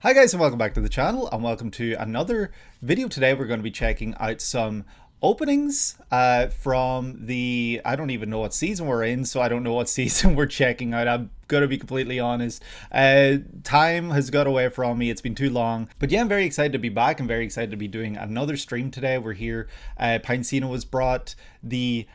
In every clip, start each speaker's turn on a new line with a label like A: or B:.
A: Hi guys, and welcome back to the channel, and welcome to another video. Today we're going to be checking out some openings from the, I don't even know what season we're in, so I don't know what season we're checking out. I'm going to be completely honest. Time has got away from me. It's been too long. But yeah, I'm very excited to be back. I'm very excited to be doing another stream today. We're here. Pinecino has brought the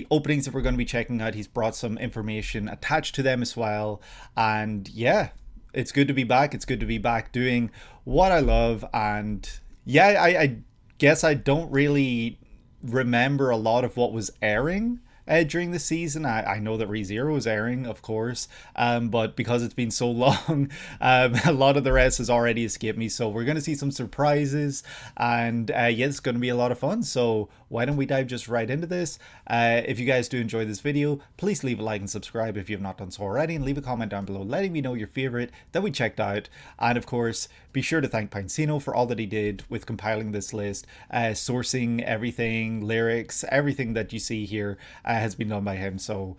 A: openings that we're going to be checking out. He's brought some information attached to them as well. And yeah, it's good to be back. It's good to be back doing what I love. And yeah, I guess I don't really remember a lot of what was airing during the season. I know that ReZero was airing, of course, but because it's been so long, a lot of the rest has already escaped me. So we're going to see some surprises, and yeah, it's going to be a lot of fun. So why don't we dive just right into this? If you guys do enjoy this video, please leave a like and subscribe if you have not done so already, and leave a comment down below letting me know your favorite that we checked out. And of course, be sure to thank Pinecino for all that he did with compiling this list, sourcing everything, lyrics, everything that you see here has been done by him. So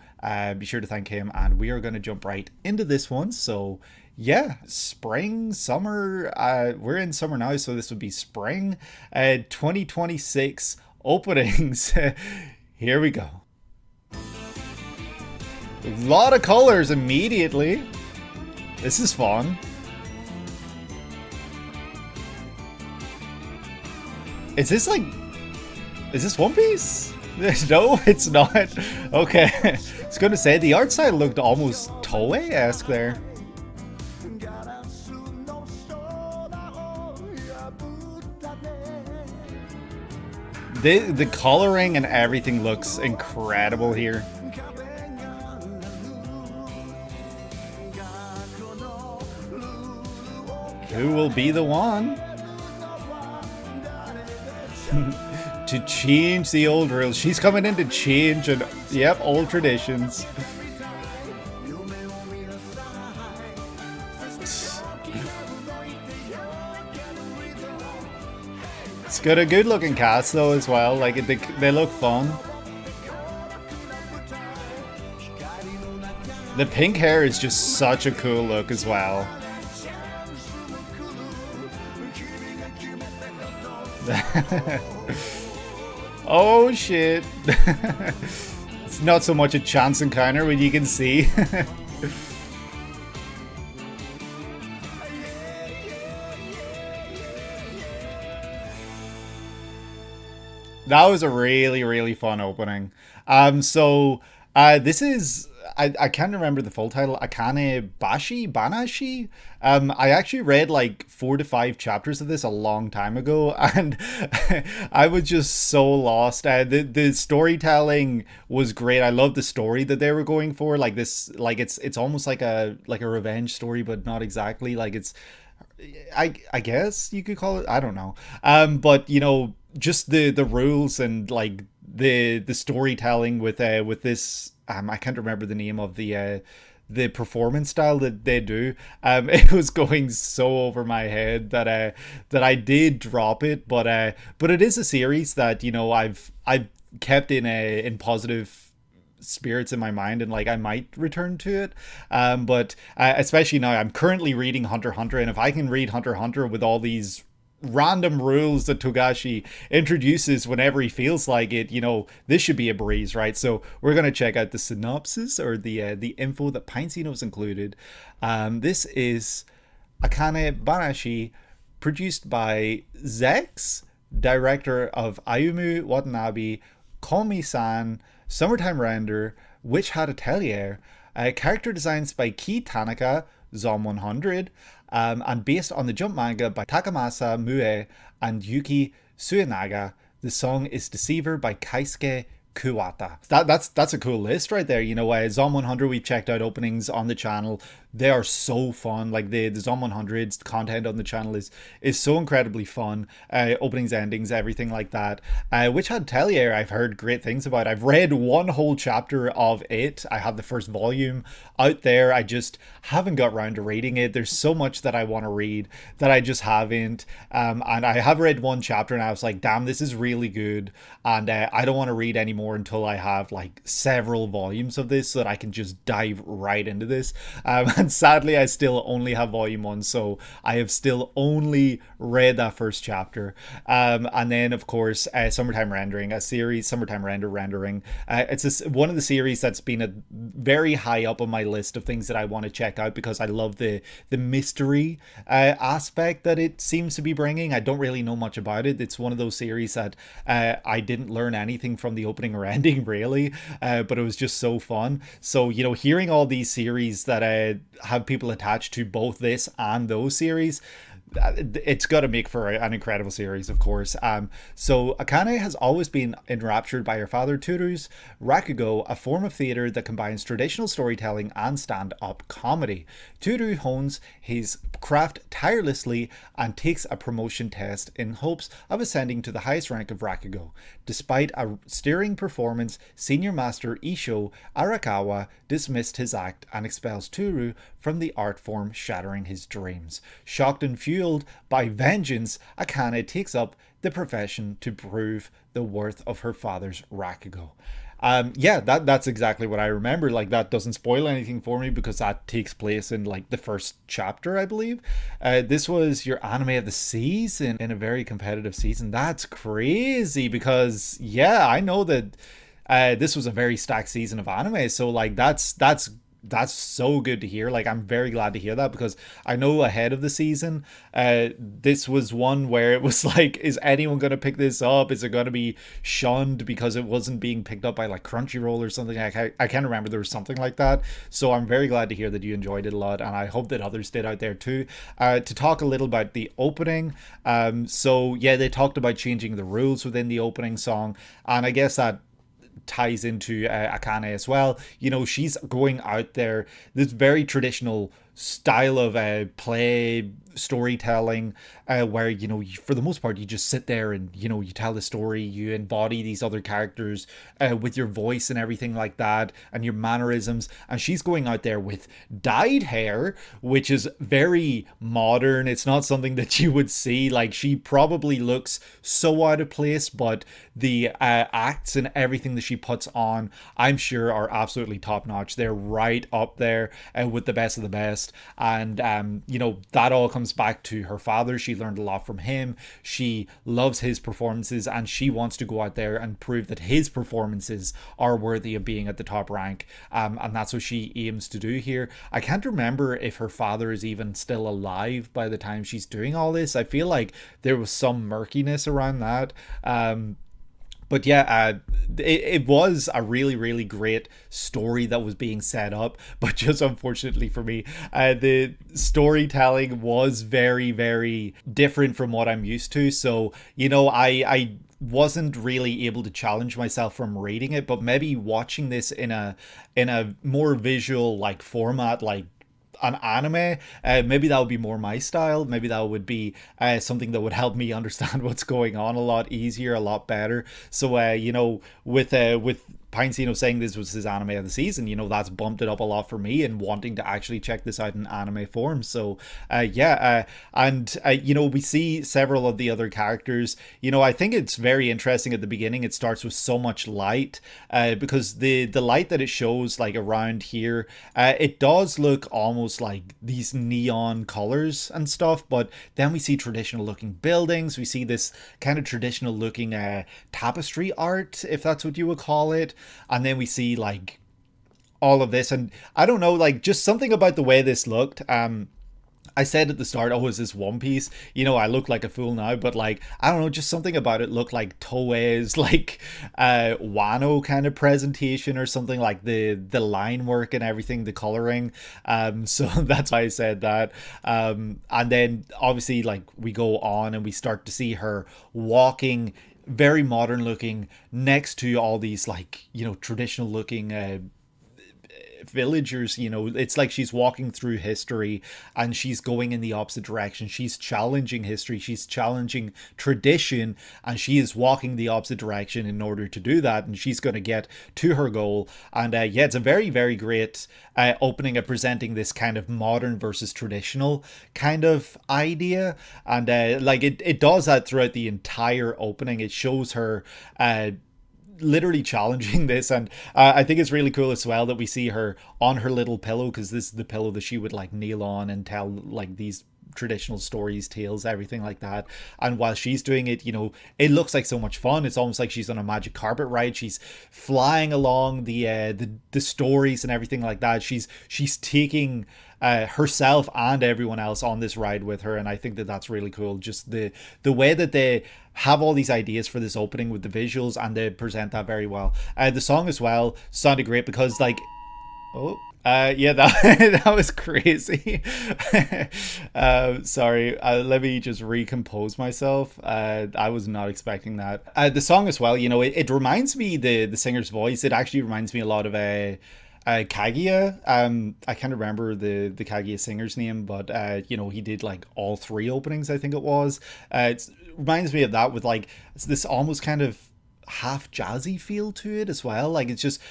A: be sure to thank him, and we are going to jump right into this one. So yeah, spring, summer, we're in summer now, so this would be spring 2026 openings. Here we go. A lot of colors immediately. This is fun. Is this One Piece? No, it's not. Okay. I was gonna say, the art style looked almost Toei-esque there. The coloring and everything looks incredible here. Who will be the one to change the old rules? She's coming in to change, and yep, old traditions. It's got a good looking cast though as well, like they look fun. The pink hair is just such a cool look as well. Oh shit. It's not so much a chance encounter when you can see. That was a really fun opening. This is, I can't remember the full title. Akane Banashi. I actually read like 4 to 5 chapters of this a long time ago, and I was just so lost. The storytelling was great. I love the story that they were going for. Like this, like it's almost like a revenge story, but not exactly. Like it's, I guess you could call it. I don't know. But you know, just the rules and like the storytelling with this. I can't remember the name of the performance style that they do. It was going so over my head that I did drop it, but it is a series that, you know, I've kept in positive spirits in my mind, and like I might return to it. But especially now, I'm currently reading Hunter x Hunter, and if I can read Hunter x Hunter with all these random rules that Togashi introduces whenever he feels like it, you know, this should be a breeze, right? So we're going to check out the synopsis, or the info that Pinecino's included. This is Akane Banashi, produced by Zex, director of Ayumu Watanabe, Commie-san, Summertime Render, Witch Hat Atelier, character designs by Ki Tanaka, ZORN 100, and based on the Jump manga by Takamasa Mue and Yuki Suenaga. The song is Deceiver by Keisuke Kuwata. That's a cool list right there. You know, ZORN 100, we've checked out openings on the channel. They are so fun. Like the ZORN 100's content on the channel is so incredibly fun. Openings, endings, everything like that. Witch Hat Atelier, I've heard great things about. I've read one whole chapter of it. I have the first volume out there. I just haven't got around to reading it. There's so much that I want to read that I just haven't. And I have read one chapter, and I was like, damn, this is really good. And I don't want to read anymore until I have like several volumes of this so that I can just dive right into this. And And sadly, I still only have volume one, so I have still only read that first chapter. And then, of course, Summertime Rendering, a series, Summertime Rendering. It's one of the series that's been very high up on my list of things that I want to check out because I love the mystery aspect that it seems to be bringing. I don't really know much about it. It's one of those series that I didn't learn anything from the opening or ending, really, but it was just so fun. So, hearing all these series that have people attached to both this and those series, it's got to make for an incredible series, of course. So Akane has always been enraptured by her father Turu's rakugo, a form of theater that combines traditional storytelling and stand-up comedy. Turu hones his craft tirelessly and takes a promotion test in hopes of ascending to the highest rank of rakugo. Despite a stirring performance, Senior Master Isho Arakawa dismissed his act and expels Turu from the art form, shattering his dreams. Shocked and fueled by vengeance, Akane takes up the profession to prove the worth of her father's rakugo. That's exactly what I remember. Like, that doesn't spoil anything for me because that takes place in like the first chapter, I believe. This was your anime of the season in a very competitive season. That's crazy because I know that this was a very stacked season of anime. So like that's so good to hear. Like, I'm very glad to hear that because I know ahead of the season, this was one where it was like, is anyone going to pick this up? Is it going to be shunned because it wasn't being picked up by like Crunchyroll or something? I can't remember. There was something like that. So I'm very glad to hear that you enjoyed it a lot, and I hope that others did out there too. To talk a little about the opening. They talked about changing the rules within the opening song, and I guess that ties into Akane as well. She's going out there, this very traditional style of play storytelling, where for the most part you just sit there and you tell the story, you embody these other characters with your voice and everything like that, and your mannerisms. And she's going out there with dyed hair, which is very modern. It's not something that you would see. Like, she probably looks so out of place, but the acts and everything that she puts on, I'm sure, are absolutely top notch. They're right up there with the best of the best. And that all comes back to her father. She learned a lot from him. She loves his performances, and she wants to go out there and prove that his performances are worthy of being at the top rank. And that's what she aims to do here. I can't remember if her father is even still alive by the time she's doing all this. I feel like there was some murkiness around that. But it was a really, really great story that was being set up. But just unfortunately for me, the storytelling was very, very different from what I'm used to. So, I wasn't really able to challenge myself from reading it, but maybe watching this in a more visual like format, like an anime, maybe that would be more my style. Maybe that would be something that would help me understand what's going on a lot easier, a lot better. So with Pinecino saying this was his anime of the season, that's bumped it up a lot for me and wanting to actually check this out in anime form. So we see several of the other characters. I think it's very interesting at the beginning. It starts with so much light, because the light that it shows like around here, it does look almost like these neon colors and stuff, but then we see traditional looking buildings. We see this kind of traditional looking tapestry art, if that's what you would call it. And then we see like all of this, and I don't know, like just something about the way this looked. I said at the start, oh, is this One Piece? I look like a fool now, but like, I don't know, just something about it looked like Toei's like Wano kind of presentation or something, like the line work and everything, the coloring. So that's why I said that. And then obviously like we go on and we start to see her walking very modern looking next to all these like traditional looking villagers. It's like she's walking through history and she's going in the opposite direction. She's challenging history, she's challenging tradition, and she is walking the opposite direction in order to do that, and she's going to get to her goal. And it's a very, very great opening of presenting this kind of modern versus traditional kind of idea. And it does that throughout the entire opening. It shows her literally challenging this. And I think it's really cool as well that we see her on her little pillow, because this is the pillow that she would like kneel on and tell like these traditional stories, tales, everything like that. And while she's doing it, you know, it looks like so much fun. It's almost like she's on a magic carpet ride. She's flying along the stories and everything like that. She's taking herself and everyone else on this ride with her, and I think that that's really cool. Just the way that they have all these ideas for this opening with the visuals, and they present that very well. The song as well sounded great because like, oh, yeah, that that was crazy. Sorry, let me just recompose myself. I was not expecting that. The song as well, you know, it reminds me, the singer's voice, it actually reminds me a lot of Kaguya. I can't remember the Kaguya singer's name, but you know, he did like all three openings, I think it was. It reminds me of that, with like this almost kind of half jazzy feel to it as well. Like it's just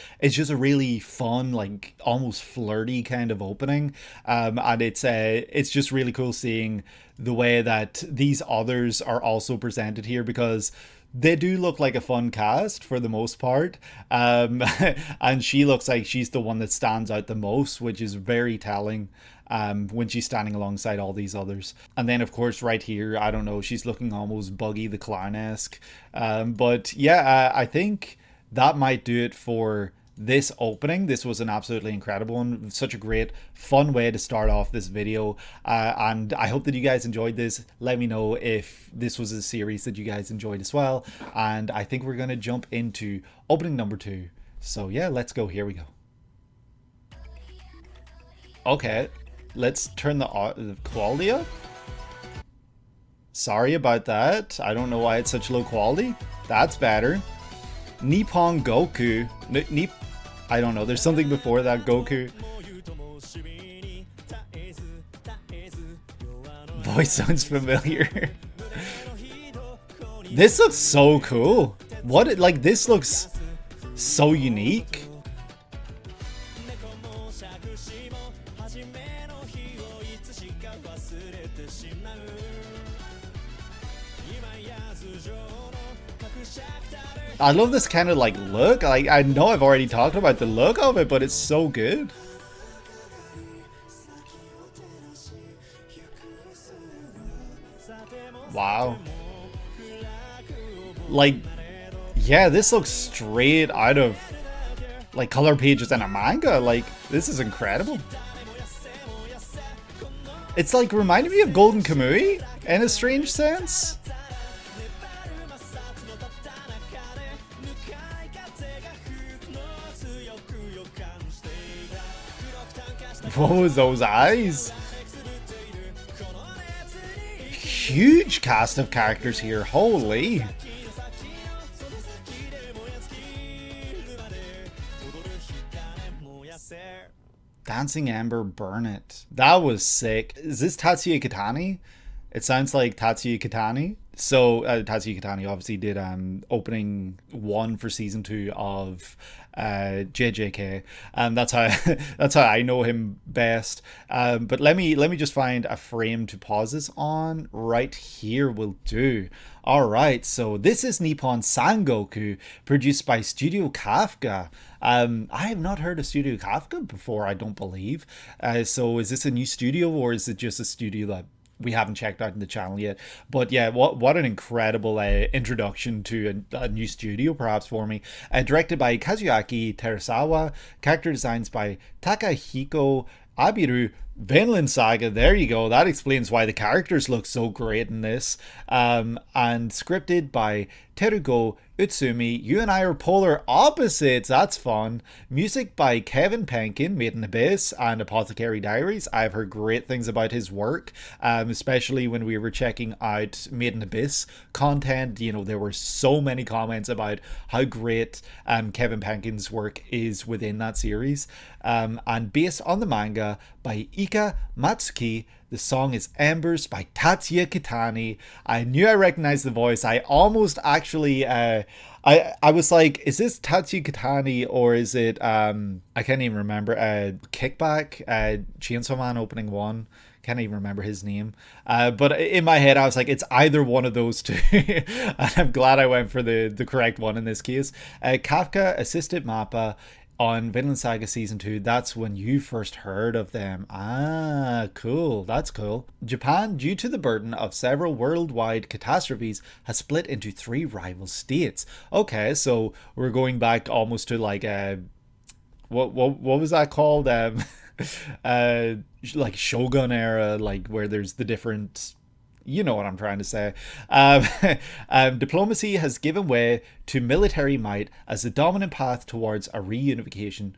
A: a really fun, like almost flirty kind of opening. And it's just really cool seeing the way that these others are also presented here, because they do look like a fun cast for the most part. And she looks like she's the one that stands out the most, which is very telling when she's standing alongside all these others. And then of course right here, I don't know, she's looking almost Buggy the Clown-esque. But yeah, I think that might do it for this opening. This was an absolutely incredible one. Such a great fun way to start off this video, and I hope that you guys enjoyed this. Let me know if this was a series that you guys enjoyed as well, and I think we're gonna jump into opening number 2. So yeah, let's go. Here we go. Okay, let's turn the quality up. Sorry about that. I don't know why it's such low quality. That's better. Nippon Goku. I don't know. There's something before that. Goku. Voice sounds familiar. This looks so cool. Like this looks so unique. I love this kind of like look. Like, I know I've already talked about the look of it, but it's so good. Wow. Like, yeah, this looks straight out of like color pages in a manga. Like, this is incredible. It's like reminding me of Golden Kamuy in a strange sense. What was those eyes? Huge cast of characters here, holy. Dancing Ember, burn it. That was sick. Is this Tatsuya Kitani? It sounds like Tatsuya Kitani. So Tatsuya Kitani obviously did opening 1 for season 2 of JJK. That's how I know him best. But let me just find a frame to pause this on. Right here will do. All right, so this is Nippon Sangoku, produced by Studio Kafka. I have not heard of Studio Kafka before, I don't believe. So is this a new studio, or is it just a studio that we haven't checked out in the channel yet? But yeah, what an incredible introduction to a new studio, perhaps, for me. Directed by Kazuaki Terasawa, character designs by Takahiko Abiru. Vinland Saga, there you go. That explains why the characters look so great in this. And scripted by Terugo Utsumi. You and I are polar opposites. That's fun. Music by Kevin Penkin, Made in Abyss and Apothecary Diaries. I've heard great things about his work, especially when we were checking out Made in Abyss content. You know, there were so many comments about how great Kevin Penkin's work is within that series. And based on the manga by Ika Matsuki. The song is Embers by Tatsuya Kitani. I knew I recognized the voice. I almost actually I was like, is this Tatsuya Kitani, or is it I can't even remember, Kickback, Chainsaw Man opening 1. Can't even remember his name. But in my head, I was like, it's either one of those two. And I'm glad I went for the correct one in this case. Kafka assisted Mappa on Vinland Saga Season 2. That's when you first heard of them. Ah, cool. That's cool. Japan, due to the burden of several worldwide catastrophes, has split into three rival states. Okay, so we're going back almost to like what was that called? Like Shogun era, like where there's the different, you know what I'm trying to say. Diplomacy has given way to military might as the dominant path towards a reunified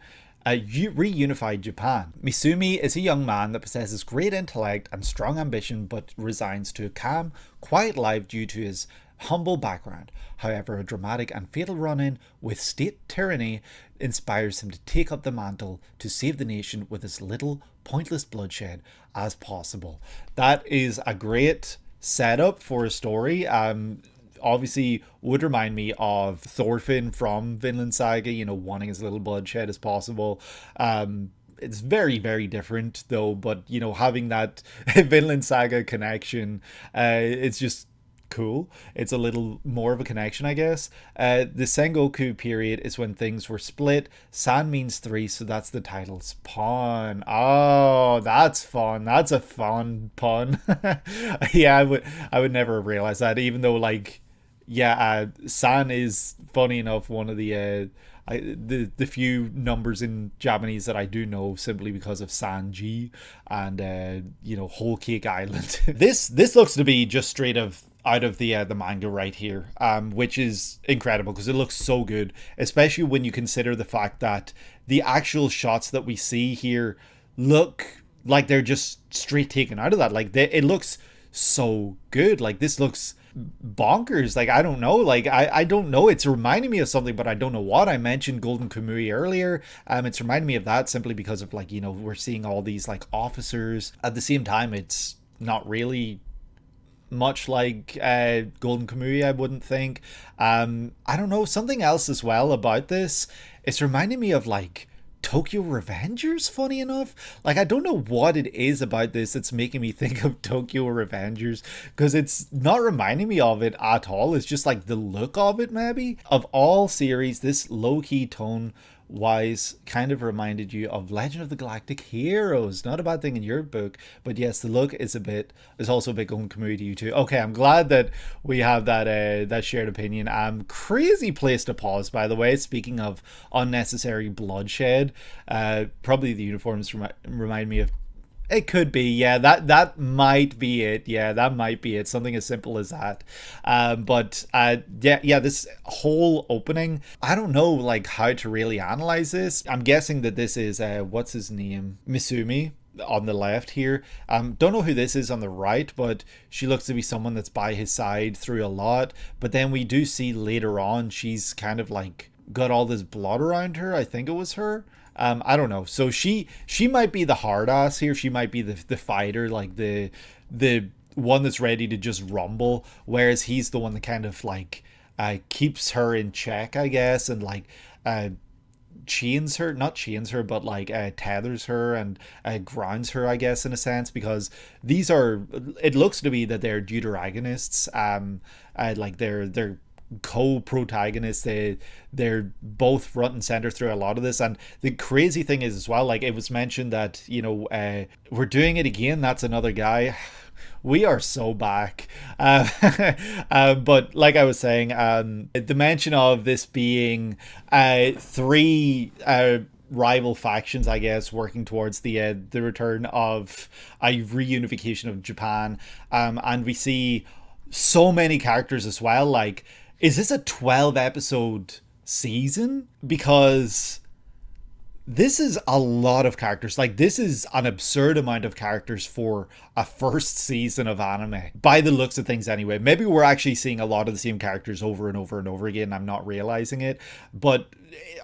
A: Japan. Misumi is a young man that possesses great intellect and strong ambition, but resigns to a calm, quiet life due to his humble background. However, a dramatic and fatal run-in with state tyranny inspires him to take up the mantle to save the nation with as little pointless bloodshed as possible. That is a great setup for a story. Obviously would remind me of Thorfinn from Vinland Saga, you know, wanting as little bloodshed as possible. It's very, very different though, but you know, having that Vinland Saga connection, it's just cool. It's a little more of a connection, I guess. The Sangoku period is when things were split. San means three, so that's the title's pun. Oh, that's fun. That's a fun pun. Yeah, I would never realize that, even though like, yeah, San is funny enough one of the the few numbers in Japanese that I do know simply because of Sanji and you know, Whole Cake Island. This looks to be just straight out of the manga right here, which is incredible because it looks so good, especially when you consider the fact that the actual shots that we see here look like they're just straight taken out of that. Like it looks so good. Like this looks bonkers. Like I don't know, like I don't know, it's reminding me of something, but I don't know what. I mentioned Golden Kamui earlier. It's reminding me of that simply because of, like, you know, we're seeing all these like officers at the same time. It's not really much like Golden Kamui, I wouldn't think. I don't know, something else as well about this, it's reminding me of like Tokyo Revengers, funny enough. Like I don't know what it is about this that's making me think of Tokyo Revengers, because it's not reminding me of it at all. It's just like the look of it, maybe. Of all series, this low-key tone wise kind of reminded you of Legend of the Galactic Heroes. Not a bad thing in your book, but yes, the look is also a bit Golden Kamui to you too. Okay, I'm glad that we have that shared opinion. Crazy place to pause, by the way. Speaking of unnecessary bloodshed, probably the uniforms remind me of. It could be, yeah. That might be it. Yeah, that might be it. Something as simple as that. Yeah. This whole opening, I don't know, like, how to really analyze this. I'm guessing that this is what's his name, Misumi on the left here. Don't know who this is on the right, but she looks to be someone that's by his side through a lot. But then we do see later on she's kind of like got all this blood around her. I think it was her. I don't know. So she might be the hard ass here. She might be the fighter, like the one that's ready to just rumble, whereas he's the one that kind of like keeps her in check, I guess, and like chains her, not chains her, but like tethers her and grounds her, I guess, in a sense, because these are, it looks to be that they're deuteragonists. Like they're co-protagonists. They're both front and center through a lot of this. And the crazy thing is as well, like it was mentioned that, you know, we're doing it again, that's another guy. We are so back. But like I was saying, the mention of this being three rival factions, I guess, working towards the return of a reunification of Japan, and we see so many characters as well. Like, is this a 12 episode season? Because this is a lot of characters. Like, this is an absurd amount of characters for a first season of anime, by the looks of things anyway. Maybe we're actually seeing a lot of the same characters over and over and over again, I'm not realizing it, but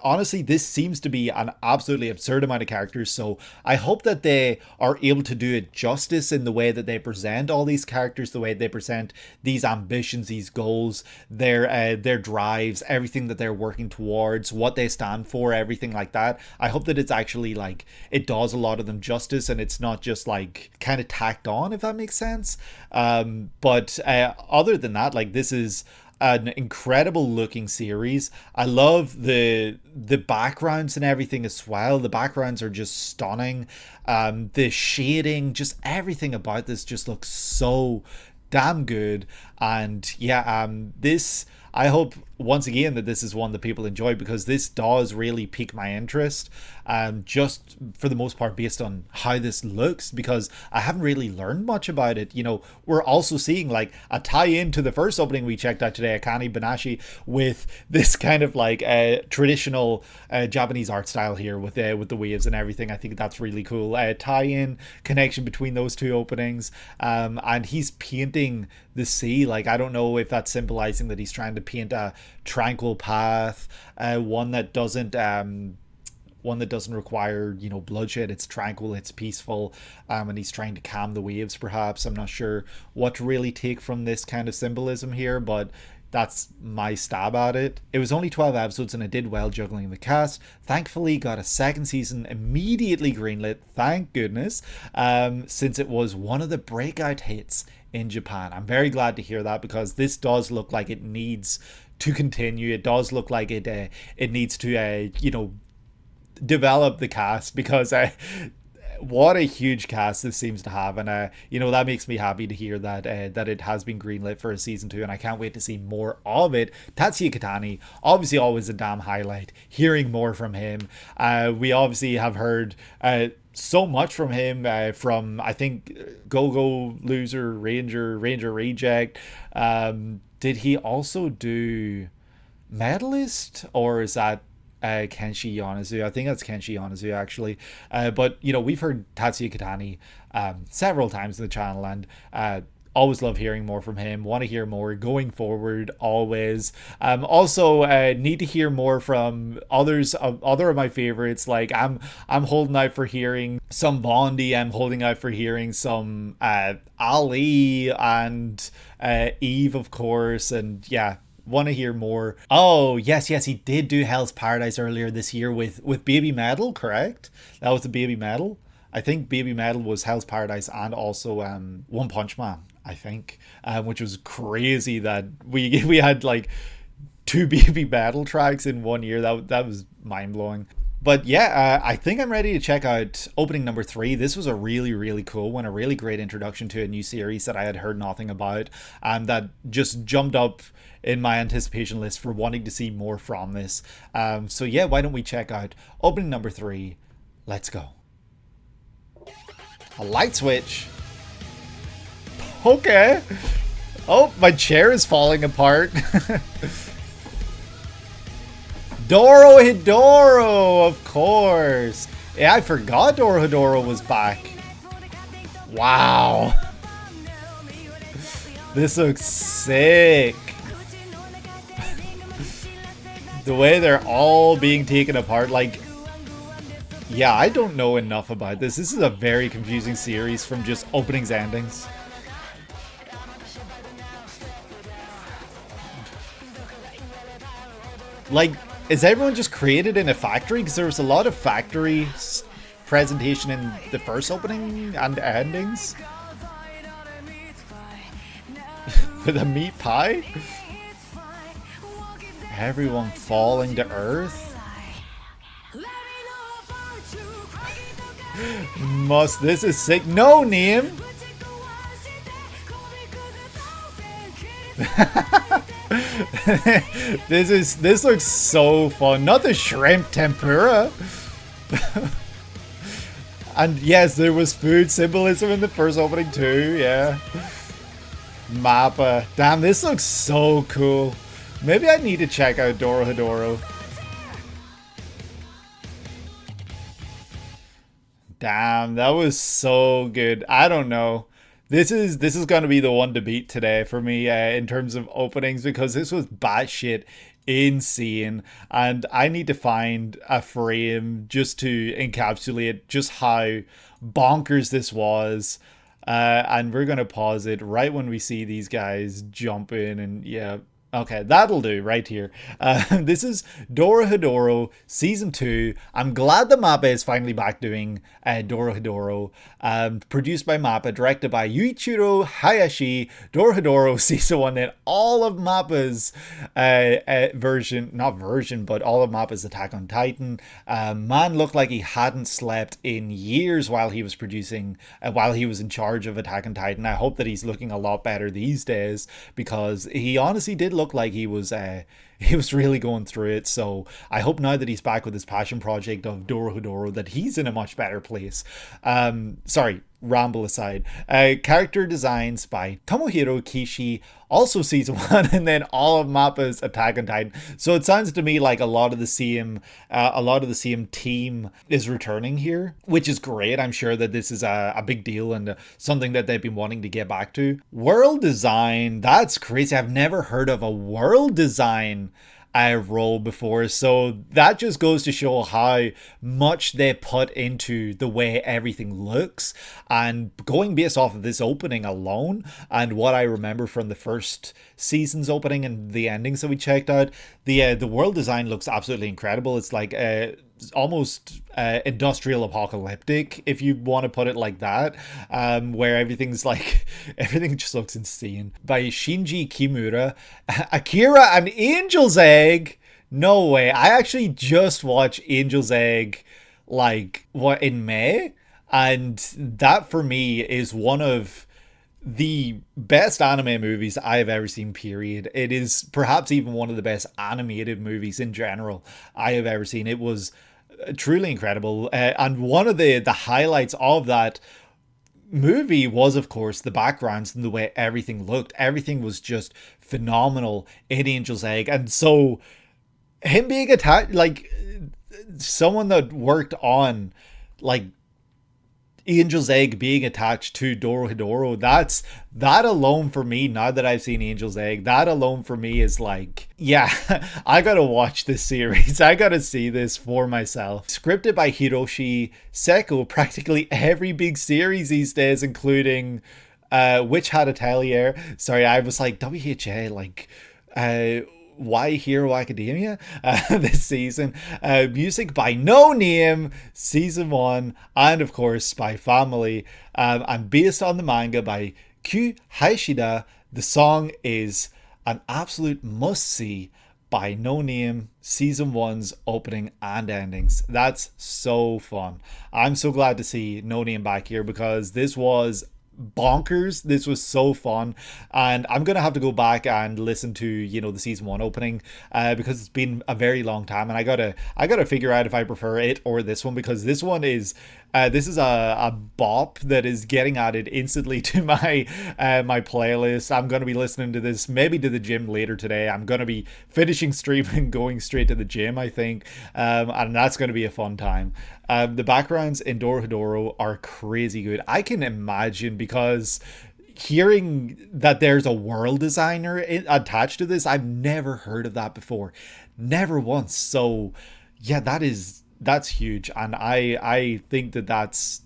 A: honestly, this seems to be an absolutely absurd amount of characters. So I hope that they are able to do it justice in the way that they present all these characters, the way they present these ambitions, these goals, their drives, everything that they're working towards, what they stand for, everything like that. I hope that it's actually like it does a lot of them justice and it's not just like kind of tacked on, if that makes sense. But other than that, like, this is an incredible looking series. I love the backgrounds and everything as well. The backgrounds are just stunning. The shading, just everything about this just looks so damn good. And yeah, this, I hope once again that this is one that people enjoy, because this does really pique my interest, just for the most part based on how this looks, because I haven't really learned much about it. You know, we're also seeing like a tie-in to the first opening we checked out today, Akane Banashi, with this kind of like traditional Japanese art style here with the waves and everything. I think that's really cool. Tie-in connection between those two openings, and he's painting the sea. Like, I don't know if that's symbolizing that he's trying to paint a tranquil path, one that doesn't require, you know, bloodshed. It's tranquil, it's peaceful, and he's trying to calm the waves, perhaps. I'm not sure what to really take from this kind of symbolism here, but that's my stab at it. It was only 12 episodes and it did well juggling the cast. Thankfully got a second season immediately greenlit, thank goodness, since it was one of the breakout hits in Japan. I'm very glad to hear that, because this does look like it needs to continue. It does look like it needs to you know, develop the cast, because what a huge cast this seems to have, and you know, that makes me happy to hear that that it has been greenlit for a season 2, and I can't wait to see more of it. Tatsuya Kitani, obviously always a damn highlight. Hearing more from him, we obviously have heard so much from him, from I think Go Loser, Ranger Reject. Did he also do Medalist, or is that Kenshi Yonezu? I think that's Kenshi Yonezu, actually. But you know, we've heard Tatsuya Kitani several times in the channel, and always love hearing more from him. Want to hear more going forward, always. Also need to hear more from other of my favorites. Like, I'm holding out for hearing some Vaundy. I'm holding out for hearing some Ali and Eve, of course, and yeah, want to hear more. Oh yes, he did do Hell's Paradise earlier this year with Baby Metal, correct? That was the Baby Metal. I think Baby Metal was Hell's Paradise and also One Punch Man, I think, which was crazy that we had like 2 Baby Metal tracks in 1 year. That was mind-blowing. But yeah, I think I'm ready to check out opening number 3. This was a really, really cool one, a really great introduction to a new series that I had heard nothing about, and that just jumped up in my anticipation list for wanting to see more from this. So yeah, why don't we check out opening number 3? Let's go. A light switch. Okay. Oh, my chair is falling apart. Dorohedoro, of course. Yeah, I forgot Dorohedoro was back. Wow. This looks sick. The way they're all being taken apart, like, yeah, I don't know enough about this. This is a very confusing series from just openings, endings. Like, is everyone just created in a factory? Because there was a lot of factory presentation in the first opening and endings. With a meat pie? Everyone falling to earth? This is sick. No name! This looks so fun. Not the shrimp tempura. And yes, there was food symbolism in the first opening too, yeah. Mappa. Damn, this looks so cool. Maybe I need to check out Dorohedoro. Damn, that was so good. I don't know. This is going to be the one to beat today for me in terms of openings, because this was batshit insane, and I need to find a frame just to encapsulate just how bonkers this was. And we're going to pause it right when we see these guys jump in, and yeah, Okay, that'll do right here. This is Dorohedoro Season 2. I'm glad the Mappa is finally back doing Dorohedoro. Produced by Mappa, directed by Yuichiro Hayashi. Dorohedoro Season 1, then all of Mappa's but all of Mappa's Attack on Titan. Man looked like he hadn't slept in years while he was producing, while he was in charge of Attack on Titan. I hope that he's looking a lot better these days, because he honestly did look like he was really going through it. So I hope now that he's back with his passion project of Dorohedoro that he's in a much better place. Sorry, ramble aside. Character designs by Tomohiro Kishi, also season 1, and then all of Mappa's Attack on Titan. So it sounds to me like a lot of the same team is returning here, which is great. I'm sure that this is a big deal and something that they've been wanting to get back to. World design, that's crazy. I've never heard of a world design role before, so that just goes to show how much they put into the way everything looks. And going based off of this opening alone and what I remember from the first season's opening and the endings that we checked out, the world design looks absolutely incredible. It's like almost industrial apocalyptic, if you want to put it like that, where everything just looks insane. By Shinji Kimura, Akira and Angel's Egg. No way. I actually just watched Angel's Egg in May, and that for me is one of the best anime movies I've ever seen, period. It is perhaps even one of the best animated movies in general I have ever seen. It was truly incredible, and one of the highlights of that movie was, of course, the backgrounds and the way everything looked. Everything was just phenomenal in Angel's Egg. And so him being attached, like someone that worked on like Angel's Egg being attached to Dorohedoro, that alone for me, now that I've seen Angel's Egg, that alone for me is like, yeah, I gotta watch this series. I gotta see this for myself. Scripted by Hiroshi Seko, practically every big series these days, including which Hat Atelier. Sorry, I was like, WHA, like, Why Hero Academia this season. Music by No Name, season 1, and of course by Family, and based on the manga by Q Haishida. The song is an absolute must-see by No Name, season 1's opening and endings. That's so fun. I'm so glad to see No Name back here, because this was bonkers. This was so fun, and I'm gonna have to go back and listen to the season 1 opening, because it's been a very long time, and I gotta figure out if I prefer it or this one, because this one is this is a bop that is getting added instantly to my my playlist. I'm gonna be listening to this maybe to the gym later today. I'm gonna be finishing stream and going straight to the gym, I think, and that's gonna be a fun time. The backgrounds in Dorohedoro are crazy good. I can imagine, because hearing that there's a world designer attached to this, I've never heard of that before, never once. So yeah, that's huge, and I think that that's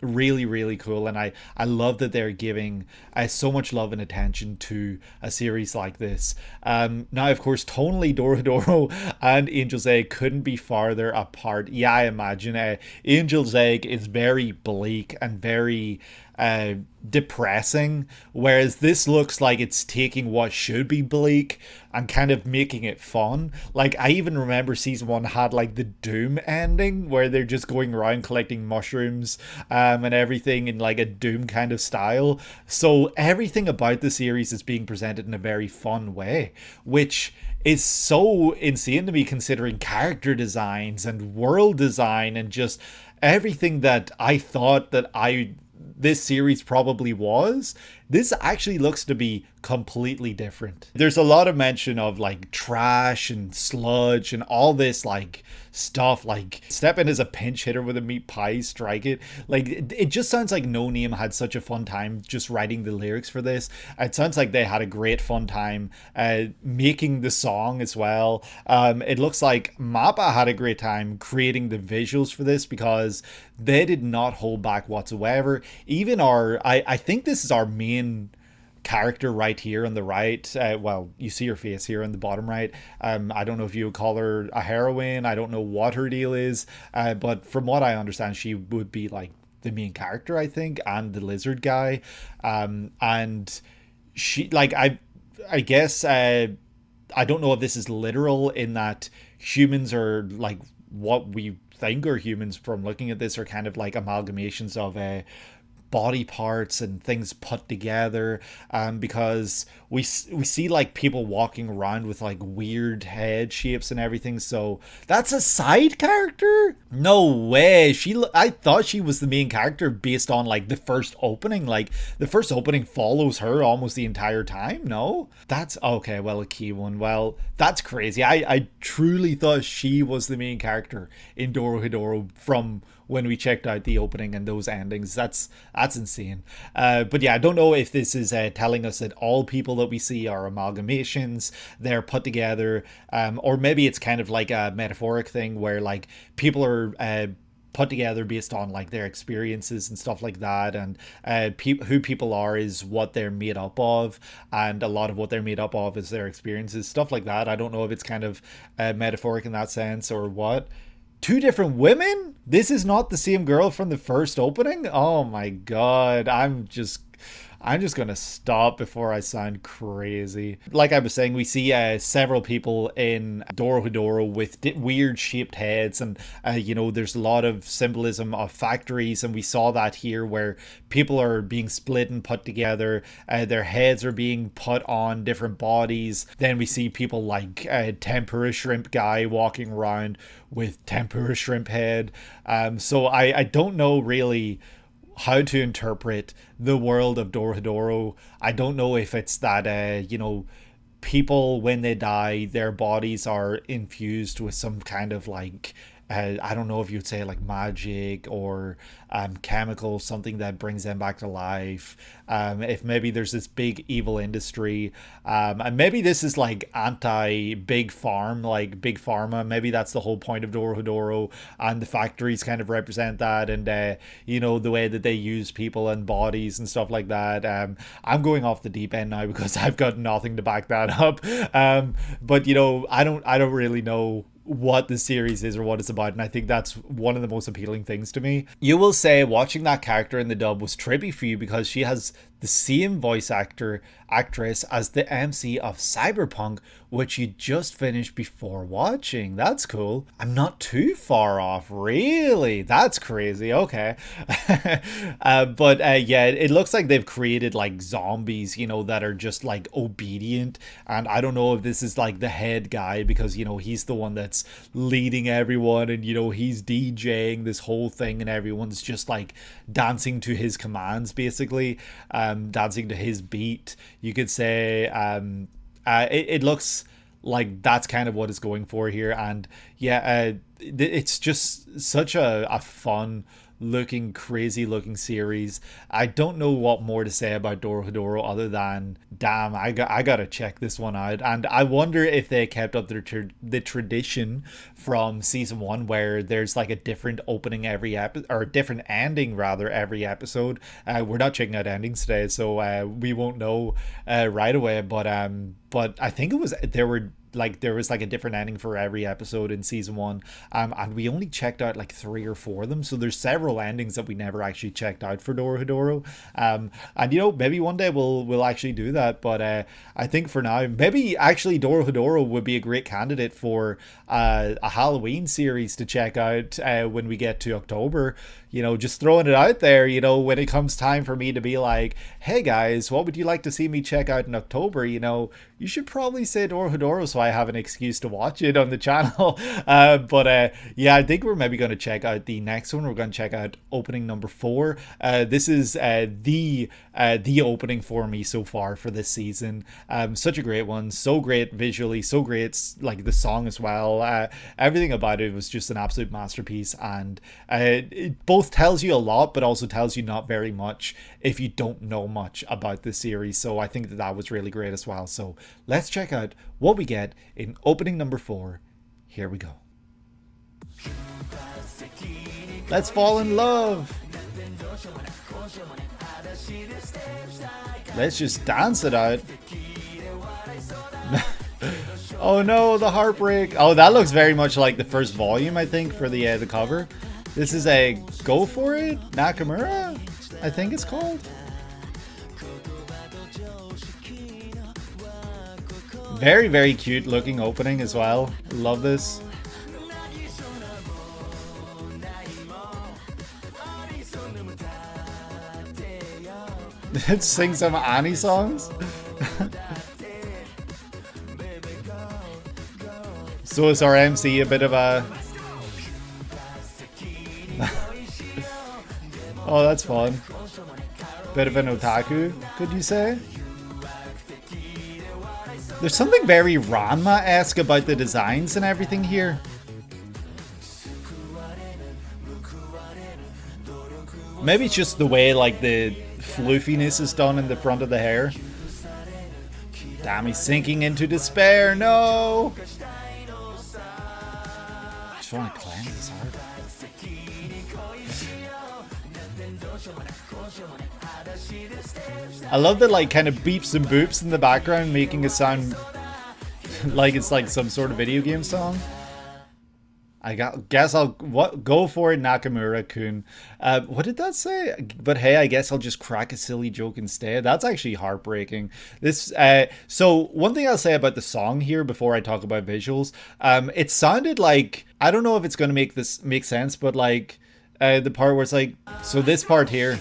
A: really, really cool, and I love that they're giving so much love and attention to a series like this. Now, of course, tonally, Dorohedoro and Angel's Egg couldn't be farther apart. Yeah, I imagine Angel's Egg is very bleak and very depressing, whereas this looks like it's taking what should be bleak and kind of making it fun. Like, I even remember season 1 had like the Doom ending, where they're just going around collecting mushrooms and everything in like a Doom kind of style. So everything about the series is being presented in a very fun way, which is so insane to me, considering character designs and world design and just everything that I thought that this series probably was. This actually looks to be completely different. There's a lot of mention of like trash and sludge and all this like stuff, like step in as a pinch hitter with a meat pie, strike it. Like, it just sounds like No Name had such a fun time just writing the lyrics for this. It sounds like they had a great fun time making the song as well. It looks like Mappa had a great time creating the visuals for this, because they did not hold back whatsoever. Even I think this is our main character right here on the right. Well, you see her face here on the bottom right. I don't know if you would call her a heroine. I don't know what her deal is, but from what I understand, she would be like the main character, I think, and the lizard guy. And she, like, I guess, I don't know if this is literal in that humans are like what we think are humans from looking at this are kind of like amalgamations of body parts and things put together, because we see like people walking around with like weird head shapes and everything. So that's a side character? No way. I thought she was the main character based on like the first opening. Like the first opening follows her almost the entire time. No, that's okay. Well, a key one. Well, that's crazy. I truly thought she was the main character in Dorohedoro from when we checked out the opening and those endings. That's insane. But yeah, I don't know if this is telling us that all people that we see are amalgamations, they're put together, or maybe it's kind of like a metaphoric thing where like people are put together based on like their experiences and stuff like that, and who people are is what they're made up of, and a lot of what they're made up of is their experiences, stuff like that. I don't know if it's kind of metaphoric in that sense or what. Two different women? This is not the same girl from the first opening? Oh my god, I'm just gonna stop before I sound crazy. Like I was saying, we see several people in Dorohedoro with weird shaped heads, and there's a lot of symbolism of factories, and we saw that here where people are being split and put together. Their heads are being put on different bodies. Then we see people like tempura shrimp guy walking around with tempura shrimp head. So I don't know really how to interpret the world of Dorohedoro. I don't know if it's that people, when they die, their bodies are infused with some kind of like I don't know if you'd say like magic or chemical, something that brings them back to life. If maybe there's this big evil industry, and maybe this is like anti big farm, like big pharma. Maybe that's the whole point of Dorohedoro, and the factories kind of represent that, and the way that they use people and bodies and stuff like that. I'm going off the deep end now because I've got nothing to back that up. But I don't really know what the series is or what it's about, and I think that's one of the most appealing things to me. You will say watching that character in the dub was trippy for you because she has the same actress as the MC of Cyberpunk, which you just finished before watching. That's cool. I'm not too far off, really. That's crazy. Okay. But yeah, it looks like they've created like zombies, that are just like obedient. And I don't know if this is like the head guy because, he's the one that's leading everyone, and, he's DJing this whole thing, and everyone's just like dancing to his commands, basically. Dancing to his beat, you could say. It looks like that's kind of what it's going for here, and yeah, it's just such a fun looking, crazy looking series. I don't know what more to say about Dorohedoro other than damn, I gotta check this one out. And I wonder if they kept up the tradition from season 1 where there's like a different opening every episode, or a different ending rather every episode. We're not checking out endings today, so we won't know right away, but I think there was like a different ending for every episode in season 1, and we only checked out like 3 or 4 of them, so there's several endings that we never actually checked out for Dorohedoro. And maybe one day we'll actually do that, but I think for now maybe actually Dorohedoro would be a great candidate for a Halloween series to check out when we get to October. Just throwing it out there, when it comes time for me to be like, hey guys, what would you like to see me check out in October? You should probably say Dorohedoro so I have an excuse to watch it on the channel. But yeah, I think we're maybe going to check out the next one. We're going to check out opening number 4. This is the opening for me so far for this season. Such a great one, so great visually, so great, like the song as well. Everything about it was just an absolute masterpiece, and it both tells you a lot but also tells you not very much if you don't know much about the series. So I think that was really great as well. So let's check out what we get in opening number 4. Here we go. Let's fall in love. Let's just dance it out. Oh no, the heartbreak. Oh, that looks very much like the first volume, I think, for the cover. This is a Go For It Nakamura, I think it's called. Very, very cute looking opening as well. Love this. Let's sing some Annie songs. So is our MC a bit of a... Oh, that's fun. Bit of an otaku, could you say? There's something very Ranma-esque about the designs and everything here. Maybe it's just the way like the floofiness is done in the front of the hair. Damn, he's sinking into despair. No! I just want to cleanse his heart. I love the like kind of beeps and boops in the background, making it sound like it's like some sort of video game song. Guess I'll go for it, Nakamura-kun. What did that say? But hey, I guess I'll just crack a silly joke instead. That's actually heartbreaking. This so one thing I'll say about the song here before I talk about visuals, it sounded like, I don't know if it's gonna make sense, but like the part where it's like, so this part here,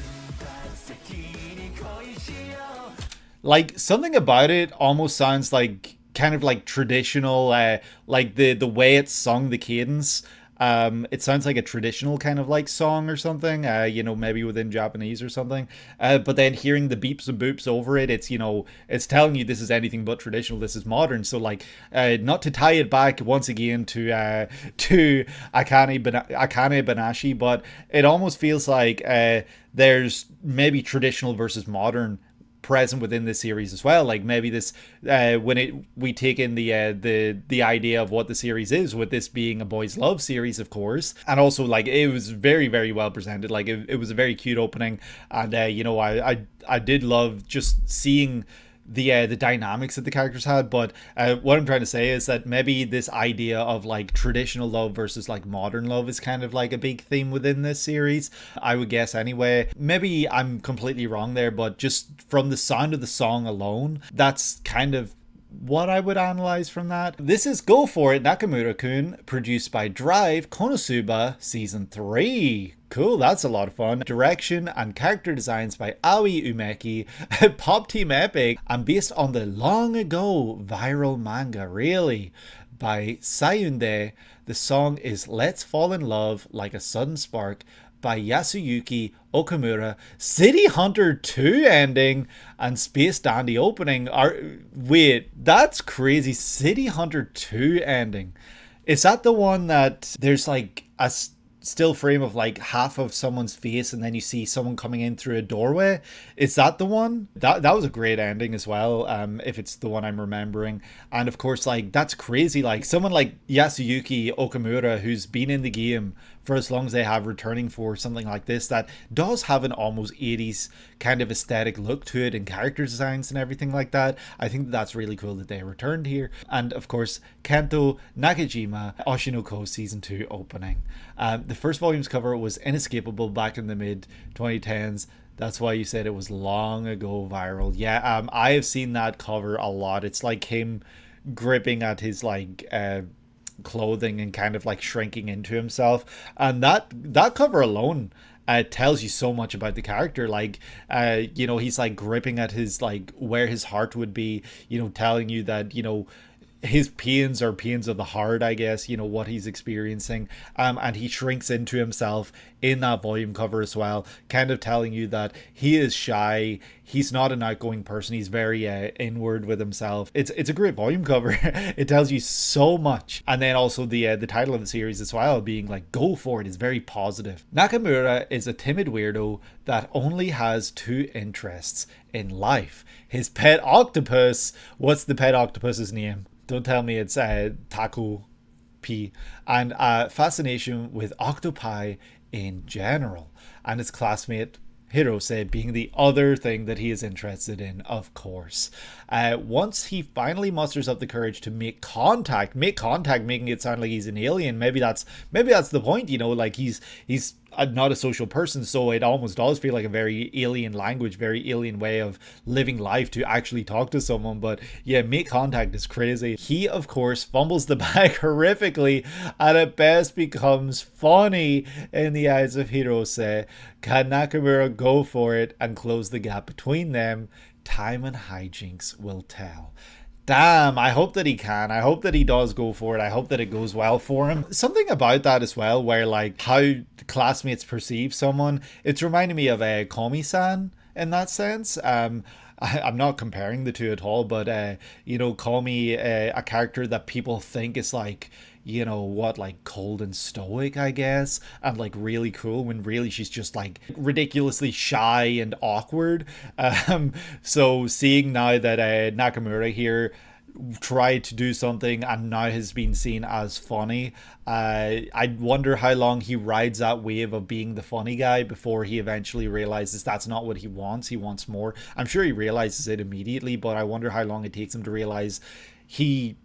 A: like something about it almost sounds like kind of like traditional, like the way it's sung, the cadence. It sounds like a traditional kind of like song or something, you know, maybe within Japanese or something. But then hearing the beeps and boops over it, it's, you know, it's telling you this is anything but traditional. This is modern. So like, not to tie it back once again to Akane Banashi, but it almost feels like there's maybe traditional versus modern present within this series as well. Like maybe this when we take in the idea of what the series is, with this being a boys love series, of course, and also like it was very, very well presented. Like it was a very cute opening, and you know, I did love just seeing the dynamics that the characters had. But what I'm trying to say is that maybe this idea of like traditional love versus like modern love is kind of like a big theme within this series, I would guess anyway. Maybe I'm completely wrong there, but just from the sound of the song alone, that's kind of what I would analyze from that. This is Go For It Nakamura-kun, produced by Drive Konosuba Season 3. Cool, that's a lot of fun. Direction and character designs by Aoi Umeki, Pop Team Epic, and based on the long ago viral manga, really, by Sayunde. The song is Let's Fall in Love Like a Sudden Spark by Yasuyuki Okamura. City Hunter 2 ending and Space Dandy opening are... Wait, that's crazy. City Hunter 2 ending. Is that the one that there's like a still frame of like half of someone's face and then you see someone coming in through a doorway? Is that the one? That was a great ending as well, if it's the one I'm remembering. And of course, like, that's crazy, like someone like Yasuyuki Okamura, who's been in the game for as long as they have, returning for something like this that does have an almost 80s kind of aesthetic look to it, and character designs and everything like that. I think that's really cool that they returned here. And of course, Kento Nakajima, Oshinoko Season 2 opening. The first volume's cover was inescapable back in the mid 2010s. That's why you said it was long ago viral. Yeah, I have seen that cover a lot. It's like him gripping at his like clothing and kind of like shrinking into himself, and that cover alone tells you so much about the character. Like you know, he's like gripping at his like where his heart would be, you know, telling you that, you know, his pains are pains of the heart, I guess, you know, what he's experiencing, and he shrinks into himself in that volume cover as well, kind of telling you that he is shy, he's not an outgoing person, he's very inward with himself. It's a great volume cover. It tells you so much. And then also the title of the series as well, being like Go For It, is very positive. Nakamura is a timid weirdo that only has two interests in life: his pet octopus. What's the pet octopus's name? Don't tell me it's Taku P. And fascination with octopi in general. And his classmate Hirose being the other thing that he is interested in, of course. Once he finally musters up the courage to make contact, making it sound like he's an alien. Maybe that's the point, like he's not a social person, so it almost does feel like a very alien language, very alien way of living life to actually talk to someone. But yeah, make contact is crazy. He, of course, fumbles the bag horrifically and at best becomes funny in the eyes of Hirose. Can Nakamura go for it and close the gap between them? Time and hijinks will tell. Damn, I hope that he can. I hope that he does go for it. I hope that it goes well for him. Something about that as well, where like how classmates perceive someone, it's reminding me of a Komi-san in that sense. I'm not comparing the two at all, but Commie, a character that people think is like, like cold and stoic, I guess, and like really cool, when really she's just like ridiculously shy and awkward. So seeing now that Nakamura here tried to do something and now has been seen as funny, I wonder how long he rides that wave of being the funny guy before he eventually realizes that's not what he wants. He wants more. I'm sure he realizes it immediately, but I wonder how long it takes him to realize he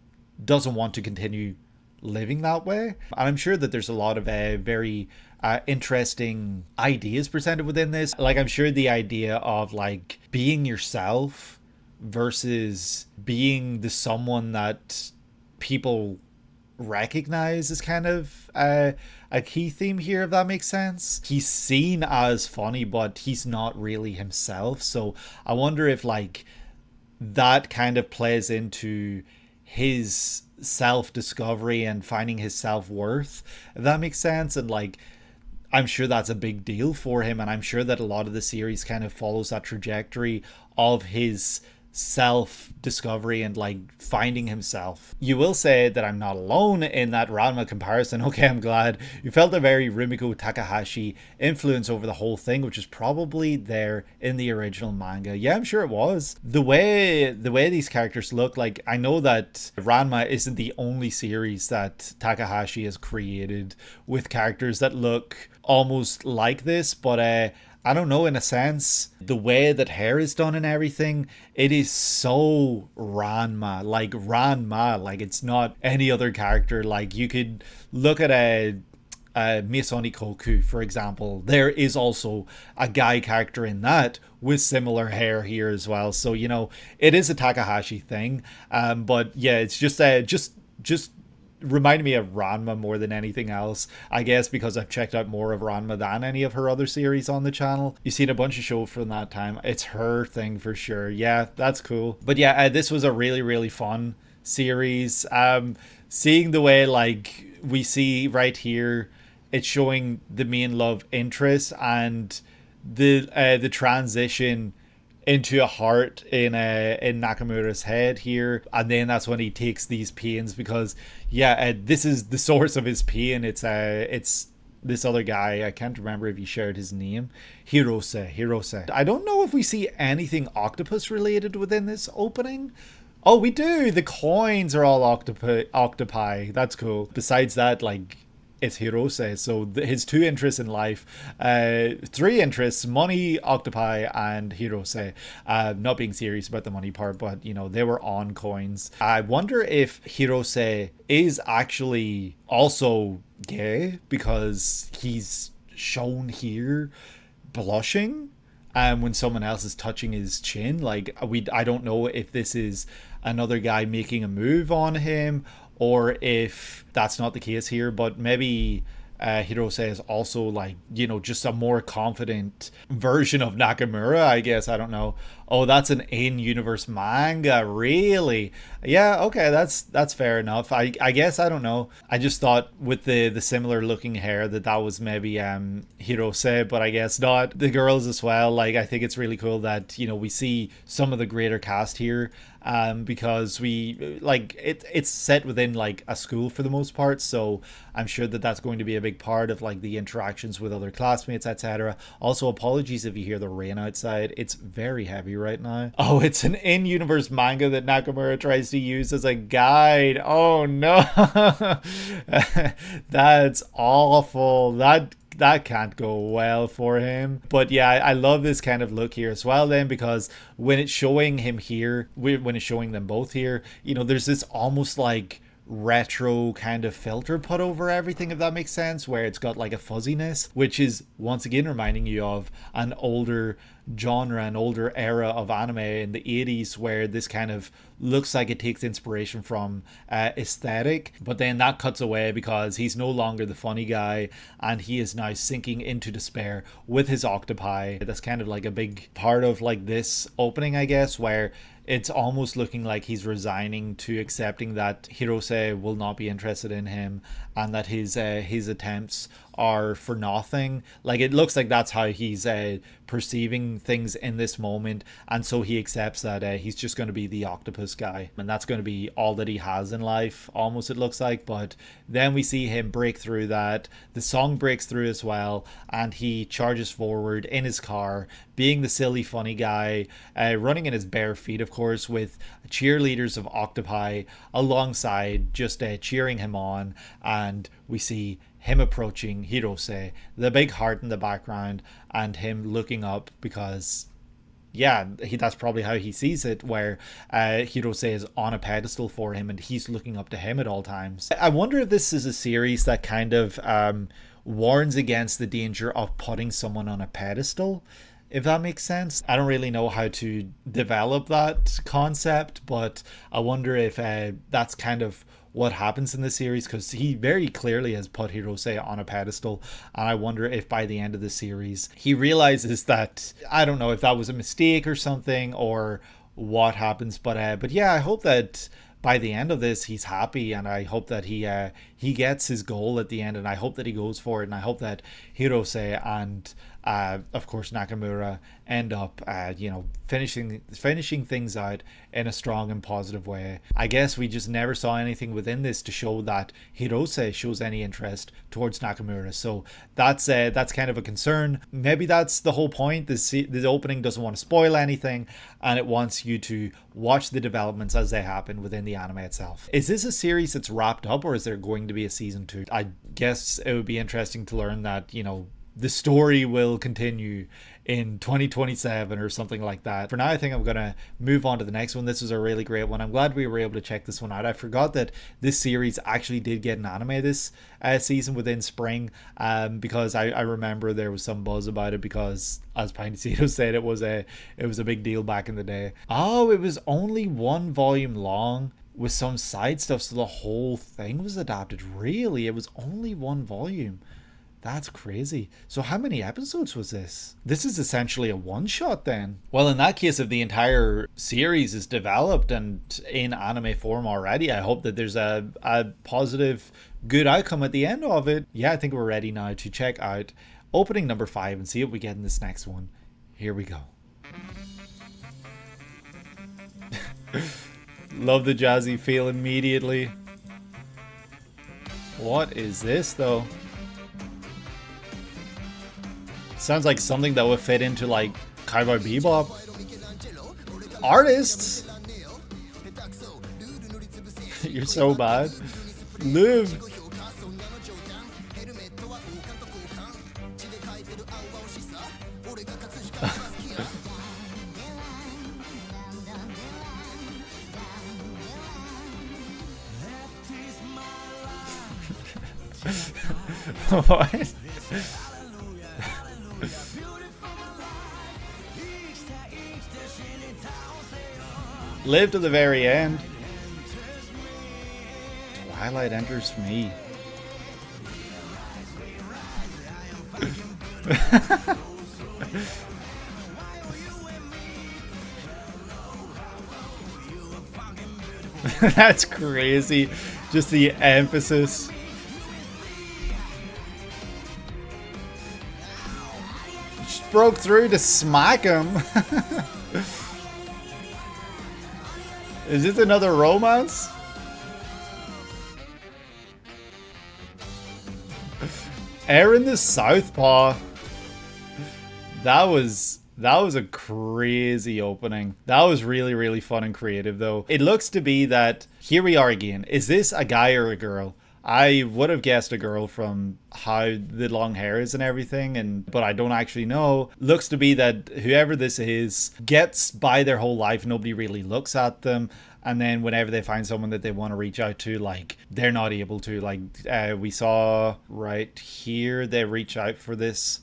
A: doesn't want to continue living that way. And I'm sure that there's a lot of very interesting ideas presented within this. Like, I'm sure the idea of like being yourself versus being the someone that people recognize is kind of a key theme here, if that makes sense. He's seen as funny, but he's not really himself. So I wonder if like that kind of plays into his self-discovery and finding his self-worth, if that makes sense. And like, I'm sure that's a big deal for him, and I'm sure that a lot of the series kind of follows that trajectory of his self-discovery and like finding himself. You will say that I'm not alone in that Ranma comparison. Okay, I'm glad. You felt a very Rumiko Takahashi influence over the whole thing, which is probably there in the original manga. Yeah, I'm sure it was. The way these characters look, like, I know that Ranma isn't the only series that Takahashi has created with characters that look almost like this, but I don't know, in a sense, the way that hair is done and everything, it is so Ranma, like it's not any other character. Like, you could look at a Misoni Koku, for example. There is also a guy character in that with similar hair here as well. So, it is a Takahashi thing. But yeah, it's just reminded me of Ranma more than anything else, I guess, because I've checked out more of Ranma than any of her other series on the channel. You've seen a bunch of shows from that time. It's her thing for sure. Yeah, that's cool. But yeah, this was a really, really fun series. Seeing the way, like, we see right here, it's showing the main love interest and the transition into a heart in Nakamura's head here, and then that's when he takes these pains, because this is the source of his pain. It's this other guy, I can't remember if he shared his name, Hirose. I don't know if we see anything octopus related within this opening. Oh, we do. The coins are all octopi. That's cool. Besides that, like, it's Hirose. So his two interests in life, three interests: money, octopi, and Hirose. Not being serious about the money part, but they were on coins. I wonder if Hirose is actually also gay, because he's shown here blushing when someone else is touching his chin. Like, I don't know if this is another guy making a move on him, or if that's not the case here, but maybe Hirose is also, like, just a more confident version of Nakamura, I guess. I don't know. Oh, that's an in-universe manga, really? Yeah, okay, that's fair enough. I guess, I don't know. I just thought with the similar looking hair that was maybe Hirose, but I guess not. The girls as well, like, I think it's really cool that, we see some of the greater cast here, because we, like, it's set within, like, a school for the most part, so I'm sure that that's going to be a big part of, like, the interactions with other classmates, etc. Also, apologies if you hear the rain outside. It's very heavy right now. Oh, it's an in-universe manga that Nakamura tries to use as a guide. Oh no. That's awful. That that can't go well for him. But yeah, I love this kind of look here as well then, because when it's showing him here, when it's showing them both here, you know, there's this almost like retro kind of filter put over everything, if that makes sense, where it's got like a fuzziness, which is once again reminding you of an older genre, an older era of anime in the 80s, where this kind of looks like it takes inspiration from aesthetic, but then that cuts away because he's no longer the funny guy and he is now sinking into despair with his octopi. That's kind of like a big part of like this opening, I guess, where it's almost looking like he's resigning to accepting that Hirose will not be interested in him and that his attempts are for nothing. Like, it looks like that's how he's perceiving things in this moment, and so he accepts that he's just going to be the octopus guy, and that's going to be all that he has in life, almost, it looks like. But then we see him break through that. The song breaks through as well, and he charges forward in his car, being the silly funny guy, running in his bare feet, of course, with cheerleaders of octopi alongside, just cheering him on. And we see him approaching Hirose, the big heart in the background, and him looking up because, yeah, that's probably how he sees it, where Hirose is on a pedestal for him and he's looking up to him at all times. I wonder if this is a series that kind of warns against the danger of putting someone on a pedestal, if that makes sense. I don't really know how to develop that concept, but I wonder if that's kind of what happens in the series, because he very clearly has put Hirose on a pedestal, and I wonder if by the end of the series he realizes that, I don't know if that was a mistake or something, or what happens, but yeah, I hope that by the end of this he's happy, and I hope that he gets his goal at the end, and I hope that he goes for it, and I hope that Hirose and of course Nakamura end up finishing things out in a strong and positive way. I guess we just never saw anything within this to show that Hirose shows any interest towards Nakamura, so that's kind of a concern. Maybe that's the whole point. The opening doesn't want to spoil anything, and it wants you to watch the developments as they happen within the anime itself. Is this a series that's wrapped up, or is there going to be a season 2? I guess it would be interesting to learn that, you know, the story will continue in 2027 or something like that. For now, I think I'm gonna move on to the next one. This was a really great one. I'm glad we were able to check this one out. I forgot that this series actually did get an anime this season within spring, because I remember there was some buzz about it, because as Pinecino said, it was a big deal back in the day. Oh, it was only 1 volume long with some side stuff, so the whole thing was adapted. Really? It was only 1 volume. That's crazy. So how many episodes was this? This is essentially a one-shot then. Well, in that case, if the entire series is developed and in anime form already, I hope that there's a positive, good outcome at the end of it. Yeah, I think we're ready now to check out opening number 5 and see what we get in this next one. Here we go. Love the jazzy feel immediately. What is this though? Sounds like something that would fit into like Cowboy Bebop. Artists! You're so bad. Live! What? Live to the very end. Twilight enters me. That's crazy. Just the emphasis. Just broke through to smack him. Is this another romance? Aaron the Southpaw. That was a crazy opening. That was really, really fun and creative though. It looks to be that, here we are again. Is this a guy or a girl? I would have guessed a girl from how the long hair is and everything, and but I don't actually know. Looks to be that whoever this is gets by their whole life, nobody really looks at them, and then whenever they find someone that they want to reach out to, like they're not able to. Like we saw right here, they reach out for this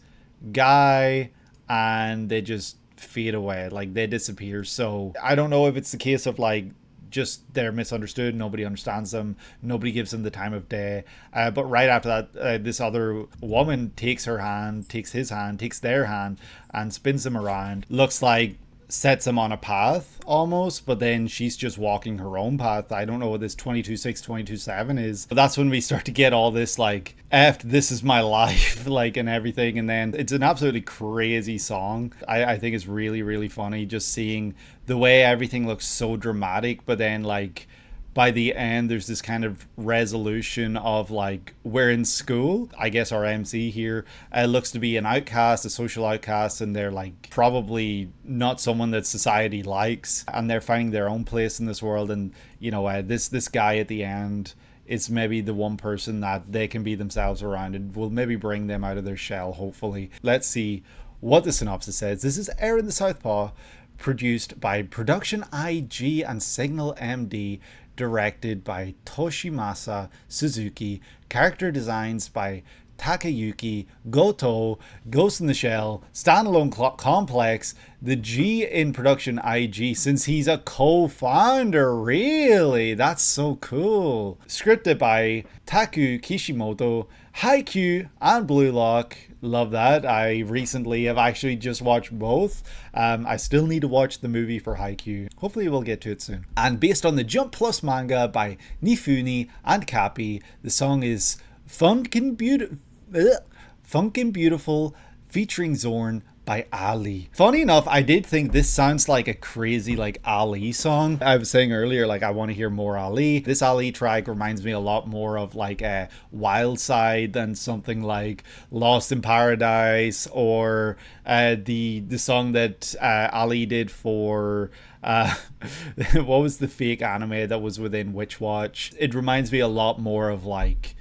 A: guy and they just fade away, like they disappear. So I don't know if it's the case of like just they're misunderstood, nobody understands them, nobody gives them the time of day, but right after that this other woman takes her hand, takes his hand, takes their hand and spins them around, looks like sets him on a path almost, but then she's just walking her own path. I don't know what this 22-6 22-7 is, but that's when we start to get all this like this is my life like and everything. And then it's an absolutely crazy song. I think it's really, really funny just seeing the way everything looks so dramatic, but then like by the end there's this kind of resolution of like we're in school. I guess our MC here looks to be an outcast, a social outcast, and they're like probably not someone that society likes, and they're finding their own place in this world. And you know, this guy at the end is maybe the one person that they can be themselves around and will maybe bring them out of their shell, hopefully. Let's see what the synopsis says. This is Aaron the Southpaw, produced by Production IG and Signal MD, directed by Toshimasa Suzuki, character designs by Takayuki Goto, Ghost in the Shell, Standalone Complex, the G in Production IG, since he's a co-founder. Really? That's so cool. Scripted by Taku Kishimoto, Haikyuu and Blue Lock. Love that. I recently have actually just watched both. I still need to watch the movie for Haikyuu. Hopefully we'll get to it soon. And based on the Jump Plus manga by Nifune and Kappy, the song is Funkin' Beautiful featuring ZORN by Ali. Funny enough, I did think this sounds like a crazy like Ali song. I was saying earlier, like I want to hear more Ali. This Ali track reminds me a lot more of like a Wild Side than something like Lost in Paradise, or the song that Ali did for what was the fake anime that was within Witch Watch. It reminds me a lot more of like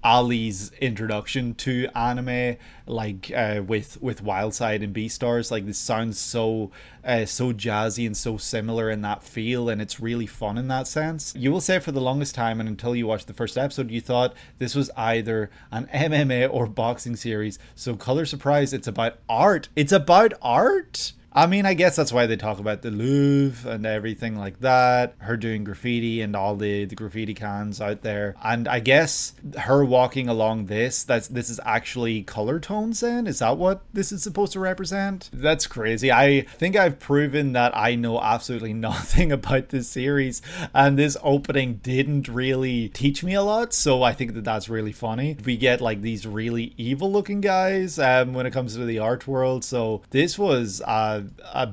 A: Ali's introduction to anime, like with Wildside and Beastars. Like this sounds so jazzy and so similar in that feel, and it's really fun in that sense. You will say for the longest time, and until you watched the first episode, you thought this was either an MMA or boxing series. So color surprise, it's about art. It's about art. I mean, I guess that's why they talk about the Louvre and everything like that. Her doing graffiti and all the graffiti cans out there. And I guess her walking along this is actually color tones then? Is that what this is supposed to represent? That's crazy. I think I've proven that I know absolutely nothing about this series, and this opening didn't really teach me a lot. So I think that that's really funny. We get like these really evil looking guys when it comes to the art world. So this was a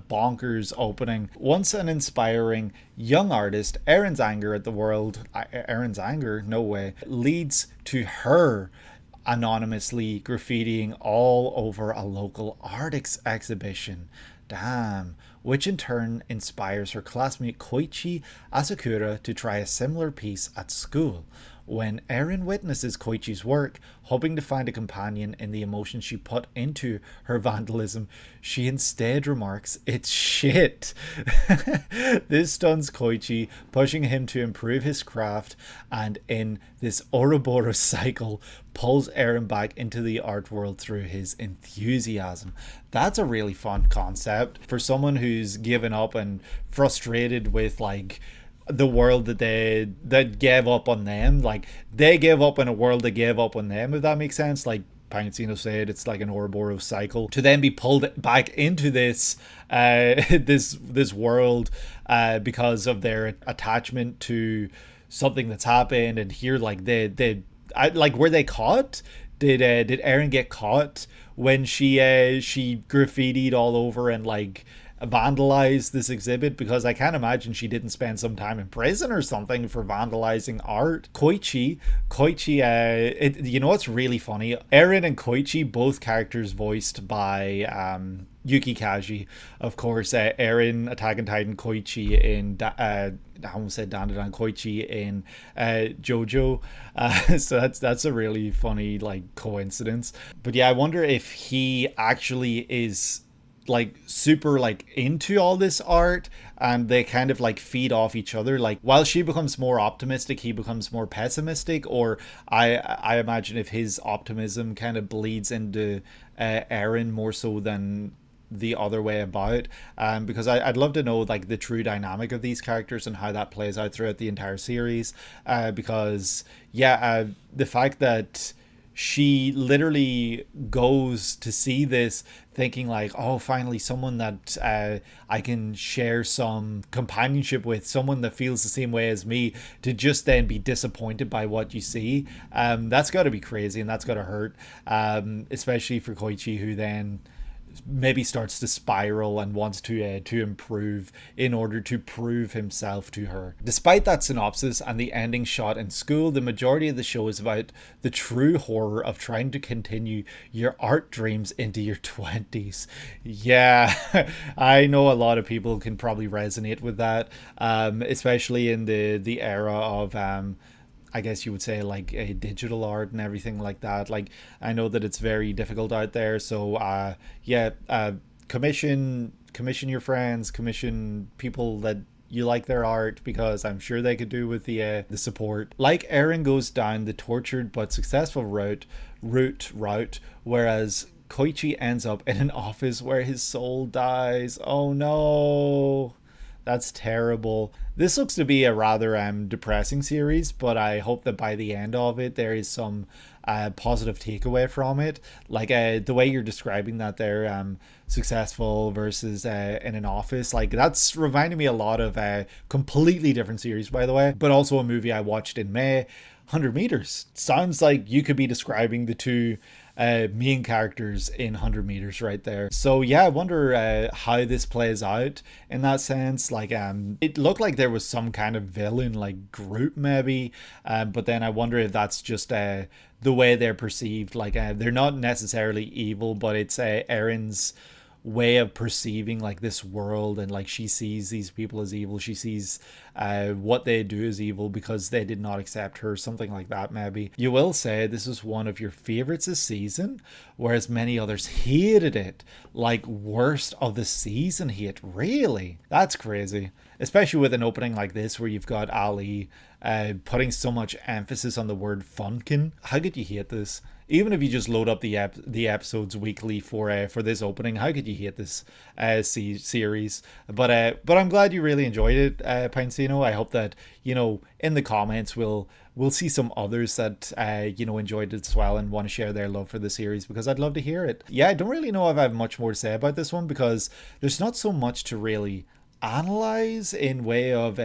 A: bonkers opening. Once an inspiring young artist, Aaron's anger at the world, Aaron's anger, no way, leads to her anonymously graffitiing all over a local art exhibition. Damn. Which in turn inspires her classmate Koichi Asakura to try a similar piece at school. When Erin witnesses Koichi's work, hoping to find a companion in the emotion she put into her vandalism, she instead remarks, "It's shit." This stuns Koichi, pushing him to improve his craft, and in this Ouroboros cycle, pulls Erin back into the art world through his enthusiasm. That's a really fun concept for someone who's given up and frustrated with like the world that gave up on them. Like they gave up in a world that gave up on them, if that makes sense. Like Pinecino said, it's like an Ouroboros cycle. To then be pulled back into this this world because of their attachment to something that's happened. And here, like were they caught? Did Erin get caught when she graffitied all over and like vandalize this exhibit, because I can't imagine she didn't spend some time in prison or something for vandalizing art. Koichi, you know what's really funny? Eren and Koichi, both characters voiced by Yuki Kaji, of course. Eren, Attack on Titan, Koichi in I almost said Dandadan, Koichi in JoJo. So that's a really funny like coincidence. But yeah, I wonder if he actually is like super like into all this art, and they kind of like feed off each other. Like while she becomes more optimistic, he becomes more pessimistic. Or I imagine if his optimism kind of bleeds into Eren more so than the other way about. Because I'd love to know like the true dynamic of these characters and how that plays out throughout the entire series. Because yeah, the fact that she literally goes to see this thinking like, oh, finally someone that I can share some companionship with, someone that feels the same way as me, to just then be disappointed by what you see. That's got to be crazy, and that's got to hurt, especially for Koichi, who then maybe starts to spiral and wants to improve in order to prove himself to her. Despite that synopsis and the ending shot in school, the majority of the show is about the true horror of trying to continue your art dreams into your 20s. Yeah, I know a lot of people can probably resonate with that, especially in the era of I guess you would say like a digital art and everything like that. Like I know that it's very difficult out there. So commission your friends, commission people that you like their art, because I'm sure they could do with the support. Like Eren goes down the tortured but successful route, whereas Koichi ends up in an office where his soul dies. Oh no. That's terrible. This looks to be a rather depressing series, but I hope that by the end of it there is some positive takeaway from it. Like the way you're describing that they're successful versus in an office, like that's reminding me a lot of a completely different series, by the way, but also a movie I watched in May. 100 meters. Sounds like you could be describing the two main characters in 100 meters right there. So yeah, I wonder how this plays out in that sense. Like it looked like there was some kind of villain like group maybe, but then I wonder if that's just the way they're perceived. Like they're not necessarily evil, but it's Eren's way of perceiving like this world, and like she sees these people as evil. She sees what they do as evil because they did not accept her, something like that maybe. You will say this is one of your favorites this season, whereas many others hated it. Like worst of the season hate. Really? That's crazy. Especially with an opening like this where you've got Ali putting so much emphasis on the word funkin. How could you hate this? Even if you just load up the episodes weekly for this opening, how could you hate this series? But I'm glad you really enjoyed it, Pinecino. I hope that in the comments we'll see some others that enjoyed it as well and want to share their love for the series, because I'd love to hear it. Yeah, I don't really know if I have much more to say about this one, because there's not so much to really analyze in way of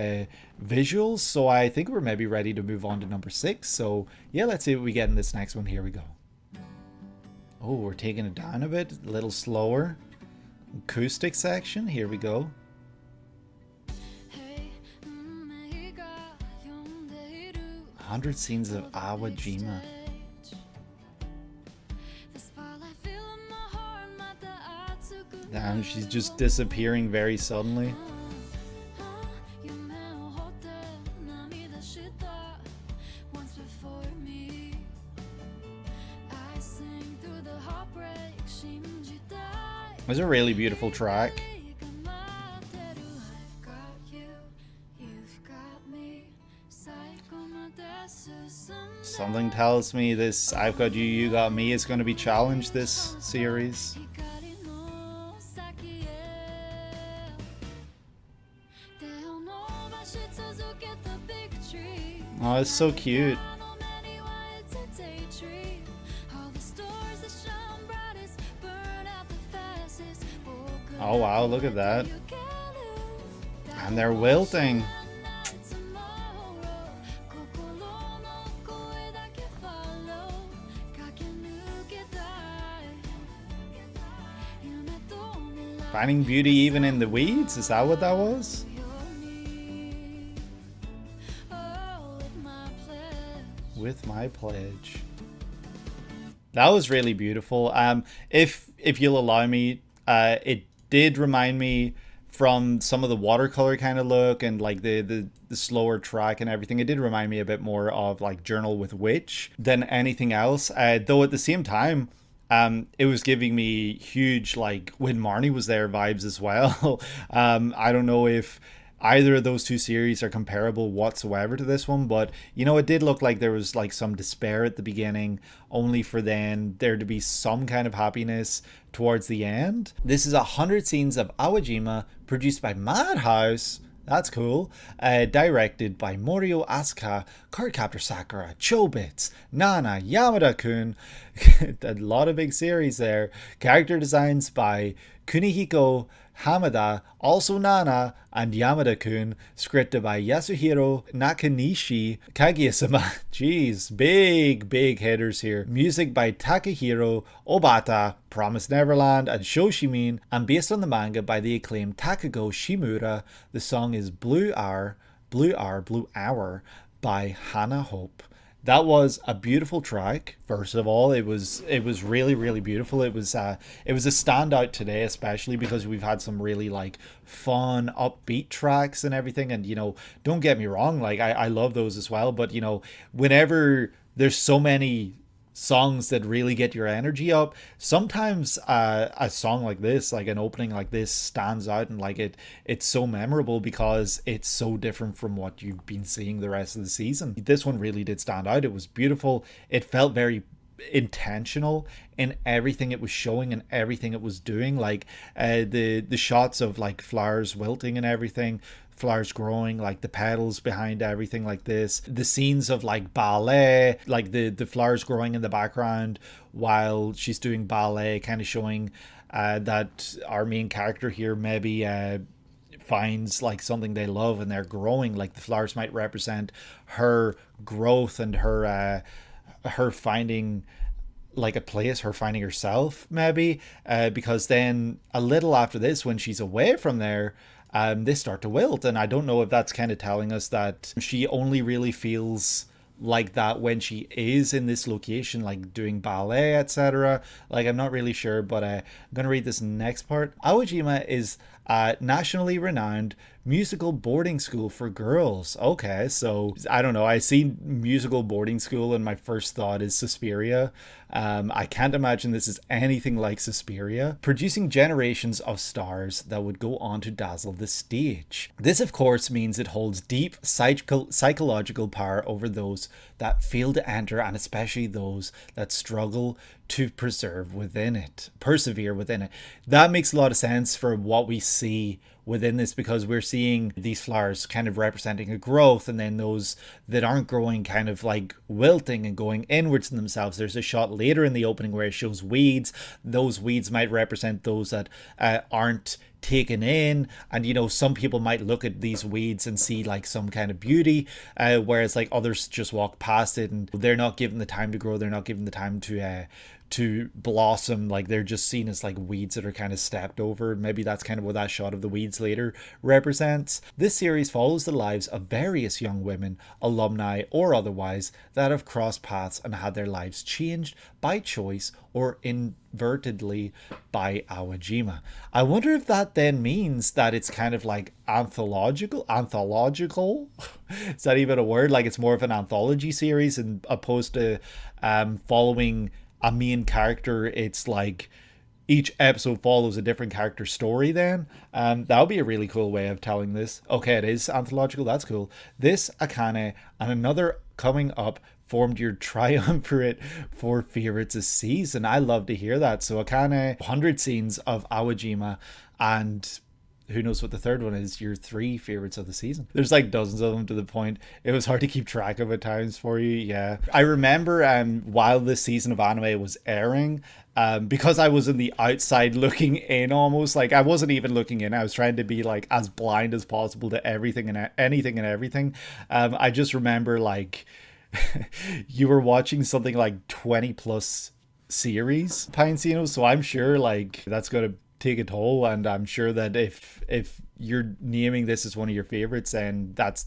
A: visuals, so I think we're maybe ready to move on to number 6. So yeah, let's see what we get in this next one. Here we go. Oh, we're taking it down a bit, a little slower. Acoustic section, here we go. Hundred Scenes of Awajima. Damn, she's just disappearing very suddenly. It's a really beautiful track. Something tells me this I've Got You, You Got Me is going to be challenged this series. Oh, it's so cute. Oh wow, look at that. And they're wilting. Finding beauty even in the weeds? Is that what that was? With my pledge. That was really beautiful. If you'll allow me, it did remind me from some of the watercolor kind of look and like the slower track and everything. It did remind me a bit more of like Journal with Witch than anything else. Though at the same time, it was giving me huge like when Marnie was there vibes as well. I don't know if either of those two series are comparable whatsoever to this one, but you know, it did look like there was like some despair at the beginning, only for then there to be some kind of happiness towards the end. This is 100 Scenes of Awajima, produced by Madhouse. That's cool. Directed by Morio Asuka, Cardcaptor Sakura, Chobits, Nana, Yamada-kun. A lot of big series there. Character designs by Kunihiko Hamada, also Nana, and Yamada-kun. Scripted by Yasuhiro Nakanishi, Kaguya-sama. Jeez, big hitters here. Music by Takahiro Obata, Promised Neverland, and Shoshimin, and based on the manga by the acclaimed Takago Shimura. The song is Blue Hour by Hana Hope. That was a beautiful track. First of all, it was really beautiful. It was a standout today, especially because we've had some really like fun upbeat tracks and everything. And you know, don't get me wrong, like I love those as well. But you know, whenever there's so many songs that really get your energy up, sometimes a song like this, like an opening like this, stands out, and like it's so memorable because it's so different from what you've been seeing the rest of the season. This one really did stand out. It was beautiful. It felt very intentional in everything it was showing and everything it was doing. Like the shots of like flowers wilting and everything, flowers growing, like the petals behind everything like this, the scenes of like ballet, like the flowers growing in the background while she's doing ballet, kind of showing that our main character here maybe finds like something they love and they're growing. Like the flowers might represent her growth and her finding like a place, her finding herself maybe, because then a little after this, when she's away from there, they start to wilt. And I don't know if that's kind of telling us that she only really feels like that when she is in this location, like doing ballet, etc. Like, I'm not really sure, but I'm gonna read this next part. Awajima is a nationally renowned musical boarding school for girls. Okay, so I don't know, I see musical boarding school and my first thought is Suspiria. I can't imagine this is anything like Suspiria, producing generations of stars that would go on to dazzle the stage. This of course means it holds deep psychological power over those that fail to enter, and especially those that struggle to persevere within it. That makes a lot of sense for what we see within this, because we're seeing these flowers kind of representing a growth, and then those that aren't growing kind of like wilting and going inwards in themselves. There's a shot later in the opening where it shows weeds. Those weeds might represent those that aren't taken in, and you know, some people might look at these weeds and see like some kind of beauty, whereas like others just walk past it and they're not given the time to grow, they're not given the time to blossom. Like, they're just seen as like weeds that are kind of stepped over. Maybe that's kind of what that shot of the weeds later represents. This series follows the lives of various young women, alumni or otherwise, that have crossed paths and had their lives changed by choice or inadvertently by Awajima. I wonder if that then means that it's kind of like anthological is that even a word? Like, it's more of an anthology series, and opposed to following a main character, it's like each episode follows a different character story then. That would be a really cool way of telling this. Okay, it is anthological, that's cool. This, AiNA, and another coming up formed your triumvirate for favorites this season. I love to hear that. So AiNA, 100 Scenes of Awajima, and who knows what the third one is, your 3 favorites of the season. There's like dozens of them, to the point it was hard to keep track of at times for you. Yeah, I remember while this season of anime was airing, because I was in the outside looking in, almost like I wasn't even looking in, I was trying to be like as blind as possible to everything and anything and everything. I just remember like you were watching something like 20 plus series, Pinecino, so I'm sure like that's gonna take a toll, and I'm sure that if you're naming this as one of your favorites, then that's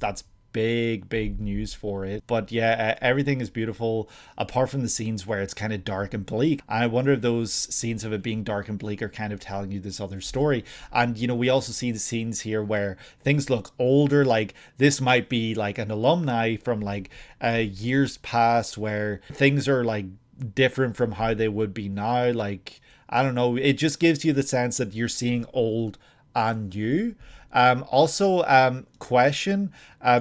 A: big news for it. But yeah, everything is beautiful apart from the scenes where it's kind of dark and bleak. I wonder if those scenes of it being dark and bleak are kind of telling you this other story. And you know, we also see the scenes here where things look older, like this might be like an alumni from like years past where things are like different from how they would be now. Like, I don't know, it just gives you the sense that you're seeing old and new. Question.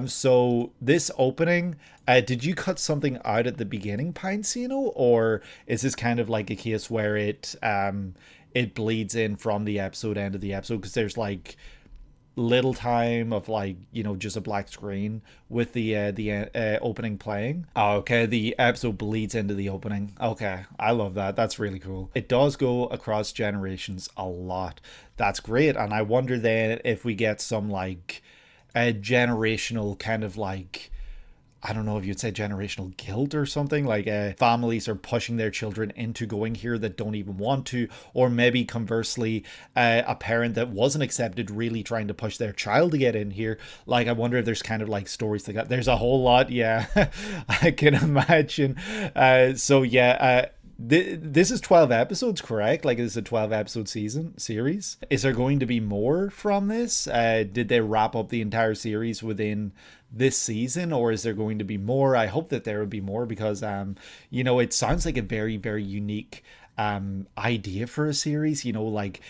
A: So this opening, did you cut something out at the beginning, Pinecino, or is this kind of like a case where it bleeds in from the episode end of the episode? Because there's like little time of like, you know, just a black screen with the opening playing. Oh, okay, the episode bleeds into the opening. Okay, I love that. That's really cool. It does go across generations a lot. That's great. And I wonder then if we get some like a generational kind of like, I don't know if you'd say generational guilt or something, like families are pushing their children into going here that don't even want to, or maybe conversely, a parent that wasn't accepted really trying to push their child to get in here. Like, I wonder if there's kind of like stories like that. There's a whole lot, yeah. I can imagine. This is 12 episodes, correct? Like, this is a 12 episode series. Is there going to be more from this? Did they wrap up the entire series within this season, or is there going to be more? I hope that there will be more, because you know, it sounds like a very unique idea for a series. You know, like,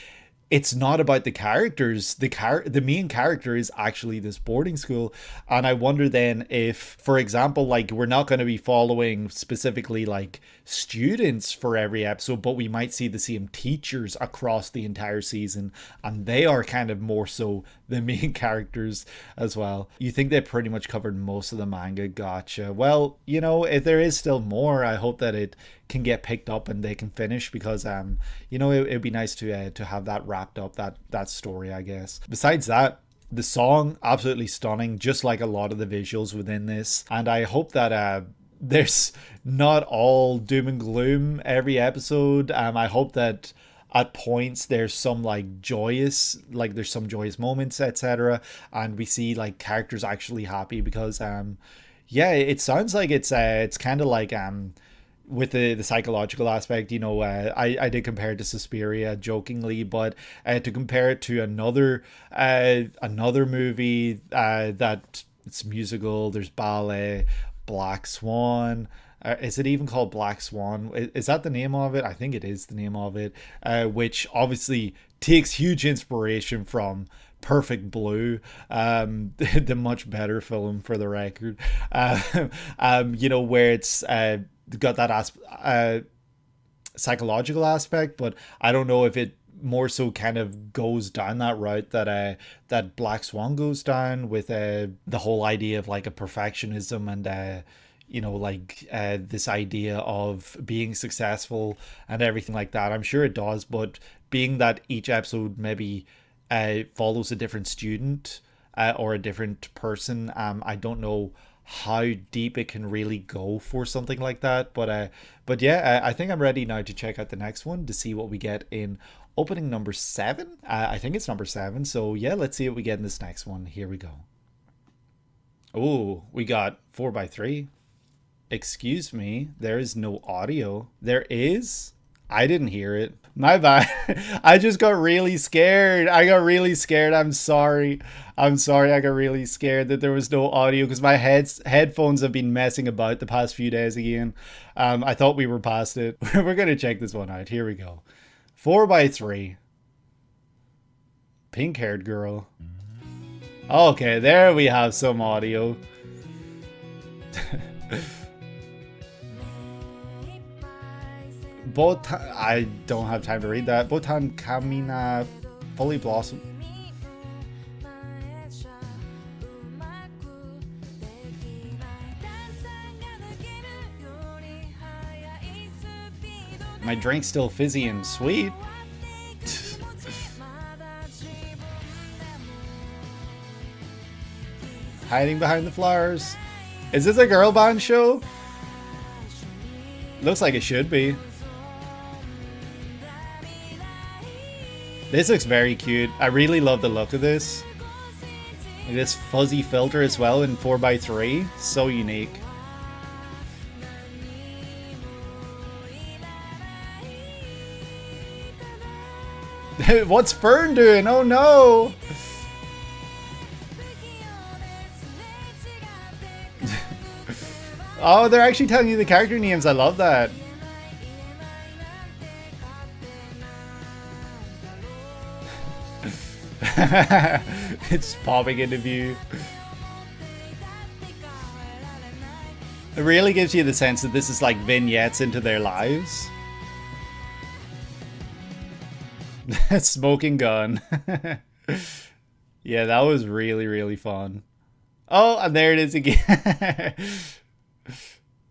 A: it's not about the characters. The main character is actually this boarding school. And I wonder then if, for example, like, we're not going to be following specifically like students for every episode, but we might see the same teachers across the entire season, and they are kind of more so the main characters as well. You think they pretty much covered most of the manga? Gotcha. Well, you know, if there is still more, I hope that it can get picked up and they can finish, because you know, it'd be nice to have that wrapped up, that story, I guess. Besides that, the song, absolutely stunning, just like a lot of the visuals within this. And I hope that there's not all doom and gloom every episode. I hope that at points there's some like joyous, like there's some joyous moments, etc., and we see like characters actually happy, because yeah, it sounds like it's kind of like with the psychological aspect, you know, I did compare it to Suspiria jokingly, but to compare it to another movie that it's musical, there's ballet, Black Swan. Is it even called Black Swan? Is that the name of it? I think it is the name of it, which obviously takes huge inspiration from Perfect Blue, the much better film, for the record. You know, where it's got that psychological aspect, but I don't know if it more so kind of goes down that route that Black Swan goes down, with the whole idea of like a perfectionism and you know, like this idea of being successful and everything like that. I'm sure it does, but being that each episode maybe follows a different student or a different person, I don't know how deep it can really go for something like that. But yeah, I think I'm ready now to check out the next one to see what we get in opening number 7. I think it's number 7. So yeah, let's see what we get in this next one. Here we go. Oh, we got 4x3. Excuse me, there is no audio. There is? I didn't hear it. My bad. I just got really scared. I'm sorry. I got really scared that there was no audio, because my headphones have been messing about the past few days again. I thought we were past it. We're going to check this one out. Here we go. 4x3. Pink-haired girl. Okay, there we have some audio. Botan, I don't have time to read that. Botan Kamiina fully blossom. My drink's still fizzy and sweet. Hiding behind the flowers. Is this a girl band show? Looks like it should be. This looks very cute. I really love the look of this. Like this fuzzy filter as well in 4x3. So unique. What's Fern doing? Oh no! Oh, they're actually telling you the character names. I love that. It's popping into view. It really gives you the sense that this is like vignettes into their lives. Smoking gun. Yeah, that was really, really fun. Oh, and there it is again.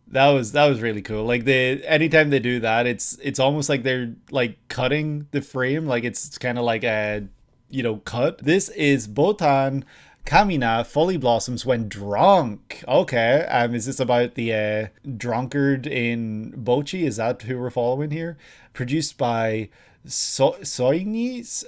A: That was really cool. Like anytime they do that, it's almost like they're like cutting the frame. Like it's kind of like a, you know, cut. This is Botan Kamiina fully blossoms when drunk. Okay, is this about the drunkard in Bochi? Is that who we're following here? Produced by Soigni.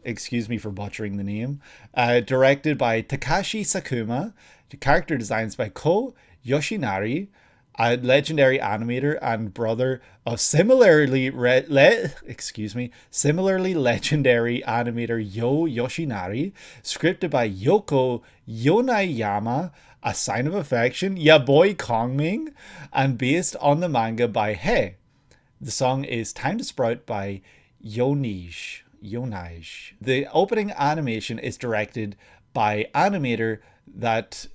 A: Excuse me for butchering the name. Directed by Takashi Sakuma. The character designs by Ko Yoshinari, a legendary animator and brother of similarly legendary animator Yo Yoshinari. Scripted by Yoko Yonayama, a sign of affection, ya boy Kongming, and based on the manga by He. The song is Time to Sprout by Yonige. The opening animation is directed by animator that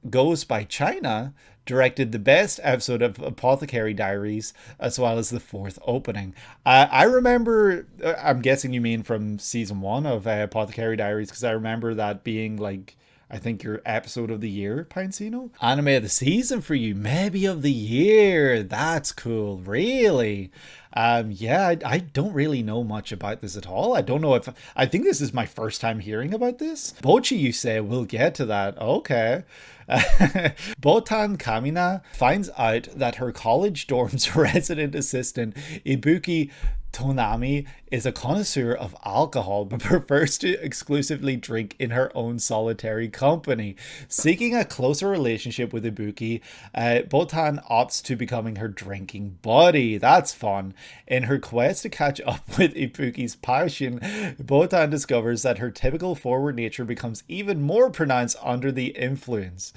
A: goes by China, directed the best episode of Apothecary Diaries, as well as the fourth opening. I remember, I'm guessing you mean from season 1 of Apothecary Diaries, because I remember that being like, I think your episode of the year, Pinecino. Anime of the season for you, maybe of the year. That's cool, really. Yeah, I don't really know much about this at all. I don't know if, I think this is my first time hearing about this. Bochi, you say, we'll get to that. Okay. Botan Kamiina finds out that her college dorm's resident assistant, Ibuki Tonami, is a connoisseur of alcohol but prefers to exclusively drink in her own solitary company. Seeking a closer relationship with Ibuki, Botan opts to becoming her drinking buddy. That's fun. In her quest to catch up with Ibuki's passion, Botan discovers that her typical forward nature becomes even more pronounced under the influence.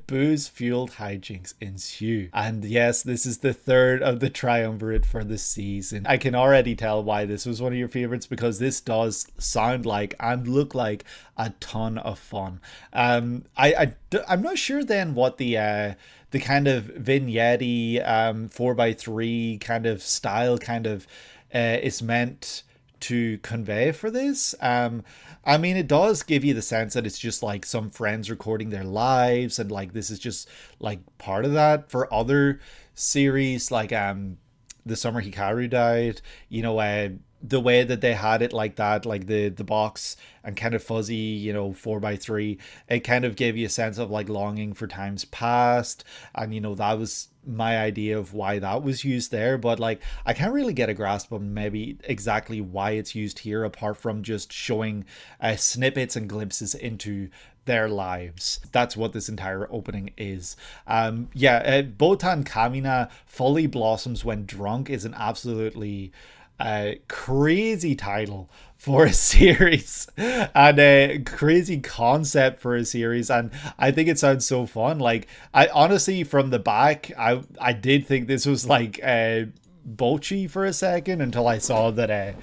A: Booze-fueled hijinks ensue. And yes, this is the third of the triumvirate for the season. I can already tell why this was one of your favorites, because this does sound like and look like a ton of fun. I'm not sure then what the kind of vignette-y 4x3 kind of style kind of is meant to convey for this. I mean, it does give you the sense that it's just like some friends recording their lives, and like this is just like part of that. For other series like The Summer Hikaru Died, you know, the way that they had it like that, like the box and kind of fuzzy, you know, 4x3, it kind of gave you a sense of like longing for times past. And, you know, that was my idea of why that was used there. But like, I can't really get a grasp on maybe exactly why it's used here, apart from just showing snippets and glimpses into their lives. That's what this entire opening is. Botan Kamiina fully blossoms when drunk is an absolutely crazy title for a series, and a crazy concept for a series, and I think it sounds so fun. Like, I honestly, from the back, I did think this was like Bochi for a second, until I saw that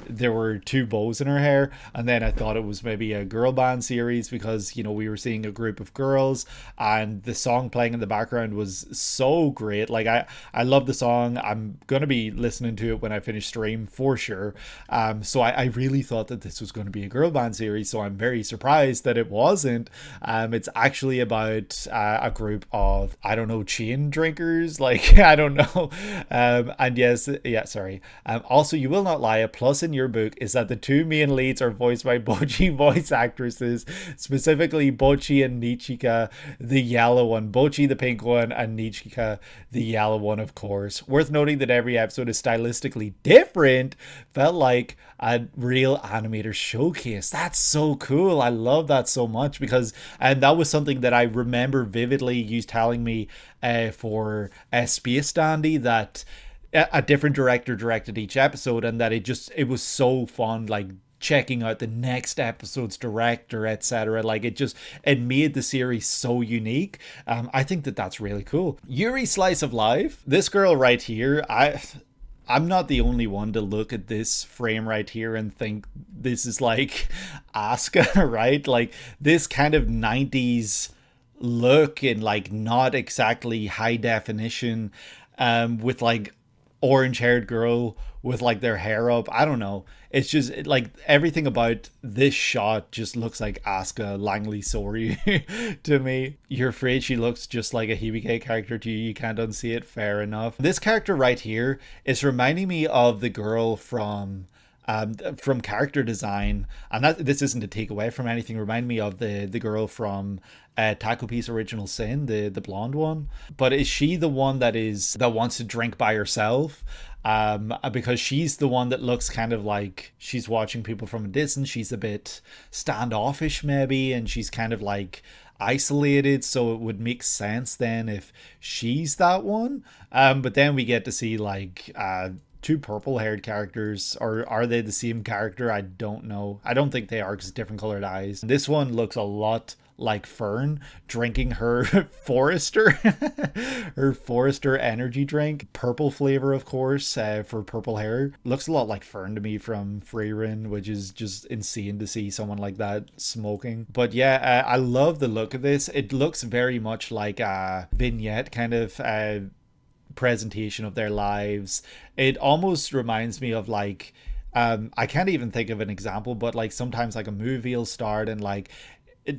A: there were two bows in her hair, and then I thought it was maybe a girl band series, because, you know, we were seeing a group of girls, and the song playing in the background was so great. Like, I love the song. I'm gonna be listening to it when I finish stream for sure. So I really thought that this was going to be a girl band series, so I'm very surprised that it wasn't. It's actually about a group of, I don't know, chain drinkers, like, I don't know. And yes, yeah, sorry. Also, You Will Not Lie, a Plus in your book is that the two main leads are voiced by Bocchi voice actresses, specifically Bocchi and Nichika, the yellow one. Bocchi, the pink one, and Nichika, the yellow one, of course. Worth noting that every episode is stylistically different. Felt like a real animator showcase. That's so cool. I love that so much because, and that was something that I remember vividly you telling me for Space Dandy, that a different director directed each episode, and that it was so fun, like checking out the next episode's director, etc. Like it made the series so unique. I think that's really cool. Yuri Slice of Life, this girl right here, I'm not the only one to look at this frame right here and think this is like Asuka, right? Like this kind of 90s look and like not exactly high definition, with like orange haired girl with like their hair up. I don't know. It's just like everything about this shot just looks like Asuka Langley Sori to me. You're afraid she looks just like a Hibike character to you. You can't unsee it. Fair enough. This character right here is reminding me of the girl from character design, and this isn't to take away from anything. Remind me of the girl from Takopi's Original Sin, the blonde one. But is she the one that wants to drink by herself? Because she's the one that looks kind of like she's watching people from a distance. She's a bit standoffish maybe, and she's kind of like isolated, so it would make sense then if she's that one. But then we get to see like two purple haired characters, or are they the same character? I don't know. I don't think they are because different colored eyes. This one looks a lot like Fern drinking her Forester her Forester energy drink, purple flavor of course, for purple hair. Looks a lot like Fern to me from Frieren, which is just insane to see someone like that smoking. But yeah, I love the look of this. It looks very much like a vignette kind of presentation of their lives. It almost reminds me of like I can't even think of an example, but like sometimes like a movie will start and like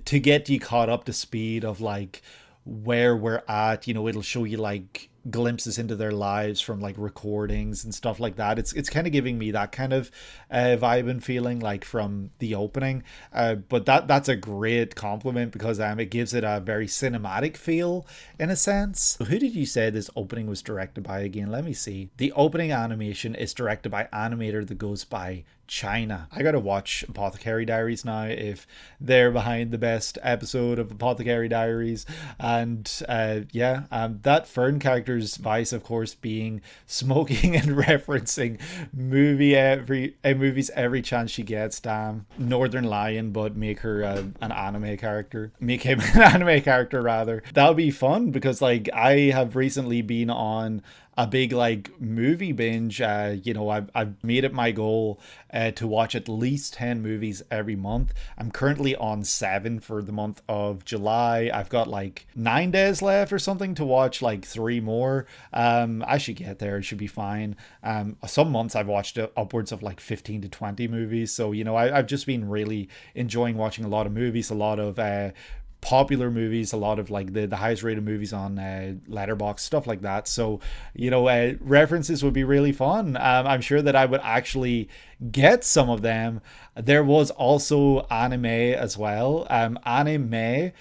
A: to get you caught up to speed of like where we're at, it'll show you like glimpses into their lives from like recordings and stuff like that. It's kind of giving me that kind of vibe and feeling like from the opening, but that's a great compliment because it gives it a very cinematic feel in a sense. Who did you say this opening was directed by again? Let me see. The opening animation is directed by animator that goes by China. I gotta watch Apothecary Diaries now if they're behind the best episode of Apothecary Diaries. And that Fern character's vice, of course, being smoking and referencing movies every chance she gets. Damn, Northern Lion, but make her an anime character. Make him an anime character rather. That would be fun because like I have recently been on a big like movie binge. I've made it my goal to watch at least 10 movies every month. I'm currently on 7 for the month of July. I've got like 9 days left or something to watch like 3 more. I should get there. It should be fine. Some months I've watched upwards of like 15 to 20 movies. So, I've just been really enjoying watching a lot of movies, a lot of popular movies, a lot of like the highest rated movies on Letterboxd, stuff like that. So references would be really fun. I'm sure that I would actually get some of them. There was also anime as well. Anime,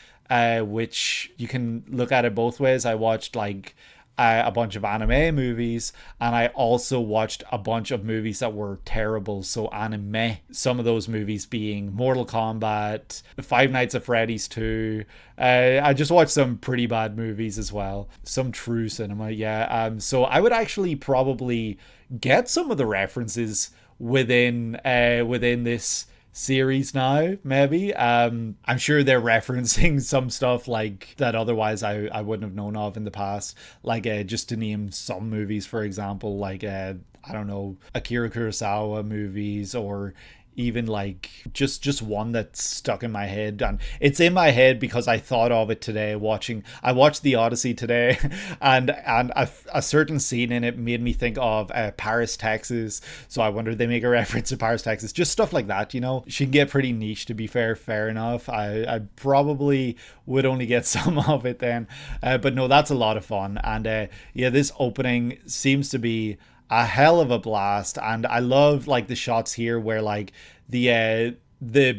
A: which you can look at it both ways. I watched like a bunch of anime movies, and I also watched a bunch of movies that were terrible. So anime, some of those movies being Mortal Kombat, Five Nights at Freddy's 2. I just watched some pretty bad movies as well, some true cinema. So I would actually probably get some of the references within this series now, maybe. I'm sure they're referencing some stuff like that otherwise I wouldn't have known of in the past, like just to name some movies, for example, like I don't know, Akira Kurosawa movies, or even like just one that's stuck in my head, and it's in my head because I thought of it today I watched The Odyssey today and a certain scene in it made me think of Paris, Texas. So I wonder if they make a reference to Paris, Texas, just stuff like that. She can get pretty niche, to be fair enough. I probably would only get some of it then, but no, that's a lot of fun. And this opening seems to be a hell of a blast. And I love like the shots here where like the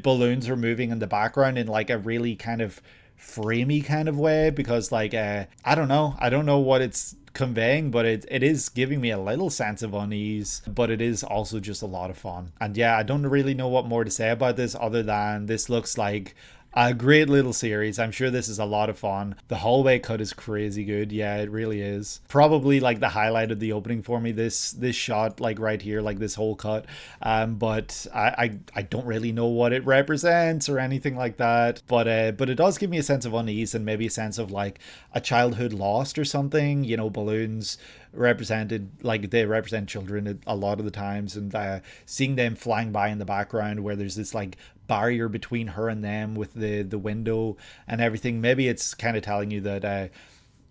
A: balloons are moving in the background in like a really kind of framey kind of way, because like I don't know what it's conveying, but it is giving me a little sense of unease, but it is also just a lot of fun. And yeah, I don't really know what more to say about this other than this looks like a great little series. I'm sure this is a lot of fun. The hallway cut is crazy good. Yeah, it really is. Probably like the highlight of the opening for me, this shot like right here, like this whole cut. But I don't really know what it represents or anything like that. But it does give me a sense of unease and maybe a sense of like a childhood lost or something. You know, balloons represented, like they represent children a lot of the times, and seeing them flying by in the background where there's this like barrier between her and them with the window and everything. Maybe it's kind of telling you that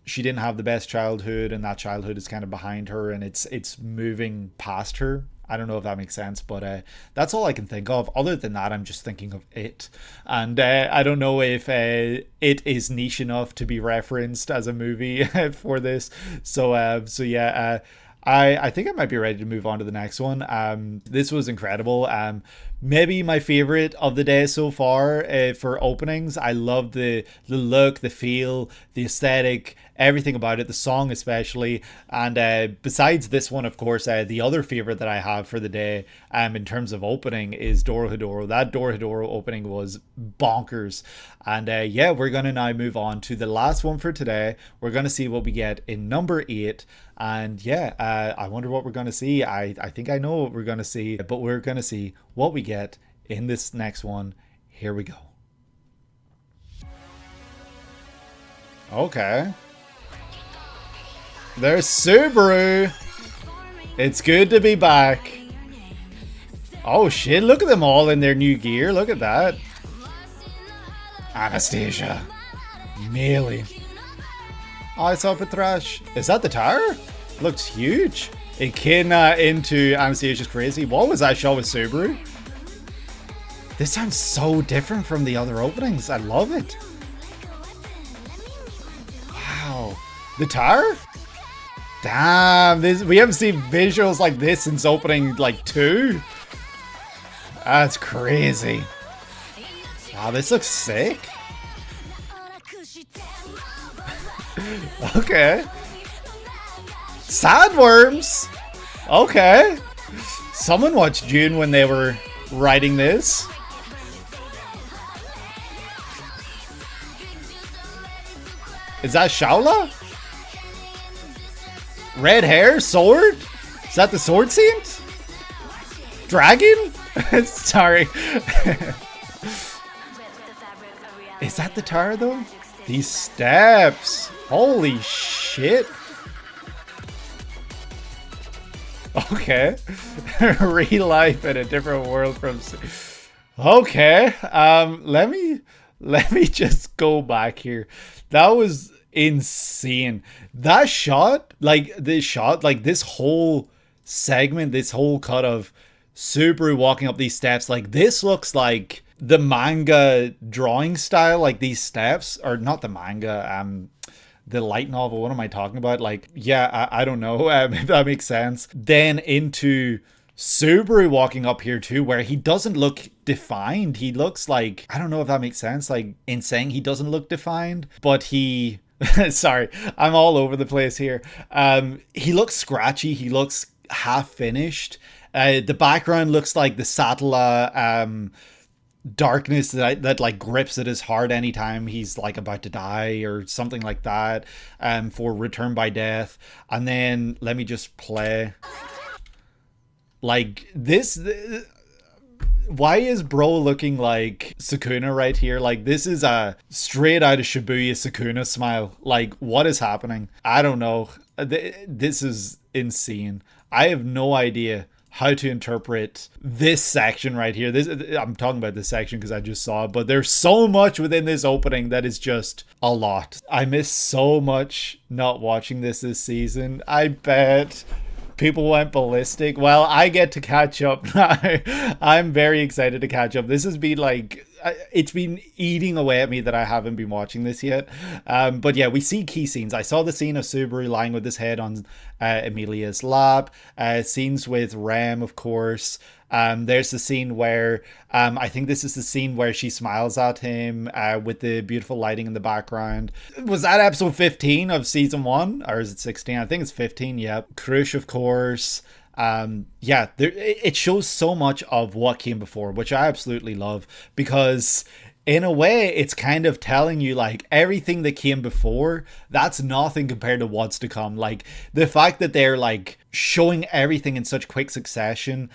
A: she didn't have the best childhood, and that childhood is kind of behind her, and it's moving past her. I don't know if that makes sense, but that's all I can think of. Other than that, I'm just thinking of It. And I don't know if It is niche enough to be referenced as a movie for this. So yeah, I think I might be ready to move on to the next one. This was incredible. Maybe my favorite of the day so far for openings. I love the look, the feel, the aesthetic, everything about it, the song especially. And besides this one, of course, the other favorite that I have for the day in terms of opening is Dorohedoro. That Dorohedoro opening was bonkers. And yeah, we're going to now move on to the last one for today. We're going to see what we get in number 8. And yeah, I wonder what we're going to see. I think I know what we're going to see, but we're going to see what we get in this next one. Here we go. Okay. There's Subaru. It's good to be back. Oh shit, look at them all in their new gear. Look at that. Anastasia. Melee. I saw Petrash. Is that the tower? Looks huge. Ikena into Anastasia's crazy. What was that shot with Subaru? This sounds so different from the other openings. I love it. Wow. The tower? Damn, we haven't seen visuals like this since opening like 2. That's crazy. Wow, this looks sick. Okay. Sandworms. Okay. Someone watched June when they were writing this. Is that Shaola? Red hair? Sword? Is that the sword scene? Dragon? Sorry. Is that the tower though? These steps. Holy shit. Okay. Real life in a different world from... Okay. Let me just go back here. That was insane. That shot, like this whole segment, this whole cut of Subaru walking up these steps, like this looks like the manga drawing style, like these steps, or not the manga, the light novel. What am I talking about? Like, yeah, I don't know if that makes sense. Then into Subaru walking up here too, where he doesn't look defined. He looks like, I don't know if that makes sense, like in saying he doesn't look defined, but he sorry, I'm all over the place here. He looks scratchy. He looks half finished. The background looks like the Satella darkness that like grips at his heart anytime he's like about to die or something like that, for Return by Death. And then let me just play like this. Why is bro looking like Sukuna right here? Like this is a straight out of Shibuya Sukuna smile. Like what is happening? I don't know. This is insane. I have no idea how to interpret this section right here. I'm talking about this section because I just saw it, but there's so much within this opening that is just a lot. I miss so much not watching this season. I bet people went ballistic. Well, I get to catch up now. I'm very excited to catch up. This has been like it's been eating away at me that I haven't been watching this yet. But yeah, we see key scenes. I saw the scene of Subaru lying with his head on Emilia's lap. Scenes with Rem, of course. There's the scene where I think this is the scene where she smiles at him with the beautiful lighting in the background. Was that episode 15 of season 1? Or is it 16? I think it's 15, yeah. Krush, of course. Yeah, it shows so much of what came before, which I absolutely love, because in a way it's kind of telling you like everything that came before, that's nothing compared to what's to come. Like the fact that they're like showing everything in such quick succession,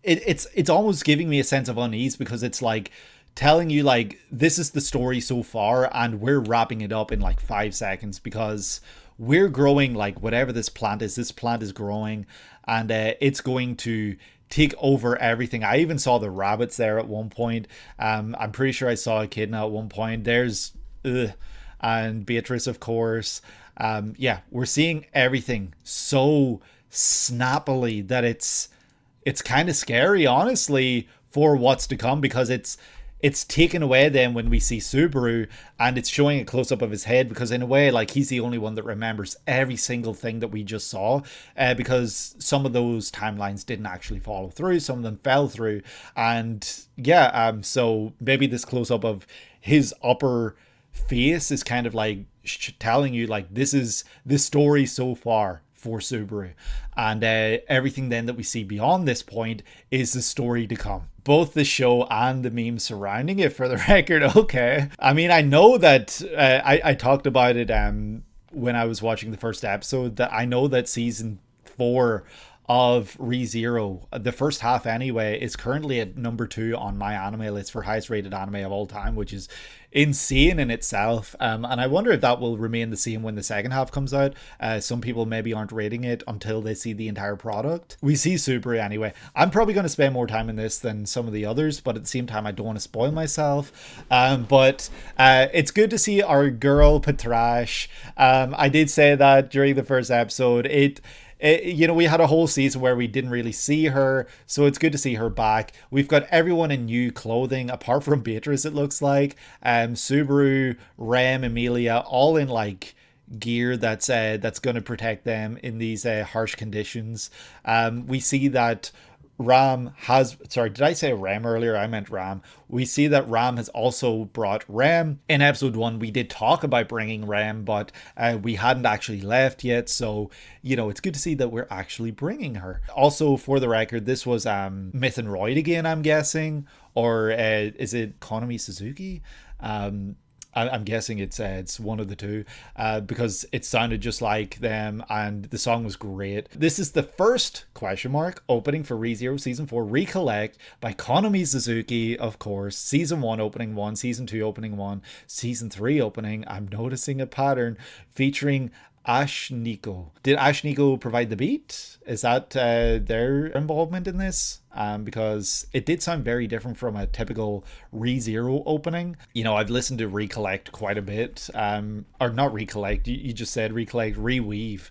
A: it's almost giving me a sense of unease, because it's like telling you like this is the story so far and we're wrapping it up in like 5 seconds, because we're growing like whatever this plant is growing, and it's going to take over everything. I even saw the rabbits there at one point. I'm pretty sure I saw Echidna at one point. There's and Beatrice, of course. Yeah, we're seeing everything so snappily that it's kind of scary, honestly, for what's to come, because it's taken away then when we see Subaru and it's showing a close-up of his head, because in a way like he's the only one that remembers every single thing that we just saw, because some of those timelines didn't actually follow through, some of them fell through. And yeah, so maybe this close-up of his upper face is kind of like telling you like this is the story so far for Subaru, and everything then that we see beyond this point is the story to come, both the show and the memes surrounding it, for the record. Okay, I mean, I know that I talked about it when I was watching the first episode, that I know that season 4 of ReZero, the first half anyway, is currently at number 2 on my anime list for highest rated anime of all time, which is insane in itself. And I wonder if that will remain the same when the second half comes out. Some people maybe aren't rating it until they see the entire product. We see Subaru anyway. I'm probably going to spend more time in this than some of the others, but at the same time I don't want to spoil myself. But it's good to see our girl Patrash. I did say that during the first episode. You know, we had a whole season where we didn't really see her, so it's good to see her back. We've got everyone in new clothing, apart from Beatrice, it looks like. Subaru, Rem, Emilia, all in like gear that's going to protect them in these harsh conditions. We see that Ram has, sorry, did I say Ram earlier? I meant Ram. We see that Ram has also brought Rem. In episode 1, we did talk about bringing Rem, but we hadn't actually left yet. So, you know, it's good to see that we're actually bringing her. Also, for the record, this was Myth and Royd again, I'm guessing. Or is it Konomi Suzuki? I'm guessing it's one of the two, because it sounded just like them and the song was great. This is the first opening for ReZero Season 4 Recollect by Konomi Suzuki, of course. Season 1 opening 1, Season 2 opening 1, Season 3 opening, I'm noticing a pattern, featuring Ashniko. Did Ashniko provide the beat? Is that their involvement in this? Because it did sound very different from a typical ReZero opening. You know, I've listened to Recollect quite a bit, or not Recollect, you just said Recollect, Reweave,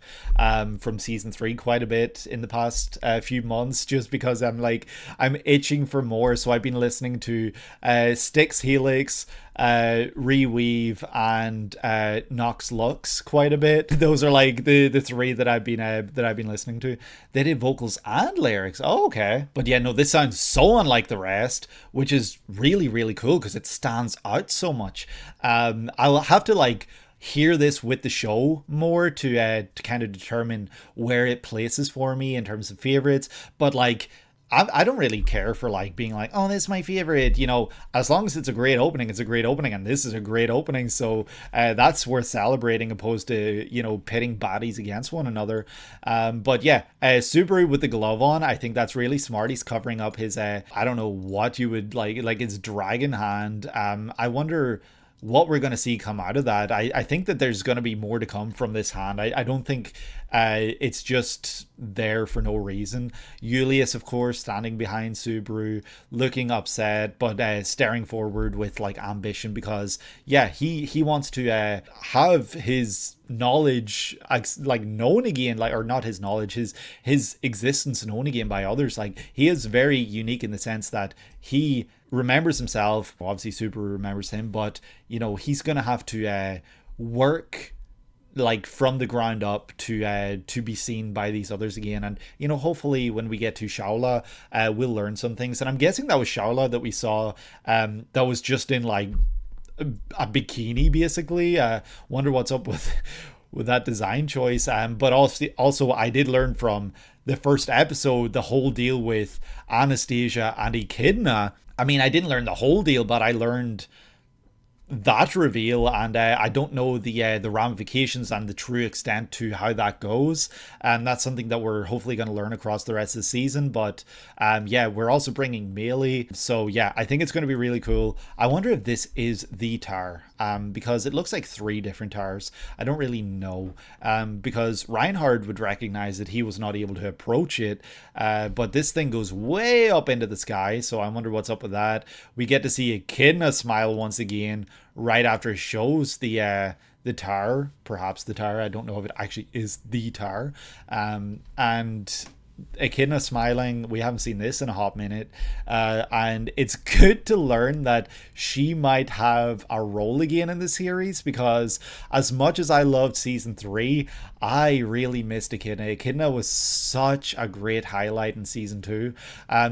A: from season 3 quite a bit in the past few months, just because I'm itching for more. So I've been listening to Styx Helix, Reweave, and Nox Lux quite a bit. Those are like the 3 that I've been listening to. They did vocals and lyrics. Oh, okay. But yeah, no, this sounds so unlike the rest, which is really, really cool because it stands out so much. I'll have to like hear this with the show more to kind of determine where it places for me in terms of favorites. But like, I don't really care for like being like, oh, this is my favorite, you know, as long as it's a great opening, it's a great opening, and this is a great opening, so that's worth celebrating, opposed to, you know, pitting baddies against one another. But yeah, Subaru with the glove on, I think that's really smart. He's covering up his I don't know what you would like his dragon hand. I wonder what we're going to see come out of that. I think that there's going to be more to come from this hand. I don't think it's just there for no reason. Julius, of course, standing behind Subaru, looking upset, but staring forward with like ambition, because yeah, he wants to have his knowledge like known again, like, or not his knowledge, his existence known again by others. Like, he is very unique in the sense that he remembers himself. Obviously, Subaru remembers him, but he's gonna have to work like from the ground up to be seen by these others again. And hopefully when we get to Shaola, we'll learn some things. And I'm guessing that was Shaola that we saw that was just in like a bikini, basically. Wonder what's up with that design choice. But also I did learn from the first episode the whole deal with Anastasia and Echidna. I mean, I didn't learn the whole deal, but I learned that reveal, and I don't know the ramifications and the true extent to how that goes, and that's something that we're hopefully going to learn across the rest of the season. But yeah, we're also bringing Melee, so yeah, I think it's going to be really cool. I wonder if this is the tower, because it looks like 3 different towers. I don't really know, because Reinhard would recognize that he was not able to approach it, but this thing goes way up into the sky, so I wonder what's up with that. We get to see Echidna smile once again right after it shows the tower, perhaps the tower. I don't know if it actually is the tower. And Echidna smiling. We haven't seen this in a hot minute, and it's good to learn that she might have a role again in the series, because as much as I loved season 3, I really missed Echidna. Echidna was such a great highlight in season 2,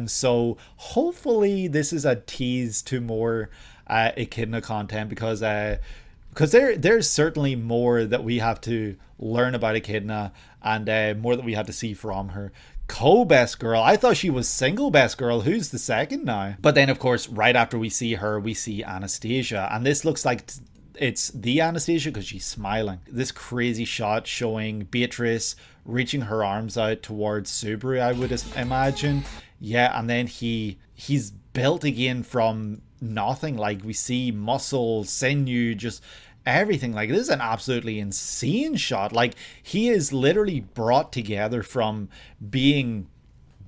A: so hopefully this is a tease to more Echidna content, because there's certainly more that we have to learn about Echidna, and more that we have to see from her. Co-best girl, I thought she was single best girl. Who's the second now? But then of course right after we see her, we see Anastasia, and this looks like it's the Anastasia because she's smiling. This crazy shot showing Beatrice reaching her arms out towards Subaru, I would imagine. Yeah, and then he's built again from nothing. Like, we see muscle, sinew, just everything. Like, this is an absolutely insane shot. Like, he is literally brought together from being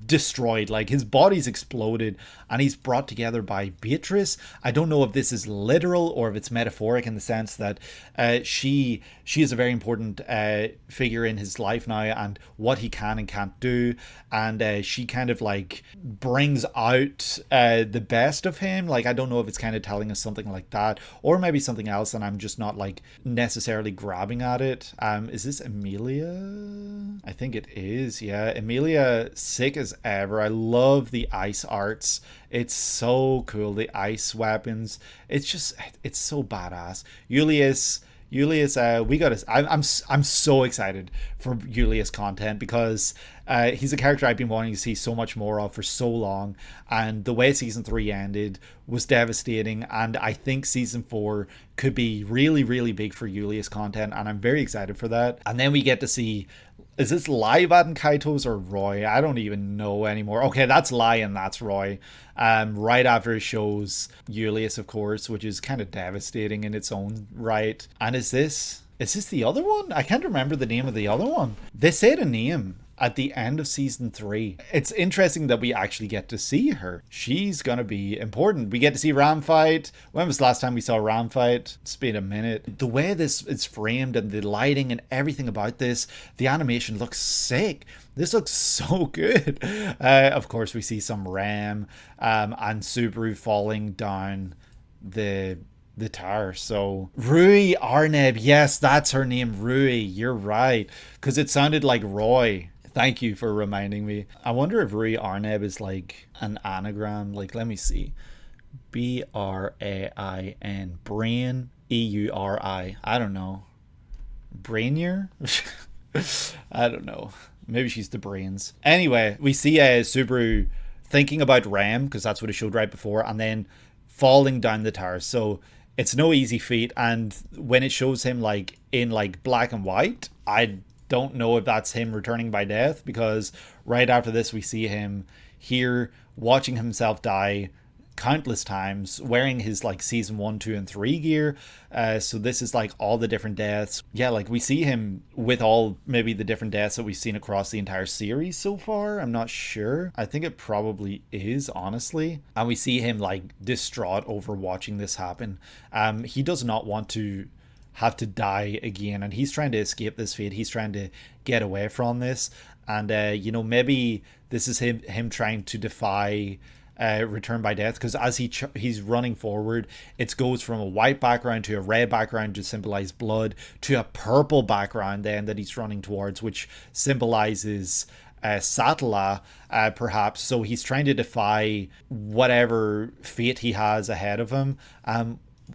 A: destroyed. Like, his body's exploded and he's brought together by Beatrice. I don't know if this is literal or if it's metaphoric, in the sense that she is a very important figure in his life now, and what he can and can't do, and she kind of like brings out the best of him. Like, I don't know if it's kind of telling us something like that, or maybe something else, and I'm just not like necessarily grabbing at it. Is this Emilia? I think it is. Yeah, Emilia, sick as ever. I love the ice arts. It's so cool. The ice weapons. It's so badass. Julius, we got to. I'm so excited for Julius content, because he's a character I've been wanting to see so much more of for so long, and the way season 3 ended was devastating, and I think season 4 could be really, really big for Julius content, and I'm very excited for that. And then we get to see, is this Live at Kaito's or Roy? I don't even know anymore. Okay, that's Lai and that's Roy. Right after it shows Julius, of course, which is kind of devastating in its own right. And is this the other one? I can't remember the name of the other one. They said a name at the end of season 3. It's interesting that we actually get to see her. She's gonna be important. We get to see Ram fight. When was the last time we saw Ram fight? It's been a minute. The way this is framed and the lighting and everything about this, the animation looks sick. This looks so good. Of course, we see some Ram and Subaru falling down the tower. So Rui Arneb, yes, that's her name, Rui. You're right, because it sounded like Roy. Thank you for reminding me. I wonder if Rui Arneb is like an anagram. Like, let me see. Brain, brain, Euri. I don't know. Brainier? I don't know. Maybe she's the brains. Anyway, we see Subaru thinking about Ram, because that's what it showed right before, and then falling down the tower. So it's no easy feat, and when it shows him like in like black and white, I don't know if that's him returning by death, because right after this we see him here watching himself die countless times, wearing his like season 1, 2, and 3 gear. So this is like all the different deaths. Yeah, like we see him with all maybe the different deaths that we've seen across the entire series so far. I'm not sure. I think it probably is, honestly. And we see him like distraught over watching this happen. He does not want to have to die again, and he's trying to escape this fate. He's trying to get away from this, and maybe this is him trying to defy Return by Death, because as he's running forward, it goes from a white background to a red background to symbolize blood to a purple background then that he's running towards, which symbolizes Satala, perhaps. So he's trying to defy whatever fate he has ahead of him.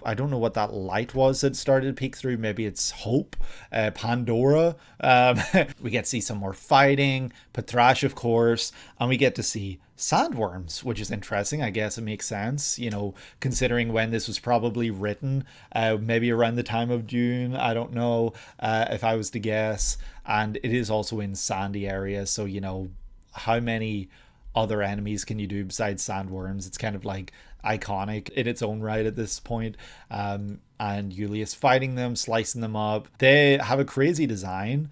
A: I don't know what that light was that started to peek through. Maybe it's hope, Pandora. We get to see some more fighting, Patrash, of course, and we get to see sandworms, which is interesting. I guess it makes sense, considering when this was probably written, maybe around the time of June. I don't know, if I was to guess. And it is also in sandy areas, so how many other enemies can you do besides sandworms? It's kind of like iconic in its own right at this point. And Julius fighting them, slicing them up. They have a crazy design.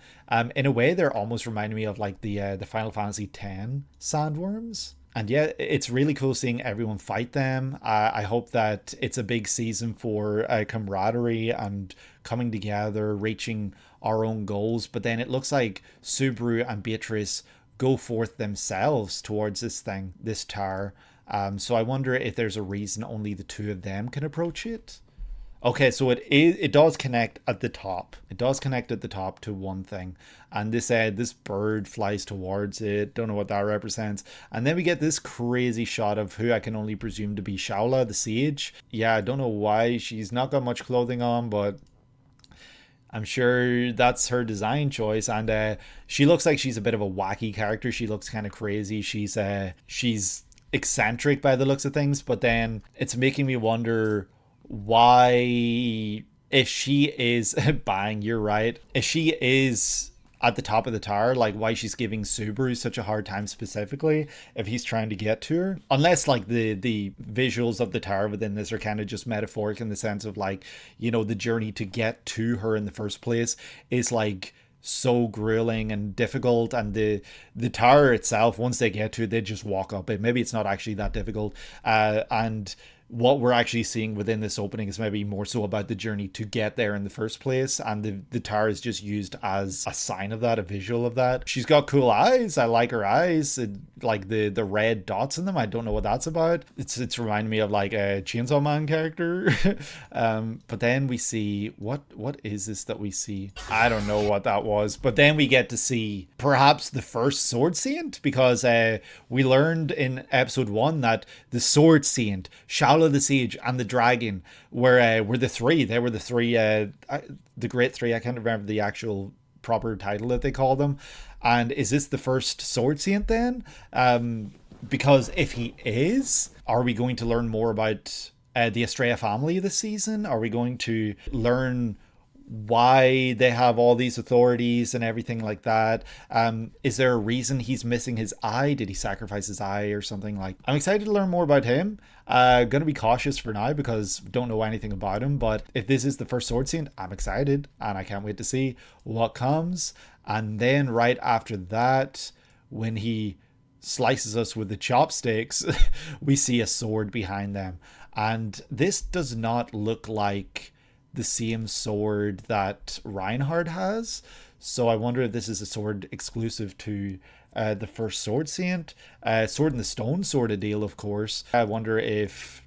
A: In a way, they're almost reminding me of like the Final Fantasy X sandworms. And yeah, it's really cool seeing everyone fight them. I hope that it's a big season for camaraderie and coming together, reaching our own goals. But then it looks like Subaru and Beatrice go forth themselves towards this tower. So I wonder if there's a reason only the two of them can approach it. Okay, so it does connect at the top. It does connect at the top to one thing. And this bird flies towards it. Don't know what that represents. And then we get this crazy shot of who I can only presume to be Shaula, the sage. Yeah, I don't know why she's not got much clothing on, but I'm sure that's her design choice. And she looks like she's a bit of a wacky character. She looks kind of crazy. She's eccentric by the looks of things, but then it's making me wonder why, if she is bang, you're right, if she is at the top of the tower, like why she's giving Subaru such a hard time specifically if he's trying to get to her. Unless like the visuals of the tower within this are kind of just metaphoric in the sense of like, the journey to get to her in the first place is like so grueling and difficult, and the tower itself, once they get to it, they just walk up it. Maybe it's not actually that difficult, and what we're actually seeing within this opening is maybe more so about the journey to get there in the first place, and the tower is just used as a sign of that, a visual of that. She's got cool eyes. I like her eyes, like the red dots in them. I don't know what that's about. It's reminding me of like a Chainsaw Man character. But then we see what is this that we see? I don't know what that was, but then we get to see perhaps the first sword saint, because we learned in episode 1 that the sword saint, Shaula the Sage, and the dragon were the three. They were the three, the great three. I can't remember the actual proper title that they call them. And is this the first sword saint then? Because if he is, are we going to learn more about the Estrella family this season? Are we going to learn why they have all these authorities and everything like that? Is there a reason he's missing his eye? Did he sacrifice his eye or something? Like, I'm excited to learn more about him. Gonna be cautious for now because don't know anything about him, but if this is the first sword saint, I'm excited and I can't wait to see what comes. And then right after that, when he slices us with the chopsticks, we see a sword behind them, and this does not look like the same sword that Reinhardt has. So I wonder if this is a sword exclusive to the first sword saint. Sword in the stone sort of deal, of course. I wonder if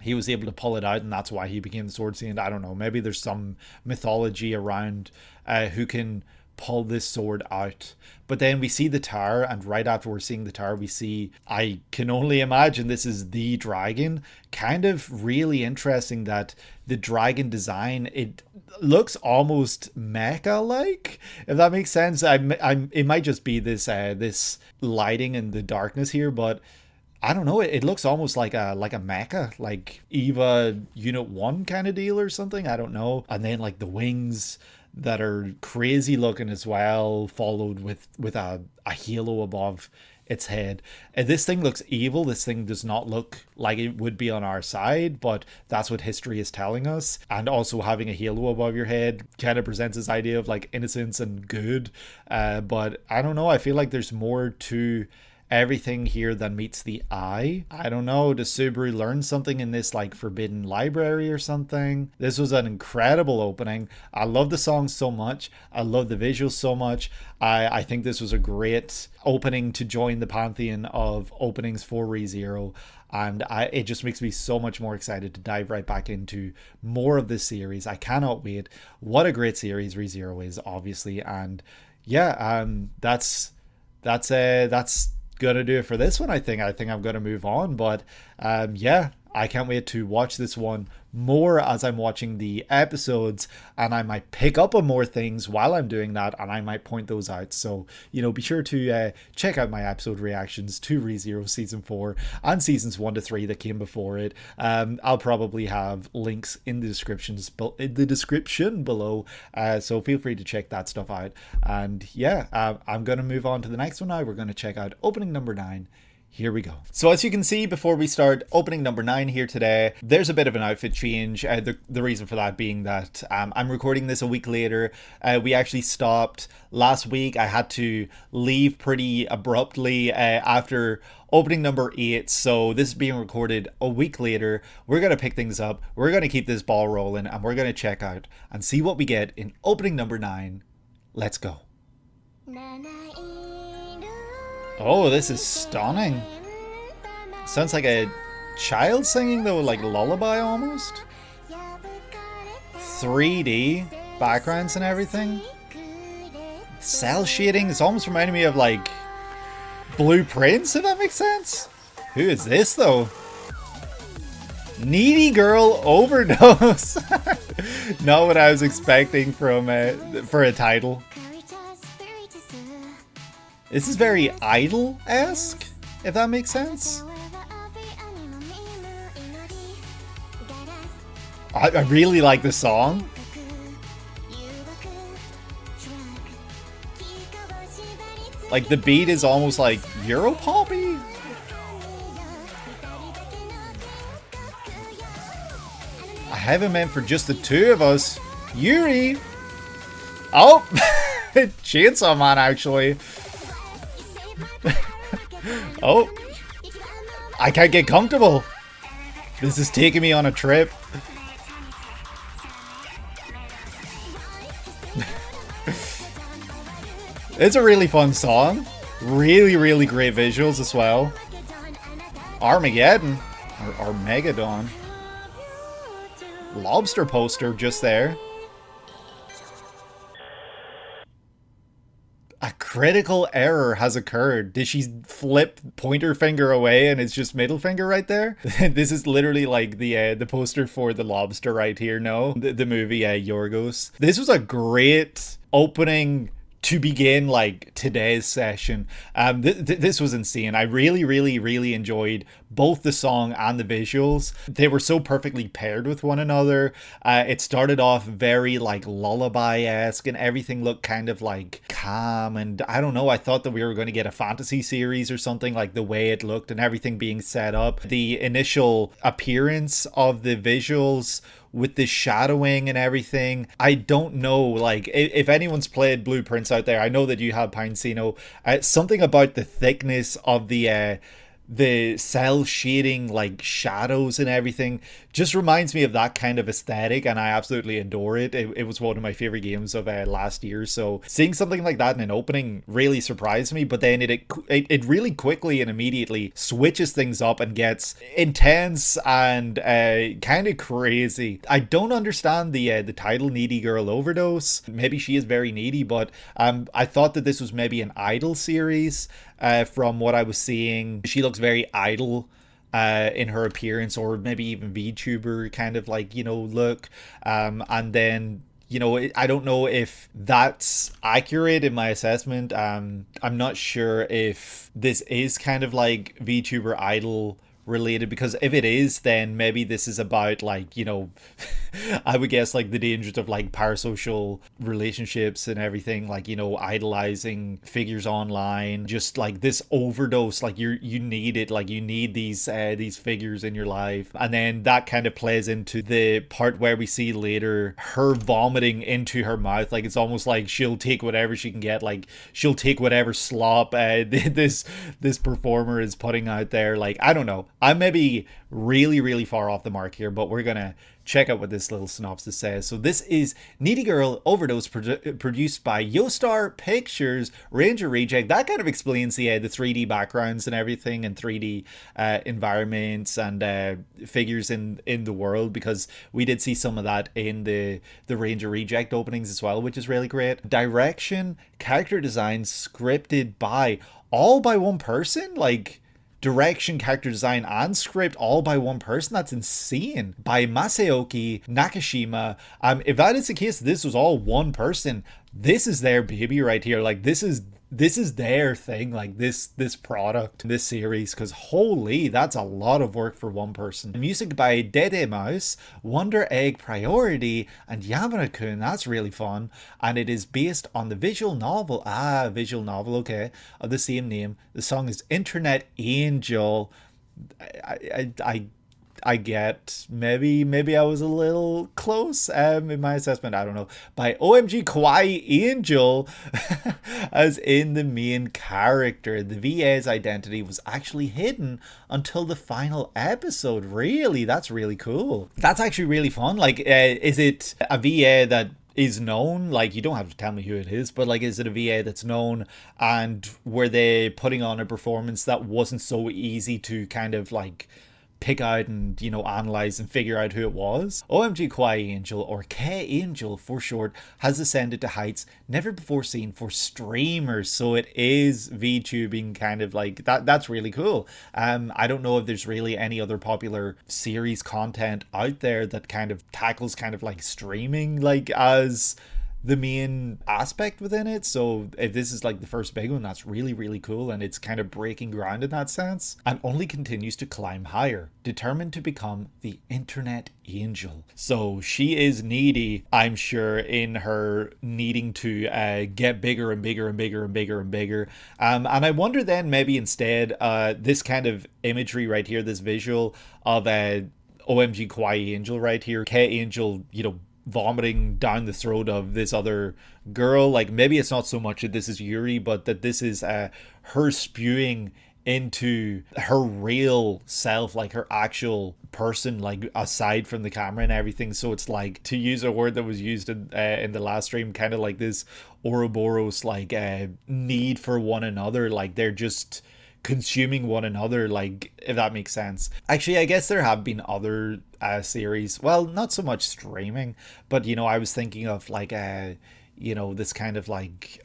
A: he was able to pull it out and that's why he became the sword saint. I don't know. Maybe there's some mythology around who can pull this sword out. But then we see the tower, and right after we're seeing the tower, we see, I can only imagine this is the dragon. Kind of really interesting that the dragon design, it looks almost mecha like, if that makes sense. It might just be this this lighting and the darkness here, but I don't know, it looks almost like a mecha, like Eva Unit 1 kind of deal or something. I don't know. And then like the wings that are crazy looking as well, followed with a halo above its head. And this thing looks evil. This thing does not look like it would be on our side, but that's what history is telling us. And also having a halo above your head kind of presents this idea of like innocence and good. But I don't know, I feel like there's more to everything here that meets the eye. I don't know, does Subaru learn something in this like forbidden library or something? This was an incredible opening. I love the song so much. I love the visuals so much. I think this was a great opening to join the pantheon of openings for ReZero. And it just makes me so much more excited to dive right back into more of this series. I cannot wait. What a great series ReZero is, obviously. And yeah, that's gonna do it for this one. I think I'm gonna move on. But yeah, I can't wait to watch this one more as I'm watching the episodes, and I might pick up on more things while I'm doing that, and I might point those out. So, you know, be sure to check out my episode reactions to ReZero Season 4 and Seasons 1 to 3 that came before it. I'll probably have links in the description below, so feel free to check that stuff out. And yeah, I'm going to move on to the next one now. We're going to check out opening number 9. Here we go. So as you can see, before we start opening number 9 here today, there's a bit of an outfit change. The reason for that being that I'm recording this a week later. We actually stopped last week. I had to leave pretty abruptly after opening number 8. So this is being recorded a week later. We're going to pick things up. We're going to keep this ball rolling, and we're going to check out and see what we get in opening number 9. Let's go. Oh, this is stunning. Sounds like a child singing though, like lullaby almost. 3D backgrounds and everything. Cell shading is almost reminding me of like Blueprints, if that makes sense. Who is this though? Needy Girl Overdose. Not what I was expecting from for a title. This is very Idol-esque, if that makes sense. I really like the song. Like the beat is almost like Europoppy. I have it meant for just the two of us. Yuri. Oh, Chainsaw Man actually. Oh, I can't get comfortable. This is taking me on a trip. It's a really fun song. Really, really great visuals as well. Armageddon. Or Armageddon. Lobster poster just there. A critical error has occurred. Did she flip pointer finger away and it's just middle finger right there? This is literally like the poster for The Lobster right here. No, the movie Yorgos. This was a great opening to begin like today's session. This was insane. I really enjoyed both the song and the visuals. They were so perfectly paired with one another. It started off very like lullaby-esque and everything looked kind of like calm, and I don't know, I thought that we were going to get a fantasy series or something, like the way it looked and everything being set up. The initial appearance of the visuals with the shadowing and everything, I don't know, like if anyone's played Blueprints out there, I know that you have, Pinecino. Something about the thickness of the cell shading, like shadows and everything, just reminds me of that kind of aesthetic, and I absolutely adore it. It was one of my favorite games of last year, so seeing something like that in an opening really surprised me. But then it really quickly and immediately switches things up and gets intense and kind of crazy. I don't understand the title Needy Girl Overdose. Maybe she is very needy, but I thought that this was maybe an Idol series. From what I was seeing, she looks very Idol in her appearance, or maybe even VTuber kind of like, you know, look. And then, you know, I don't know if that's accurate in my assessment. I'm not sure if this is kind of like VTuber Idol related, because if it is, then maybe this is about like, you know, I would guess like the dangers of like parasocial relationships and everything, like, you know, idolizing figures online, just like this overdose, like you need it, like you need these figures in your life. And then that kind of plays into the part where we see later her vomiting into her mouth, like it's almost like she'll take whatever she can get, like she'll take whatever slop this performer is putting out there. Like, I don't know, I'm maybe really far off the mark here, but we're gonna check out what this little synopsis says. So this is Needy Girl Overdose, produced by Yostar Pictures, Ranger Reject. That kind of explains the 3D backgrounds and everything, and 3D environments and figures in the world, because we did see some of that in the Ranger Reject openings as well, which is really great. Direction, character design, scripted all by one person, like direction, character design, and script all by one person. That's insane. By Masaoki Nakashima. If that is the case, this was all one person. This is their baby right here. Like, this is their thing, like this product, this series, because holy, that's a lot of work for one person. Music by Dede Mouse, Wonder Egg Priority, and Yamura-kun. That's really fun, and it is based on the visual novel, okay, of the same name. The song is Internet Angel. I get, maybe I was a little close in my assessment, I don't know. By OMGKawaiiAngel, as in the main character. The VA's identity was actually hidden until the final episode. Really? That's really cool. That's actually really fun. Like, is it a VA that is known? Like, you don't have to tell me who it is, but like, is it a VA that's known, and were they putting on a performance that wasn't so easy to kind of like pick out and, you know, analyze and figure out who it was? OMGKawaiiAngel, or K-Angel for short, has ascended to heights never before seen for streamers. So it is VTubing, kind of like that. That's really cool. I don't know if there's really any other popular series content out there that kind of tackles kind of like streaming like as the main aspect within it. So if this is like the first big one, that's really cool, and it's kind of breaking ground in that sense, and only continues to climb higher, determined to become the Internet Angel. So she is needy, I'm sure, in her needing to get bigger and bigger and bigger and bigger and bigger. And I wonder then, maybe instead, this kind of imagery right here, this visual of OMGKawaiiAngel right here, K-Angel, you know, vomiting down the throat of this other girl. Like, maybe it's not so much that this is Yuri, but that this is her spewing into her real self, like her actual person, like aside from the camera and everything. So it's like, to use a word that was used in the last stream, kind of like this Ouroboros like need for one another, like they're just consuming one another, like, if that makes sense. Actually, I guess there have been other series, well, not so much streaming, but, you know, I was thinking of like you know, this kind of like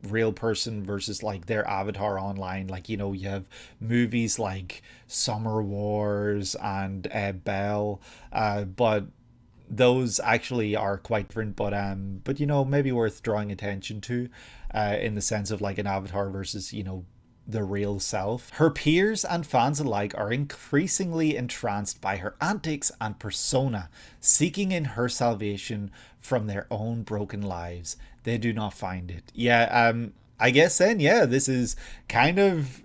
A: real person versus like their avatar online. Like, you know, you have movies like Summer Wars and Belle, but those actually are quite different, but you know, maybe worth drawing attention to in the sense of like an avatar versus, you know, the real self. Her peers and fans alike are increasingly entranced by her antics and persona, seeking in her salvation from their own broken lives. They do not find it. Yeah, I guess then, yeah, this is kind of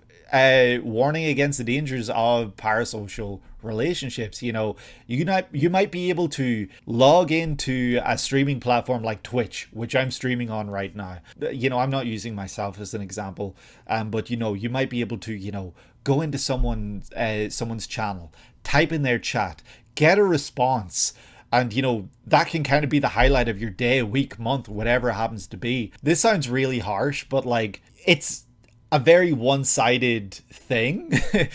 A: warning against the dangers of parasocial relationships. You know, you might be able to log into a streaming platform like Twitch, which I'm streaming on right now. You know, I'm not using myself as an example, but you know, you might be able to, you know, go into someone's channel, type in their chat, get a response, and, you know, that can kind of be the highlight of your day, week, month, whatever it happens to be. This sounds really harsh, but like, it's a very one-sided thing.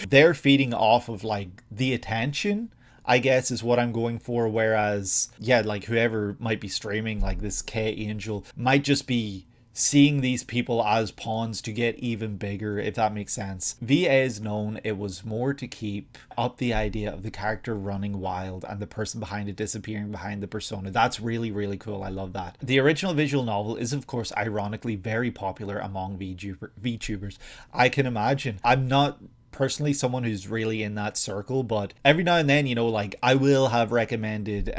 A: They're feeding off of like the attention, I guess, is what I'm going for. Whereas, yeah, like whoever might be streaming, like this K-Angel, might just be seeing these people as pawns to get even bigger, if that makes sense. VA is known it was more to keep up the idea of the character running wild and the person behind it disappearing behind the persona. That's really cool. I love that. The original visual novel is, of course, ironically very popular among VTubers. I can imagine. I'm not personally someone who's really in that circle, but every now and then, you know, like I will have recommended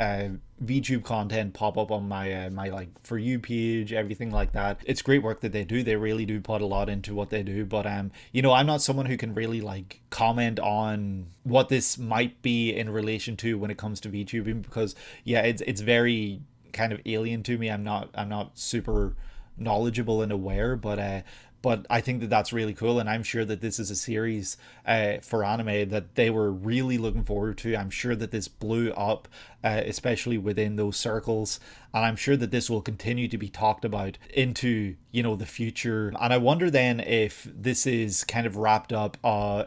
A: VTube content pop up on my my like For You page, everything like that. It's great work that they do. They really do put a lot into what they do, but you know, I'm not someone who can really like comment on what this might be in relation to when it comes to VTubing, because yeah, it's very kind of alien to me. I'm not super knowledgeable and aware, but I think that that's really cool, and I'm sure that this is a series for anime that they were really looking forward to. I'm sure that this blew up, especially within those circles, and I'm sure that this will continue to be talked about into, you know, the future. And I wonder then if this is kind of wrapped up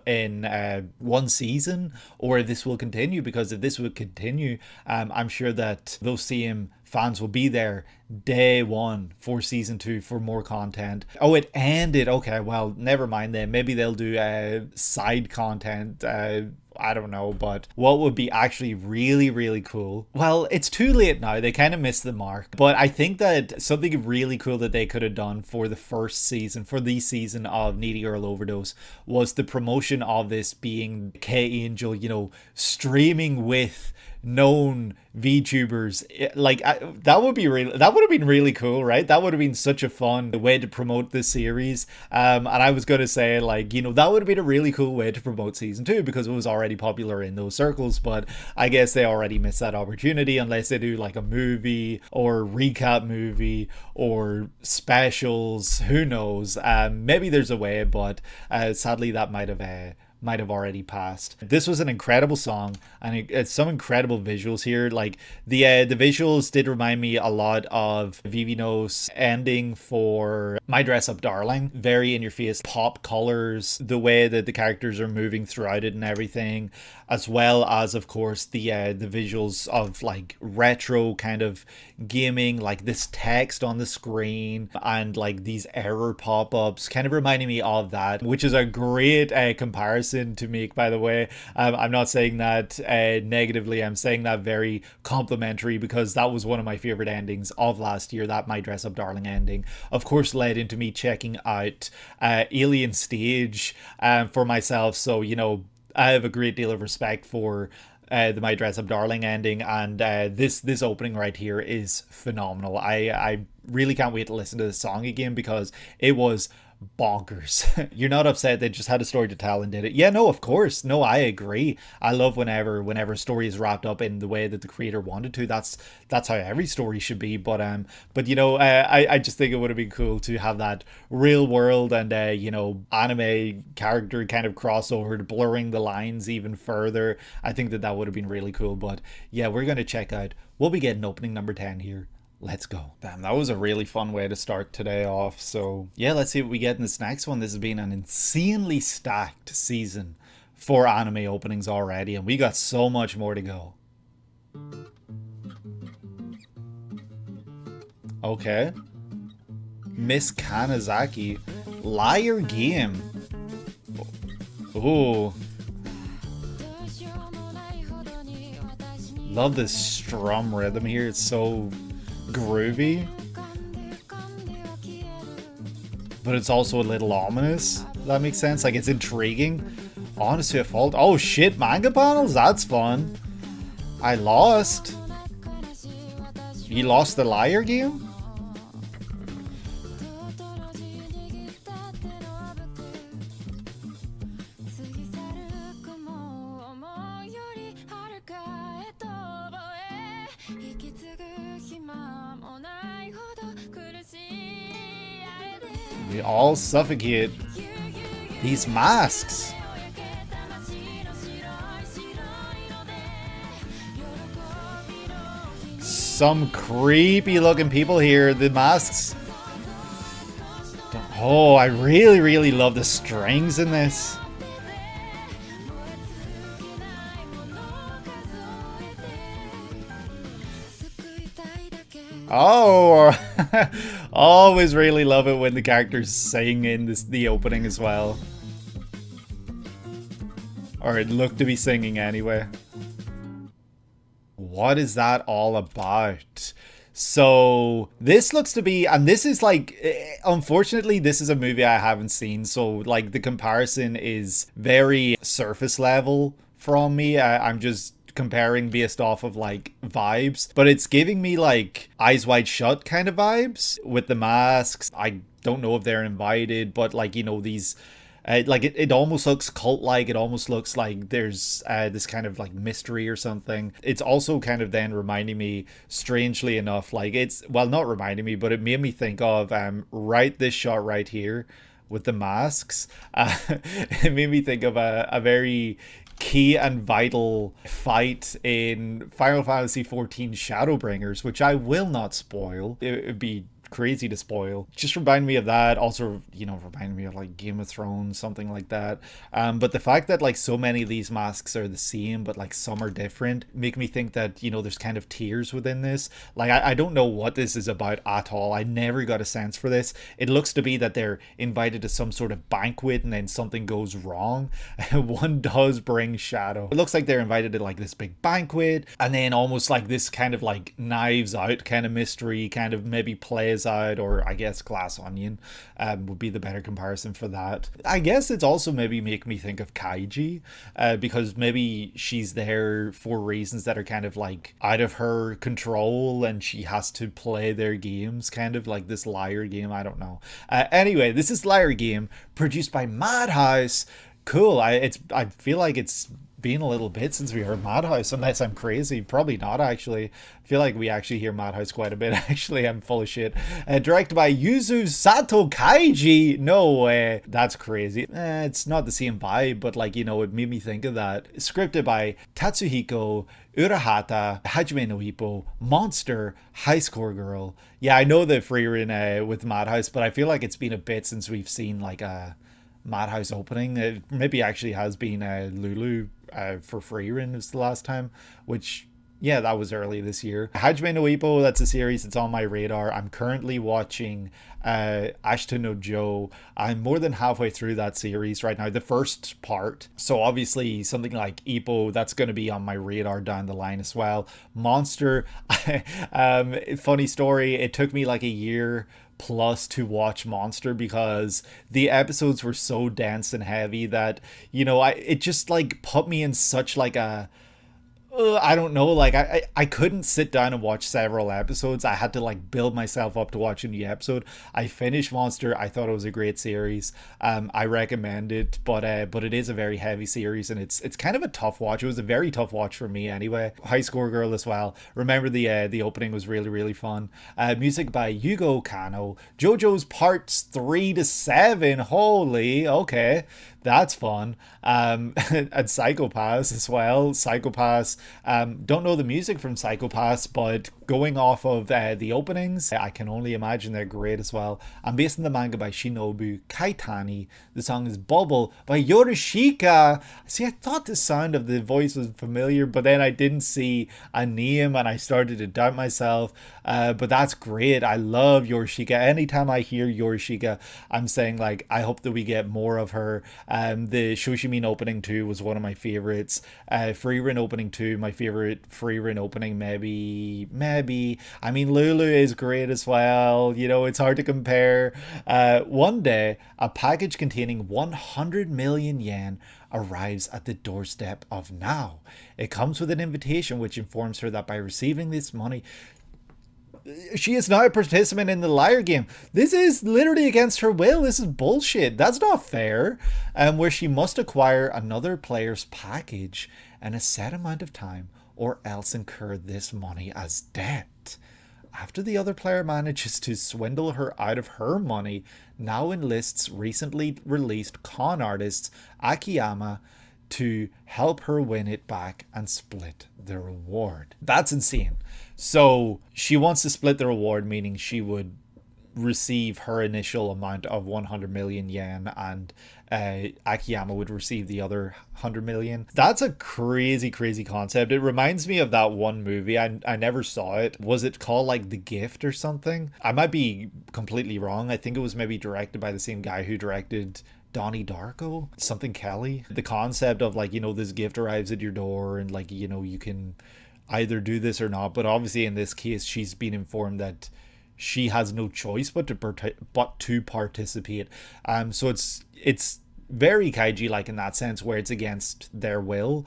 A: in one season, or if this will continue, because if this would continue, I'm sure that those same fans will be there day one for season 2 for more content. Oh, it ended. Okay, well, never mind then. Maybe they'll do side content. I don't know, but what would be actually really, really cool? Well, it's too late now. They kind of missed the mark. But I think that something really cool that they could have done for the first season, for the season of Needy Girl Overdose, was the promotion of this being AiAngel, you know, streaming with known VTubers. Like that would have been really cool, right? That would have been such a fun way to promote this series. And I was going to say, like, you know, that would have been a really cool way to promote season 2, because it was already popular in those circles, but I guess they already missed that opportunity, unless they do like a movie or recap movie or specials. Who knows? Maybe there's a way, but sadly that might have already passed. This was an incredible song, and it's some incredible visuals here. Like the visuals did remind me a lot of Vivino's ending for My Dress Up Darling. Very in your face pop colors, the way that the characters are moving throughout it and everything, as well as of course the visuals of like retro kind of gaming, like this text on the screen and like these error pop-ups, kind of reminding me of that, which is a great comparison to make, by the way. I'm not saying that negatively, I'm saying that very complimentary, because that was one of my favorite endings of last year. That My Dress Up Darling ending of course led into me checking out Alien Stage for myself, so you know, I have a great deal of respect for the My Dress Up Darling ending, and this opening right here is phenomenal. I really can't wait to listen to this song again, because it was bonkers. You're not upset they just had a story to tell and did it? Yeah, no, of course. No, I agree. I love whenever a story is wrapped up in the way that the creator wanted to. That's how every story should be. But you know, I just think it would have been cool to have that real world and you know, anime character kind of crossover, blurring the lines even further. I think that would have been really cool. But yeah, we're gonna check out. We'll be getting opening number 10 here. Let's go. Damn, that was a really fun way to start today off. So yeah, let's see what we get in this next one. This has been an insanely stacked season for anime openings already, and we got so much more to go. Okay. Miss Kanazaki. Liar Game. Ooh. Love this strum rhythm here. It's so groovy, but it's also a little ominous. That makes sense. Like, it's intriguing. Honest to a fault. Oh shit, manga panels? That's fun. I lost. You lost the Liar Game? We all suffocate. These masks. Some creepy looking people here. The masks. Oh, I really, really love the strings in this. Oh, always really love it when the characters sing in the opening as well. Or it looked to be singing anyway. what is that all about? So this looks to be, and this is like, unfortunately, this is a movie I haven't seen. So like the comparison is very surface level from me. I'm just comparing based off of like vibes, but it's giving me like Eyes Wide Shut kind of vibes with the masks. I don't know if they're invited, but like, you know, these like it almost looks cult-like. It almost looks like there's this kind of like mystery or something. It's also kind of then reminding me, strangely enough, like it's, well, not reminding me, but it made me think of right this shot right here with the masks. It made me think of a very key and vital fight in Final Fantasy XIV Shadowbringers, which I will not spoil. It would be crazy to spoil. Just remind me of that. Also, you know, remind me of like Game of Thrones, something like that. But the fact that like so many of these masks are the same, but like some are different, make me think that, you know, there's kind of tiers within this. Like I don't know what this is about at all. I never got a sense for this. It looks to be that they're invited to some sort of banquet and then something goes wrong. One does bring shadow. It looks like they're invited to like this big banquet, and then almost like this kind of like Knives Out kind of mystery kind of maybe plays out, or I guess Glass Onion would be the better comparison for that. I guess it's also maybe make me think of Kaiji, because maybe she's there for reasons that are kind of like out of her control and she has to play their games, kind of like this Liar game. I don't know. Anyway, this is Liar Game, produced by Madhouse. Cool. I feel like it's been a little bit since we heard Madhouse, unless I'm crazy. Probably not, actually. I feel like we actually hear Madhouse quite a bit. Actually, I'm full of shit. Directed by Yuzu Sato Kaiji. No way. That's crazy. It's not the same vibe, but like, you know, it made me think of that. Scripted by Tatsuhiko Urahata, Hajime no Ippo, Monster, High Score Girl. Yeah, I know the Frieren with Madhouse, but I feel like it's been a bit since we've seen like a Madhouse opening. It maybe actually has been Lulu for Frieren was the last time, which, yeah, that was early this year. Hajime no Ippo, that's a series that's on my radar. I'm currently watching Ashita no Joe. I'm more than halfway through that series right now, the first part. So obviously something like Ippo, that's going to be on my radar down the line as well. Monster, funny story, it took me like a year plus to watch Monster because the episodes were so dense and heavy that, you know, it just like put me in such like a I don't know, like I couldn't sit down and watch several episodes. I had to like build myself up to watch a new episode. I finished Monster. I thought it was a great series. I recommend it, but it is a very heavy series and it's kind of a tough watch. It was a very tough watch for me anyway. High Score Girl as well. Remember the opening was really, really fun. Music by Yugo Kano. JoJo's parts 3 to 7. Holy, okay. That's fun. And Psycho-Pass as well. Psycho-Pass. Don't know the music from Psycho-Pass, but going off of the openings, I can only imagine they're great as well. I'm based on the manga by Shinobu Kaitani. The song is Bubble by Yorushika. See, I thought the sound of the voice was familiar, but then I didn't see a name and I started to doubt myself. But that's great. I love Yorushika. Anytime I hear Yorushika, I'm saying like, I hope that we get more of her. The Shoshimin opening 2 was one of my favorites. Frieren opening 2, my favorite Frieren opening, maybe. I mean, Lulu is great as well. You know, it's hard to compare. One day, a package containing 100 million yen arrives at the doorstep of Now. It comes with an invitation which informs her that by receiving this money, she is now a participant in the Liar Game. This is literally against her will. This is bullshit. That's not fair. Where she must acquire another player's package in a set amount of time or else incur this money as debt. After the other player manages to swindle her out of her money, Now enlists recently released con artist Akiyama to help her win it back and split the reward. That's insane. So she wants to split the reward, meaning she would receive her initial amount of 100 million yen and Akiyama would receive the other 100 million. That's a crazy concept. It reminds me of that one movie. I never saw it. Was it called like The Gift or something? I might be completely wrong. I think it was maybe directed by the same guy who directed Donnie Darko, something Kelly. The concept of like, you know, this gift arrives at your door and like, you know, you can either do this or not. But obviously in this case, she's been informed that she has no choice but to participate. So it's very kaiji like in that sense, where it's against their will,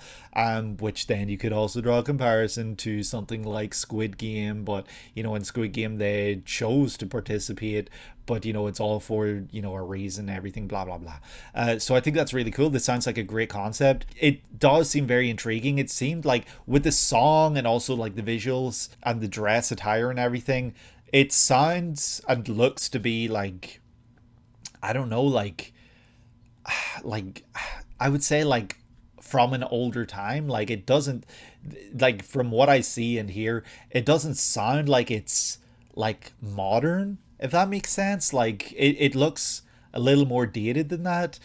A: which then you could also draw a comparison to something like Squid Game. But in Squid Game they chose to participate, but it's all for a reason, everything, blah blah blah. So I think that's really cool. This sounds like a great concept. It does seem very intriguing. It seemed like with the song and also like the visuals and the dress attire and everything, it sounds and looks to be like, I don't know, like I would say like from an older time. Like it doesn't, like from what I see and hear, it doesn't sound like it's like modern, if that makes sense. Like it looks a little more dated than that,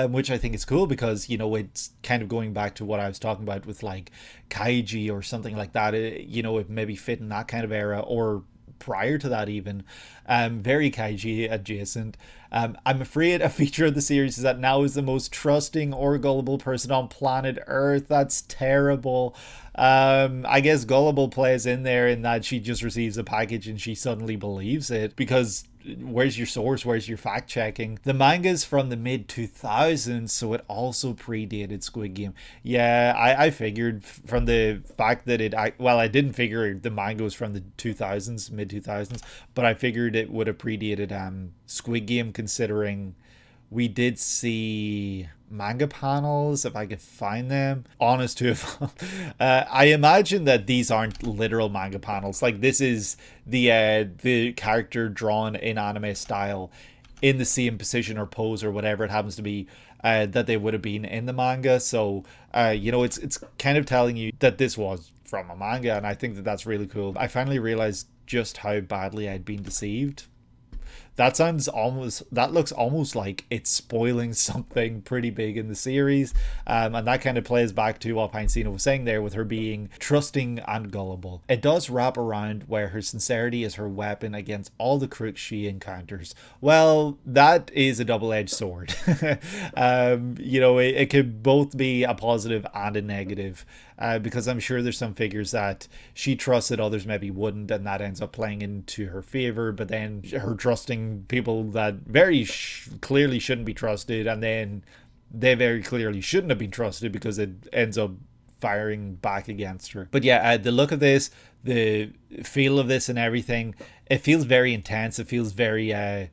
A: which I think is cool because it's kind of going back to what I was talking about with like kaiji or something like that. It maybe fit in that kind of era or prior to that even. Very kaiji adjacent. I'm afraid a feature of the series is that Now is the most trusting or gullible person on planet Earth. That's terrible. I guess gullible plays in there in that she just receives a package and she suddenly believes it, because where's your source? Where's your fact checking? The manga is from the mid 2000s, so it also predated Squid Game. Yeah, I figured from the fact that I didn't figure the manga was from the 2000s, mid 2000s, but I figured it would have predated Squid Game, considering we did see manga panels, if I could find them. Honest to I imagine that these aren't literal manga panels. Like this is the character drawn in anime style in the same position or pose or whatever it happens to be that they would have been in the manga. So it's kind of telling you that this was from a manga, and I think that that's really cool. I finally realized just how badly I'd been deceived. That looks almost like it's spoiling something pretty big in the series. And that kind of plays back to what Pinecino was saying there with her being trusting and gullible. It does wrap around where her sincerity is her weapon against all the crooks she encounters. Well, that is a double-edged sword. It could both be a positive and a negative. Because I'm sure there's some figures that she trusts that others maybe wouldn't, and that ends up playing into her favor. But then her trusting people that very clearly shouldn't be trusted, and then they very clearly shouldn't have been trusted because it ends up firing back against her. But yeah, the look of this, the feel of this and everything, it feels very intense. It feels very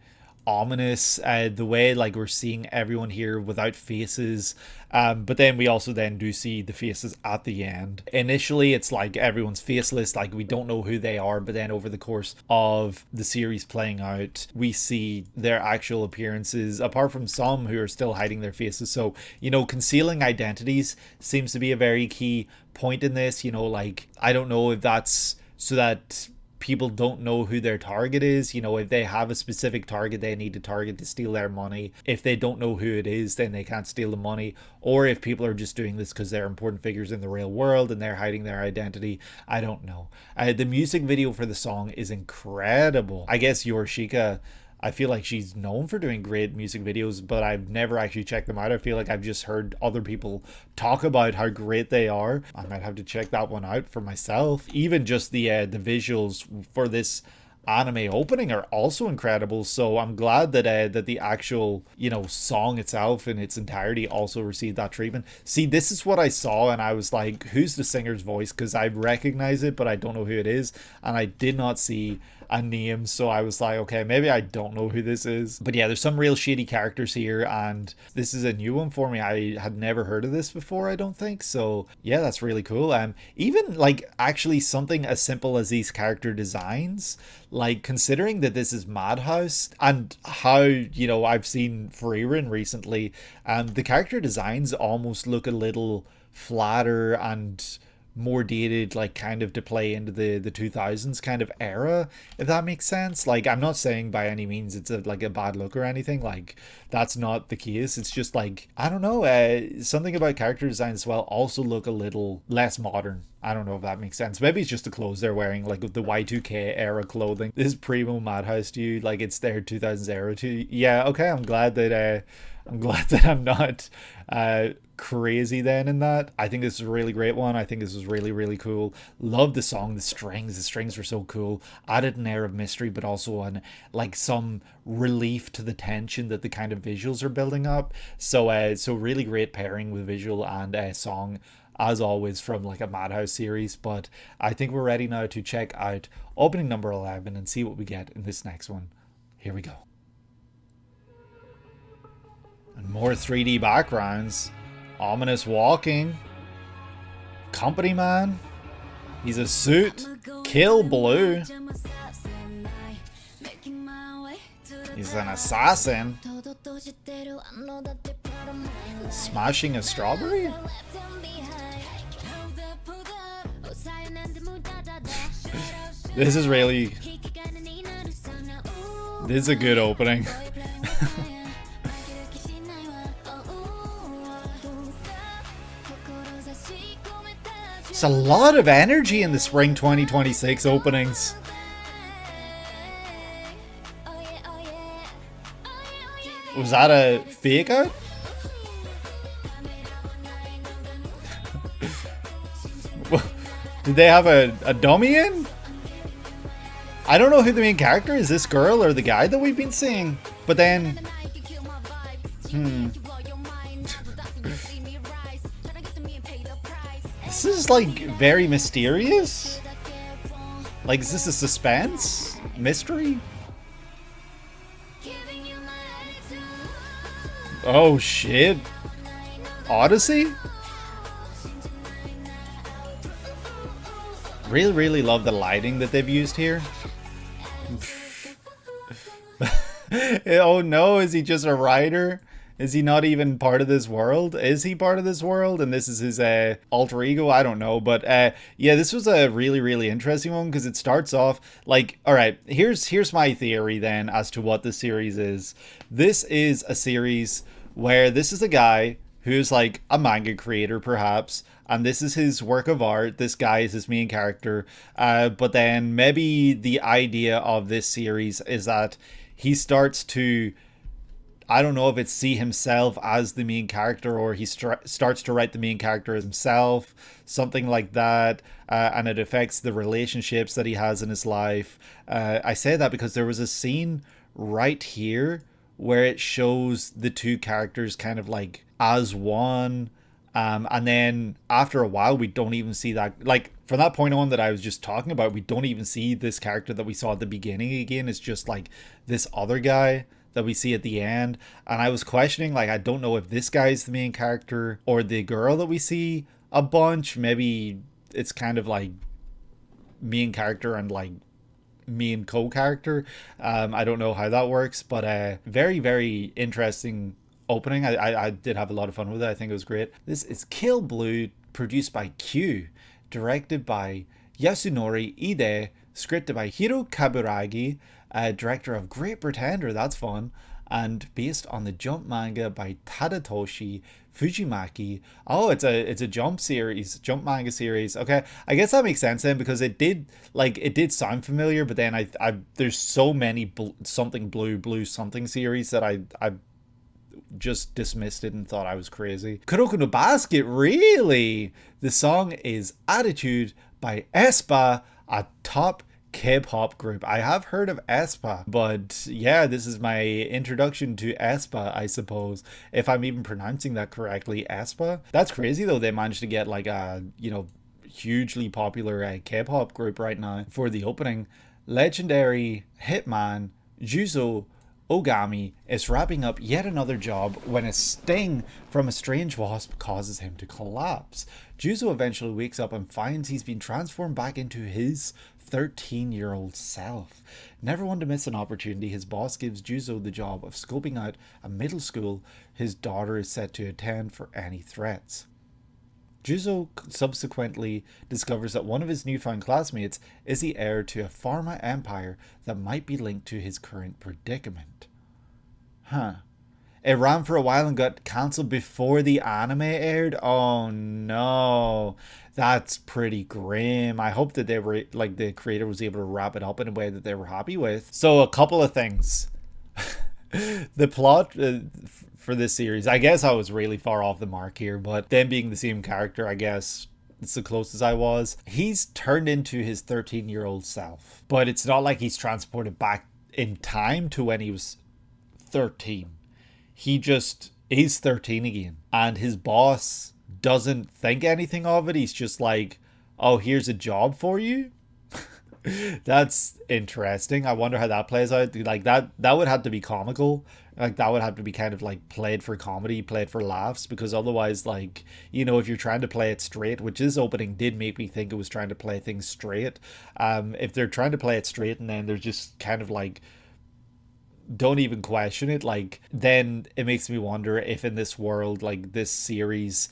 A: ominous, the way like we're seeing everyone here without faces, but then we also then do see the faces at the end. Initially it's like everyone's faceless, like we don't know who they are, but then over the course of the series playing out, we see their actual appearances, apart from some who are still hiding their faces. So concealing identities seems to be a very key point in this. Like I don't know if that's so that people don't know who their target is. If they have a specific target they need to target to steal their money, if they don't know who it is, then they can't steal the money. Or if people are just doing this because they're important figures in the real world and they're hiding their identity, I don't know. The music video for the song is incredible. I guess Yorushika, I feel like she's known for doing great music videos, but I've never actually checked them out. I feel like I've just heard other people talk about how great they are. I might have to check that one out for myself. Even just the visuals for this anime opening are also incredible. So I'm glad that that the actual song itself in its entirety also received that treatment. See, this is what I saw and I was like, who's the singer's voice? Because I recognize it, but I don't know who it is, and I did not see a name, so I was like, okay, maybe I don't know who this is. But yeah, there's some real shady characters here, and this is a new one for me. I had never heard of this before, I don't think. So yeah, that's really cool. Even like actually something as simple as these character designs, like considering that this is Madhouse and how I've seen Frieren recently, the character designs almost look a little flatter and more dated, like kind of to play into the 2000s kind of era, if that makes sense. Like I'm not saying by any means it's like a bad look or anything, like that's not the case. It's just like, I don't know, something about character design as well also look a little less modern, I don't know if that makes sense. Maybe it's just the clothes they're wearing, like the Y2K era clothing. This primo Madhouse dude, like it's their 2000s era too. Yeah, okay, I'm glad that I'm not crazy then in that. I think this is a really great one. I think this was really, really cool. Love the song, the strings were so cool. Added an air of mystery, but also an like some relief to the tension that the kind of visuals are building up. So really great pairing with visual and song, as always, from like a Madhouse series. But I think we're ready now to check out opening number 11 and see what we get in this next one. Here we go. And more 3D backgrounds. Ominous walking. Company man. He's a suit. Kill Blue. He's an assassin. Smashing a strawberry? This is really... This is a good opening. There's a lot of energy in the spring 2026 openings. Was that a fake out? Did they have a dummy in? I don't know who the main character is, this girl or the guy that we've been seeing. But then... This is like very mysterious. Like, is this a suspense? Mystery? Oh shit. Odyssey? Really, really love the lighting that they've used here. Oh no, is he just a writer? Is he not even part of this world? Is he part of this world and this is his alter ego? I don't know. But yeah, this was a really, really interesting one because it starts off like, all right, here's my theory then as to what this series is. This is a series where this is a guy who's like a manga creator perhaps, and this is his work of art. This guy is his main character. But then maybe the idea of this series is that he starts to... I don't know if it's see himself as the main character or he starts to write the main character as himself, something like that, and it affects the relationships that he has in his life. I say that because there was a scene right here where it shows the two characters kind of like as one, and then after a while we don't even see that, like from that point on that I was just talking about, we don't even see this character that we saw at the beginning again. It's just like this other guy that we see at the end, and I was questioning, like, I don't know if this guy's the main character or the girl that we see a bunch. Maybe it's kind of like main character and like main co-character. I don't know how that works, but very, very interesting opening. I did have a lot of fun with it. I think it was great. This is Kill Blue, produced by Q, directed by Yasunori Ide, scripted by Hiro Kaburagi, director of Great Pretender, that's fun, and based on the Jump manga by Tadatoshi Fujimaki. Oh, it's a Jump manga series. Okay, I guess that makes sense then, because it did sound familiar, but then I there's so many something blue something series that I just dismissed it and thought I was crazy. Kuroko no Basket, really? The song is Attitude by aespa, a top K-pop group. I have heard of aespa, but yeah, this is my introduction to aespa, I suppose, if I'm even pronouncing that correctly. aespa? That's crazy though, they managed to get like a, you know, hugely popular K-pop group right now for the opening. Legendary hitman Juzo Ogami is wrapping up yet another job when a sting from a strange wasp causes him to collapse. Juzo eventually wakes up and finds he's been transformed back into his 13-year-old self. Never one to miss an opportunity, his boss gives Juzo the job of scoping out a middle school his daughter is set to attend for any threats. Juzo subsequently discovers that one of his newfound classmates is the heir to a pharma empire that might be linked to his current predicament. It ran for a while and got cancelled before the anime aired. Oh no. That's pretty grim. I hope that they were like the creator was able to wrap it up in a way that they were happy with. So a couple of things. The plot for this series, I guess I was really far off the mark here, but them being the same character, I guess it's the closest I was. He's turned into his 13-year-old self, but it's not like he's transported back in time to when he was 13. He just is 13 again, and his boss doesn't think anything of it. He's just like, oh, here's a job for you. That's interesting. I wonder how that plays out. Like that would have to be comical. Like that would have to be kind of like played for comedy, played for laughs, because otherwise, like, if you're trying to play it straight, which this opening did make me think it was trying to play things straight. If they're trying to play it straight and then they're just kind of like don't even question it, like, then it makes me wonder if in this world, like this series,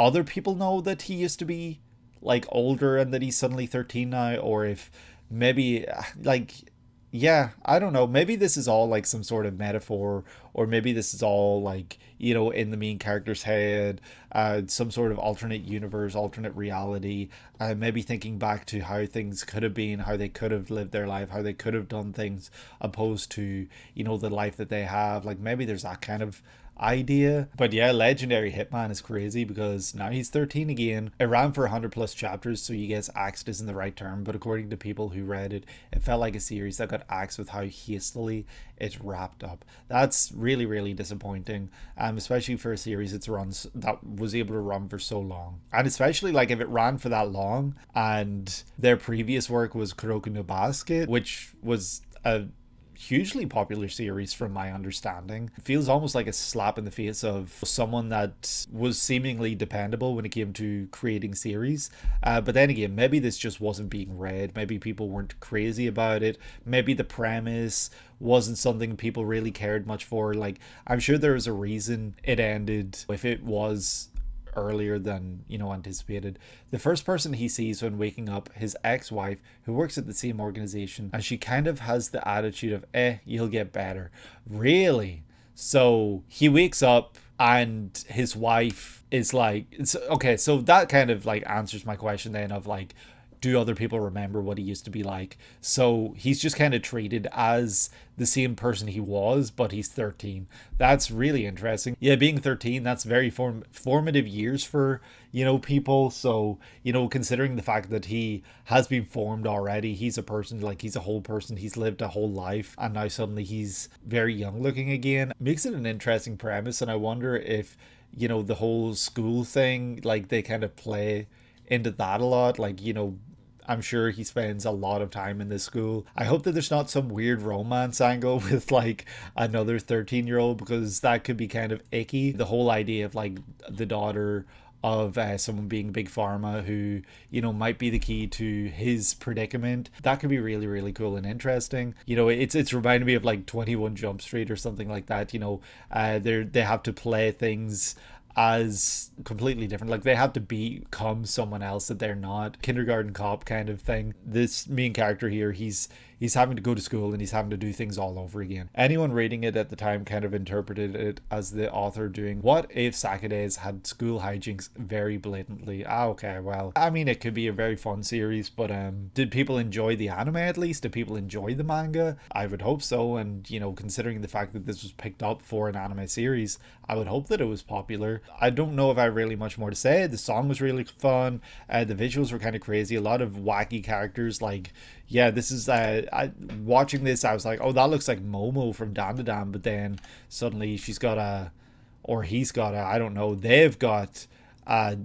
A: other people know that he used to be like older and that he's suddenly 13 now, or if maybe like, yeah, I don't know, maybe this is all like some sort of metaphor, or maybe this is all like, in the main character's head, some sort of alternate universe, alternate reality, maybe thinking back to how things could have been, how they could have lived their life, how they could have done things, opposed to the life that they have. Like maybe there's that kind of idea. But yeah, Legendary Hitman is crazy because now he's 13 again. It ran for 100 plus chapters, so you guess axed isn't the right term, but according to people who read it, it felt like a series that got axed with how hastily it wrapped up. That's really, really disappointing, especially for a series that was able to run for so long, and especially like if it ran for that long and their previous work was Kuroko no Basket, which was a hugely popular series from my understanding. It feels almost like a slap in the face of someone that was seemingly dependable when it came to creating series. But then again, maybe this just wasn't being read. Maybe people weren't crazy about it. Maybe the premise wasn't something people really cared much for. Like, I'm sure there was a reason it ended if it was earlier than anticipated. The first person he sees when waking up, his ex-wife, who works at the same organization, and she kind of has the attitude of you'll get better. Really? So he wakes up and his wife is like, it's okay, so that kind of like answers my question then of like, do other people remember what he used to be like? So he's just kind of treated as the same person he was, but he's 13. That's really interesting. Yeah, being 13, that's very formative years for, people. So, considering the fact that he has been formed already, he's a person, like he's a whole person, he's lived a whole life, and now suddenly he's very young looking again. Makes it an interesting premise, and I wonder if, the whole school thing, like they kind of play into that a lot, like, I'm sure he spends a lot of time in this school. I hope that there's not some weird romance angle with like another 13-year-old, because that could be kind of icky. The whole idea of like the daughter of someone being big pharma who might be the key to his predicament, that could be really, really cool and interesting. It's reminding me of like 21 Jump Street or something like that. They have to play things as completely different, like they have to become someone else that they're not. Kindergarten Cop kind of thing. This main character here, he's having to go to school and he's having to do things all over again. Anyone reading it at the time kind of interpreted it as the author doing, what if Sakudays had school hijinks very blatantly? Okay, well, I mean, it could be a very fun series, but did people enjoy the anime at least? Did people enjoy the manga? I would hope so, and considering the fact that this was picked up for an anime series, I would hope that it was popular. I don't know if I have really much more to say. The song was really fun. The visuals were kind of crazy. A lot of wacky characters. Like, yeah, this is watching this, I was like, oh, that looks like Momo from Dan to Dan, but then suddenly he's got I don't know, they've got a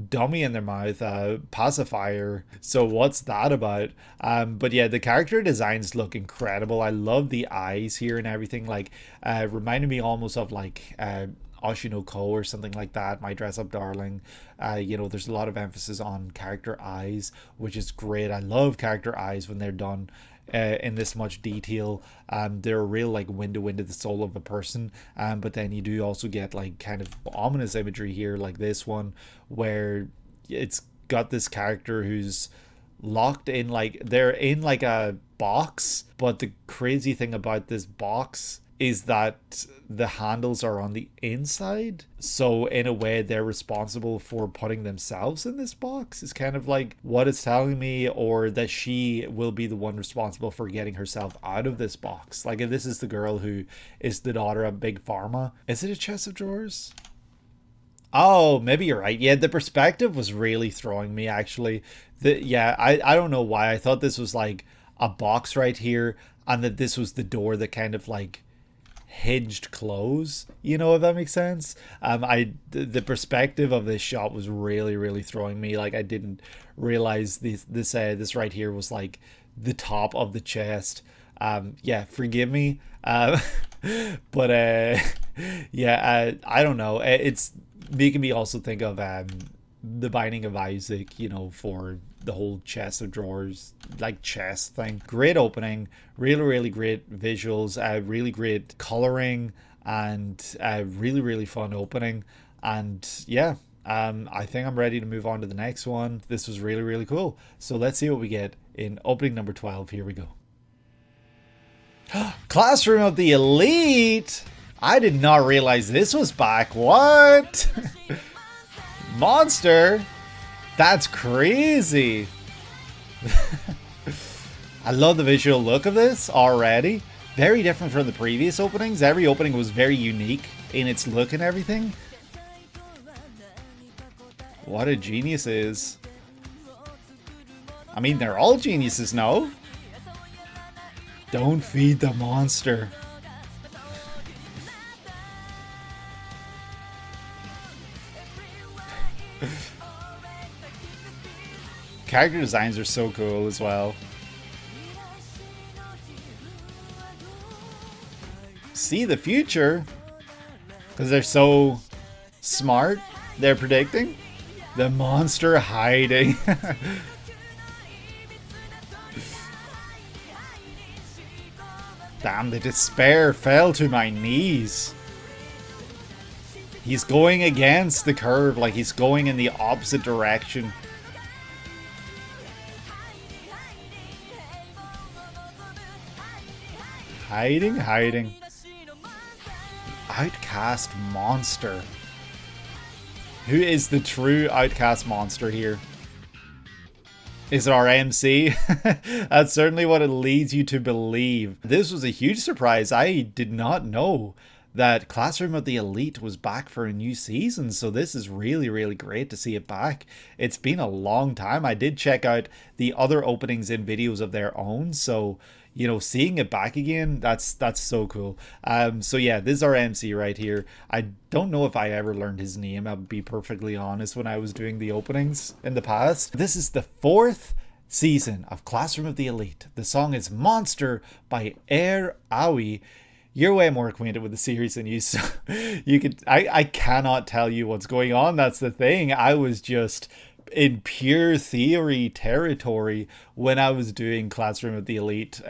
A: dummy in their mouth, a pacifier. So what's that about? But yeah, the character designs look incredible. I love the eyes here and everything. Like, reminded me almost of like Oshinoko or something like that, My Dress Up Darling. There's a lot of emphasis on character eyes, which is great. I love character eyes when they're done in this much detail. They're a real like window into the soul of a person, but then you do also get like kind of ominous imagery here, like this one, where it's got this character who's locked in, like they're in like a box, but the crazy thing about this box is that the handles are on the inside, so in a way they're responsible for putting themselves in this box, is kind of like what it's telling me, or that she will be the one responsible for getting herself out of this box. Like if this is the girl who is the daughter of Big Pharma. Is it a chest of drawers? Oh, maybe you're right. Yeah, the perspective was really throwing me, actually. I don't know why. I thought this was like a box right here, and that this was the door that kind of like hinged close, you know, if that makes sense. The perspective of this shot was really throwing me. Like I didn't realize this right here was like the top of the chest. Yeah, forgive me. But yeah, I don't know. It's making me also think of the Binding of Isaac, you know, for the whole chest of drawers, like chest thing. Great opening, really great visuals, really great coloring, and really fun opening. And yeah, I think I'm ready to move on to the next one. This was really cool. So let's see what we get in opening number 12. Here we go. Classroom of the Elite. I did not realize this was back. What? Monster? That's crazy. I love the visual look of this already. Very different from the previous openings. Every opening was very unique in its look and everything. What a genius is. I mean, they're all geniuses, no? Don't feed the monster. Character designs are so cool as well. See the future? Because they're so smart, they're predicting. The monster hiding. Damn, the despair fell to my knees. He's going against the curve, like he's going in the opposite direction. Hiding. Outcast monster. Who is the true outcast monster here? Is it our MC? That's certainly what it leads you to believe. This was a huge surprise. I did not know that Classroom of the Elite was back for a new season, so this is really great to see it back. It's been a long time. I did check out the other openings in videos of their own, so you know, seeing it back again, that's so cool. So yeah, this is our MC right here. I don't know if I ever learned his name, I'll be perfectly honest, when I was doing the openings in the past. This is the 4th season of Classroom of the Elite. The song is Monster by Air Aoi. You're way more acquainted with the series than you, so you could. I cannot tell you what's going on. That's the thing. I was just in pure theory territory when I was doing Classroom of the Elite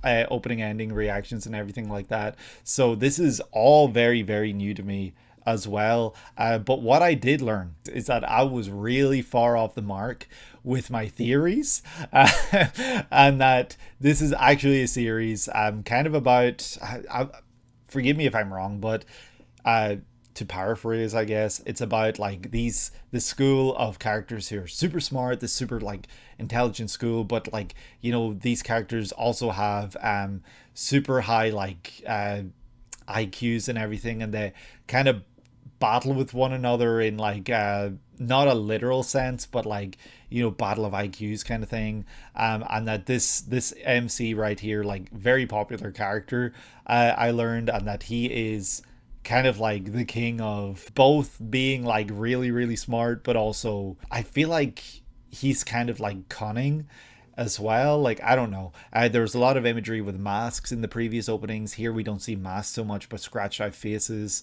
A: opening ending reactions and everything like that. So this is all very new to me as well. But what I did learn is that I was really far off the mark with my theories, and that this is actually a series kind of about, forgive me if I'm wrong, but to paraphrase, I guess, it's about like the school of characters who are super smart, this super like intelligent school, but like, you know, these characters also have super high like IQs and everything, and they kind of battle with one another in like not a literal sense, but like, you know, battle of IQs kind of thing. And that this MC right here, like very popular character, I learned, and that he is kind of like the king of both being like really smart, but also I feel like he's kind of like cunning as well. Like, I don't know, there was a lot of imagery with masks in the previous openings. Here we don't see masks so much, but scratched out faces,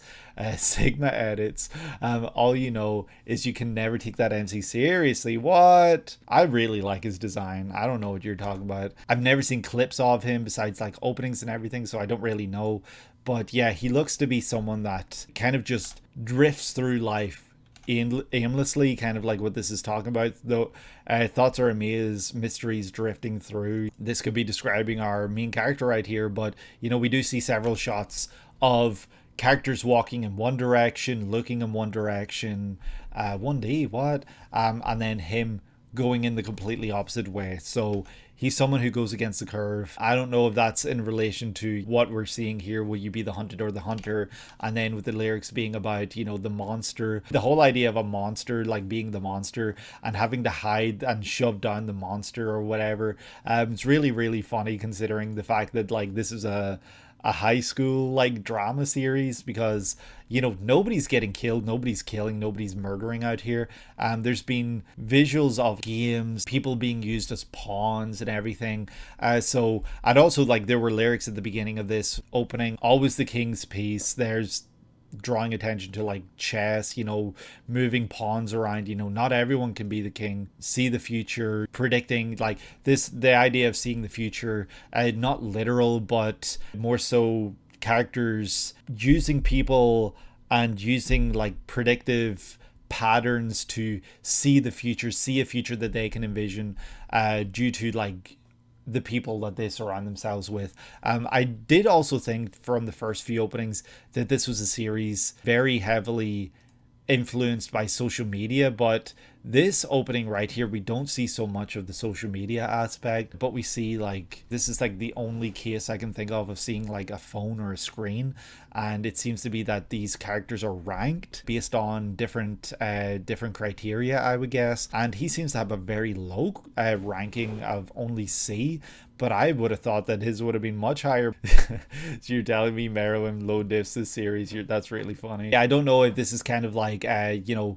A: Sigma edits. All you know is you can never take that MC seriously. What? I really like his design. I don't know what you're talking about. I've never seen clips of him besides like openings and everything, so I don't really know. But yeah, he looks to be someone that kind of just drifts through life aimlessly, kind of like what this is talking about. Though thoughts are a maze, mysteries drifting through. This could be describing our main character right here, but we do see several shots of characters walking in one direction, looking in one direction. One day, what? And then him going in the completely opposite way. So he's someone who goes against the curve. I don't know if that's in relation to what we're seeing here. Will you be the hunted or the hunter? And then with the lyrics being about, the monster, the whole idea of a monster, like being the monster and having to hide and shove down the monster or whatever. It's really, really funny considering the fact that like this is a high school like drama series, because nobody's getting killed, nobody's killing, nobody's murdering out here. There's been visuals of games, people being used as pawns and everything. And also like there were lyrics at the beginning of this opening, always the king's peace. There's drawing attention to like chess, moving pawns around. Not everyone can be the king. See the future, predicting like this, the idea of seeing the future, not literal but more so characters using people and using like predictive patterns to see the future, see a future that they can envision due to like the people that they surround themselves with. I did also think from the first few openings that this was a series very heavily influenced by social media, but this opening right here, we don't see so much of the social media aspect, but we see like, this is like the only case I can think of seeing like a phone or a screen. And it seems to be that these characters are ranked based on different criteria, I would guess. And he seems to have a very low ranking of only C, but I would have thought that his would have been much higher. So you're telling me Merowyn low diffs this series? That's really funny. Yeah, I don't know if this is kind of like,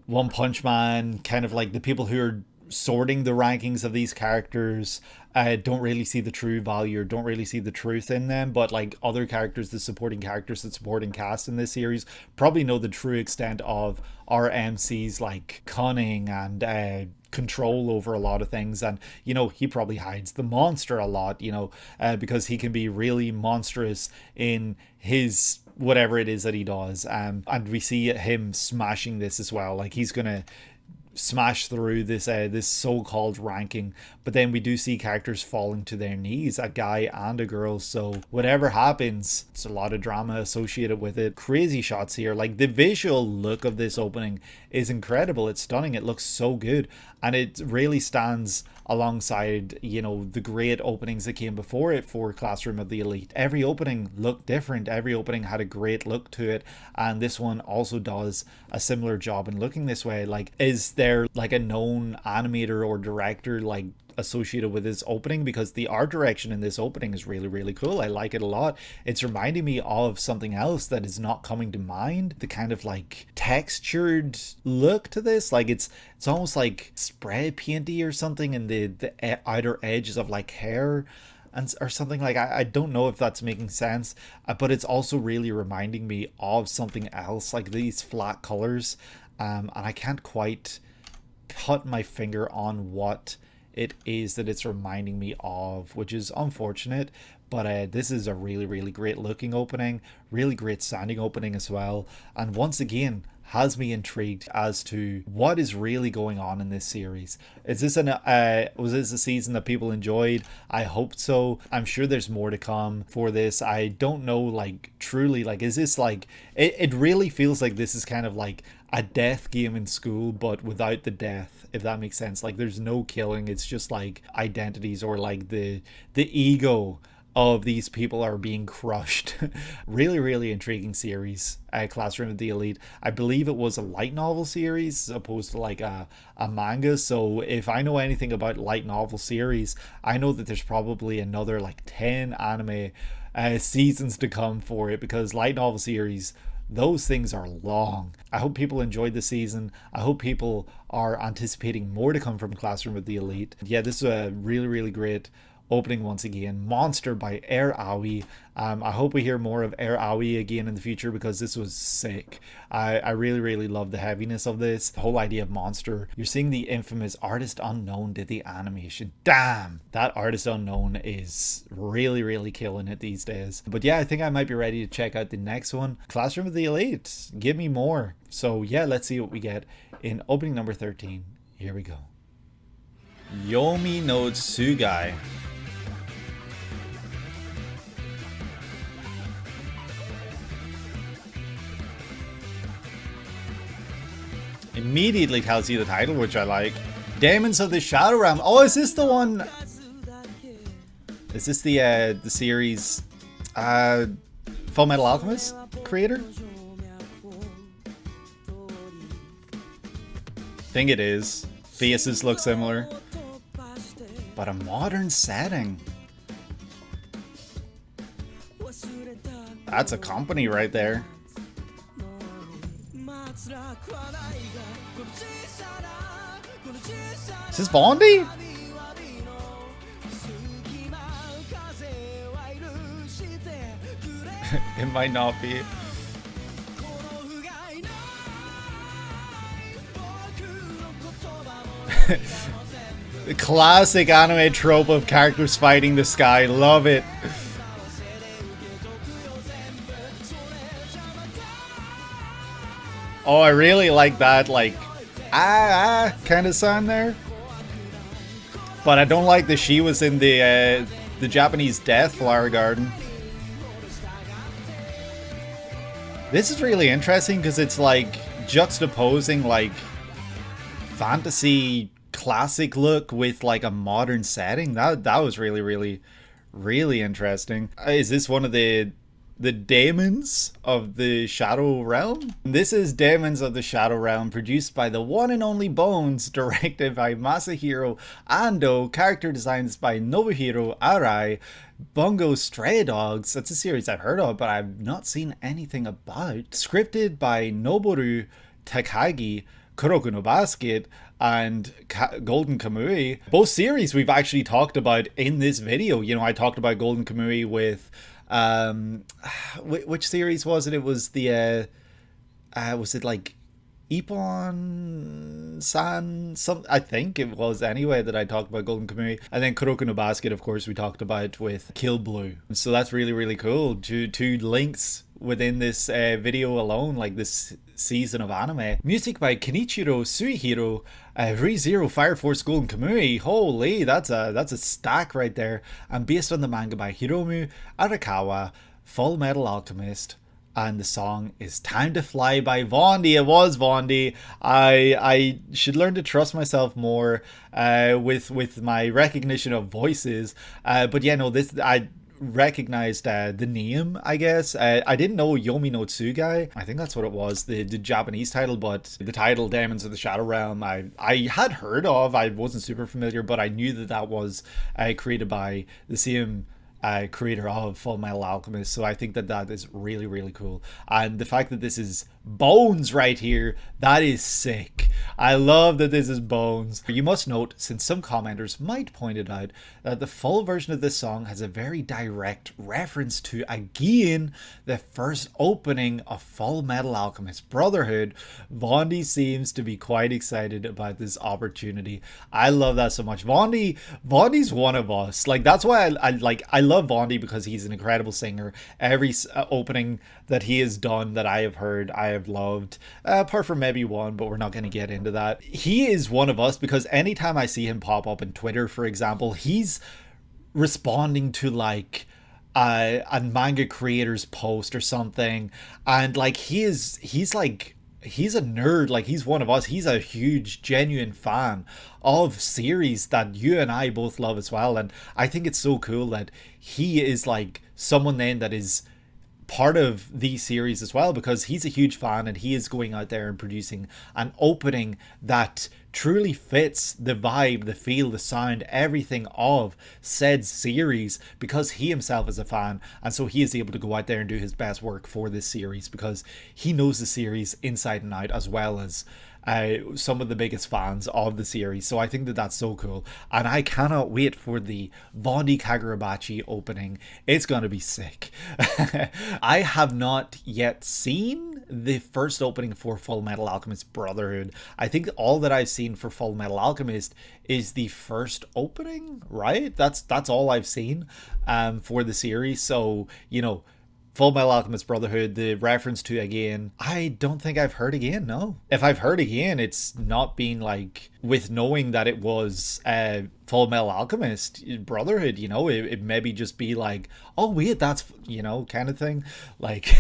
A: One Punch Man, kind of like the people who are sorting the rankings of these characters don't really see the true value or don't really see the truth in them, but like other characters, the supporting characters, the supporting cast in this series probably know the true extent of our MC's like cunning and control over a lot of things. And he probably hides the monster a lot, because he can be really monstrous in his whatever it is that he does. And we see him smashing this as well, like he's gonna smash through this so-called ranking, but then we do see characters falling to their knees, a guy and a girl. So whatever happens, it's a lot of drama associated with it. Crazy shots here, like the visual look of this opening is incredible. It's stunning. It looks so good, and it really stands alongside the great openings that came before it for Classroom of the Elite. Every opening looked different, every opening had a great look to it, and this one also does a similar job in looking this way. Like, is there like a known animator or director like associated with this opening? Because the art direction in this opening is really, really cool. I like it a lot. It's reminding me of something else that is not coming to mind. The kind of like textured look to this, like it's almost like spray painty or something in the outer edges of like hair and or something. Like I don't know if that's making sense, but it's also really reminding me of something else, like these flat colors, and I can't quite put my finger on what it is that it's reminding me of, which is unfortunate. But this is a really, really great looking opening, really great sounding opening as well, and once again has me intrigued as to what is really going on in this series. Is this was this a season that people enjoyed? I hope so. I'm sure there's more to come for this. I don't know, like truly, like is this like it really feels like this is kind of like a death game in school, but without the death, if that makes sense. Like there's no killing, it's just like identities, or like the ego of these people are being crushed. Really, really intriguing series. Classroom of the Elite. I believe it was a light novel series as opposed to like a manga. So if I know anything about light novel series, I know that there's probably another like 10 anime seasons to come for it, because light novel series, those things are long. I hope people enjoyed the season. I hope people are anticipating more to come from Classroom of the Elite. Yeah, this is a really, really great opening once again. Monster by Air Aoi. I hope we hear more of Air Aoi again in the future because this was sick. I really, really love the heaviness of this. The whole idea of Monster. You're seeing the infamous Artist Unknown did the animation. Damn! That Artist Unknown is really, really killing it these days. But yeah, I think I might be ready to check out the next one. Classroom of the Elite. Give me more. So yeah, let's see what we get in opening number 13. Here we go. Yomi no Tsugai. Immediately tells you the title, which I like. Demons of the Shadow Realm. Oh, is this the one? Is this the series Full Metal Alchemist creator? I think it is. Faces look similar, but a modern setting. That's a company right there. Is this Vaundy? It might not be. The classic anime trope of characters fighting the sky. Love it. Oh, I really like that, like, kind of sound there. But I don't like that she was in the Japanese Death Flower Garden. This is really interesting because it's like juxtaposing like fantasy classic look with like a modern setting. That was really, really, really interesting. Is this one of the Demons of the Shadow Realm? This is Demons of the Shadow Realm, produced by the one and only Bones, directed by Masahiro Ando, character designs by Nobuhiro Arai. Bungo Stray Dogs, that's a series I've heard of, but I've not seen anything about. Scripted by Noboru Takagi, Kuroko no Basket, and Golden Kamuy. Both series we've actually talked about in this video. You know, I talked about Golden Kamuy with which series was it? It was the was it like Ippon San, some, I think it was anyway, that I talked about Golden Kamuy. And then Kuroko no Basket, of course, we talked about with Kill Blue. So that's really, really cool. Two links within this video alone, like this season of anime. Music by Kenichiro Suihiro, ReZero Fire Force Golden Kamuy. Holy, that's a stack right there. And based on the manga by Hiromu Arakawa, Full Metal Alchemist. And the song is Time to Fly by Vaundy. It was Vaundy. I should learn to trust myself more with my recognition of voices. But yeah, no, this I recognized the name, I guess. I didn't know Yomi no Tsugai. I think that's what it was, the Japanese title, but the title Demons of the Shadow Realm I had heard of. I wasn't super familiar, but I knew that was created by the same creator of Full Metal Alchemist. So I think that is really, really cool. And the fact that this is Bones right here, that is sick. I love that this is Bones. You must note, since some commenters might point it out, that the full version of this song has a very direct reference to, again, the first opening of Full Metal Alchemist Brotherhood. Vaundy seems to be quite excited about this opportunity. I love that so much. Vaundy's one of us. Like, that's why I love Vaundy, because he's an incredible singer. Every opening that he has done that I have heard, I have loved, apart from maybe one, but we're not going to get into that. He is one of us, because anytime I see him pop up in Twitter, for example, he's responding to like a manga creator's post or something, and like he's a nerd, like he's one of us. He's a huge, genuine fan of series that you and I both love as well. And I think it's so cool that he is like someone then that is part of the series as well, because he's a huge fan and he is going out there and producing an opening that truly fits the vibe, the feel, the sound, everything of said series, because he himself is a fan, and so he is able to go out there and do his best work for this series because he knows the series inside and out, as well as some of the biggest fans of the series. So I think that that's so cool. And I cannot wait for the Vaundy Kagurabachi opening. It's going to be sick. I have not yet seen the first opening for Full Metal Alchemist Brotherhood. I think all that I've seen for Full Metal Alchemist is the first opening, right? That's all I've seen for the series. So, you know, Full Metal Alchemist Brotherhood, the reference to again, I don't think I've heard again, no. If I've heard again, it's not been like with knowing that it was Full Metal Alchemist Brotherhood, you know, it maybe just be like, oh wait, that's, you know, kind of thing. Like,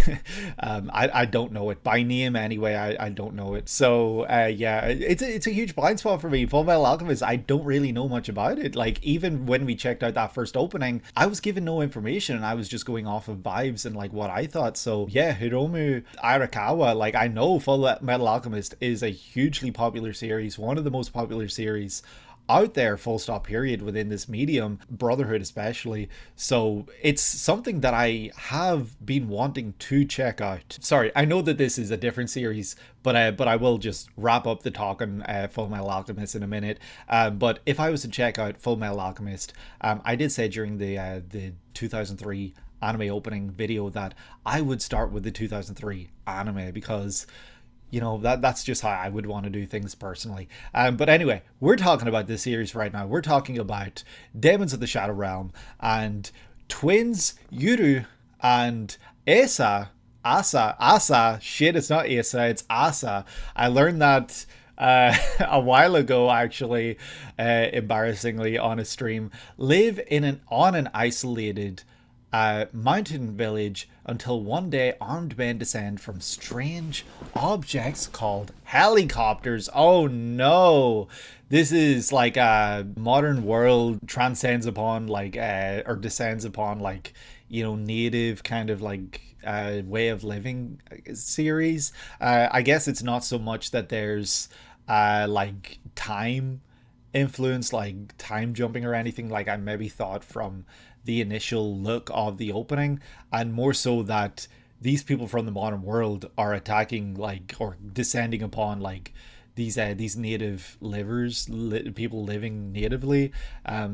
A: I don't know it by name anyway. I don't know it. So yeah, it's a huge blind spot for me. Full Metal Alchemist, I don't really know much about it. Like, even when we checked out that first opening, I was given no information and I was just going off of vibes and like what I thought. So yeah, Hiromu Arakawa, like, I know Full Metal Alchemist is a hugely popular series, one of the most popular series out there, full stop, period, within this medium, Brotherhood especially. So it's something that I have been wanting to check out. Sorry, I know that this is a different series, but I will just wrap up the talk on Full Metal Alchemist in a minute. But if I was to check out Full Metal Alchemist, I did say during the 2003 anime opening video that I would start with the 2003 anime, because, you know, that's just how I would want to do things personally. But anyway, we're talking about this series right now. We're talking about Demons of the Shadow Realm and twins Yuru and Asa. Shit, it's not Asa, it's Asa. I learned that a while ago, actually, embarrassingly, on a stream. Live on an isolated mountain village until one day armed men descend from strange objects called helicopters. Oh no, this is like a modern world transcends upon like or descends upon, like, you know, native kind of like way of living series. I guess it's not so much that there's like time influence, like time jumping or anything, like I maybe thought from the initial look of the opening, and more so that these people from the modern world are attacking, like, or descending upon like these native people living natively.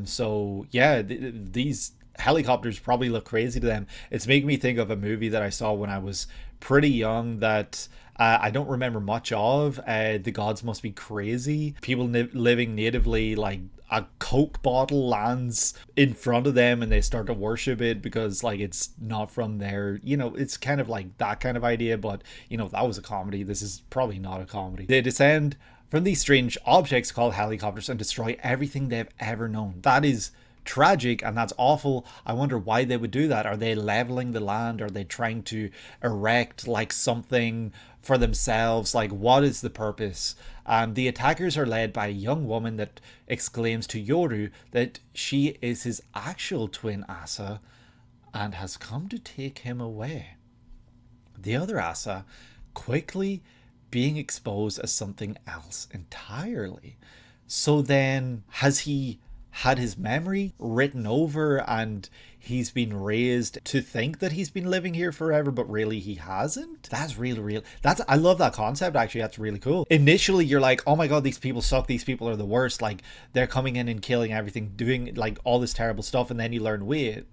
A: So yeah, these helicopters probably look crazy to them. It's making me think of a movie that I saw when I was pretty young that I don't remember much of. The Gods Must Be Crazy. People living natively, like a Coke bottle lands in front of them and they start to worship it because, like, it's not from there. You know, it's kind of like that kind of idea, but, you know, that was a comedy. This is probably not a comedy. They descend from these strange objects called helicopters and destroy everything they've ever known. That is tragic and that's awful. I wonder why they would do that. Are they leveling the land? Are they trying to erect like something for themselves? Like, what is the purpose? The attackers are led by a young woman that exclaims to Yoru that she is his actual twin Asa and has come to take him away. The other Asa quickly being exposed as something else entirely. So then, has he had his memory written over and he's been raised to think that he's been living here forever, but really he hasn't? That's really I love that concept, actually. That's really cool. Initially you're like, oh my god, these people suck, these people are the worst, like they're coming in and killing everything, doing like all this terrible stuff, and then you learn, wait,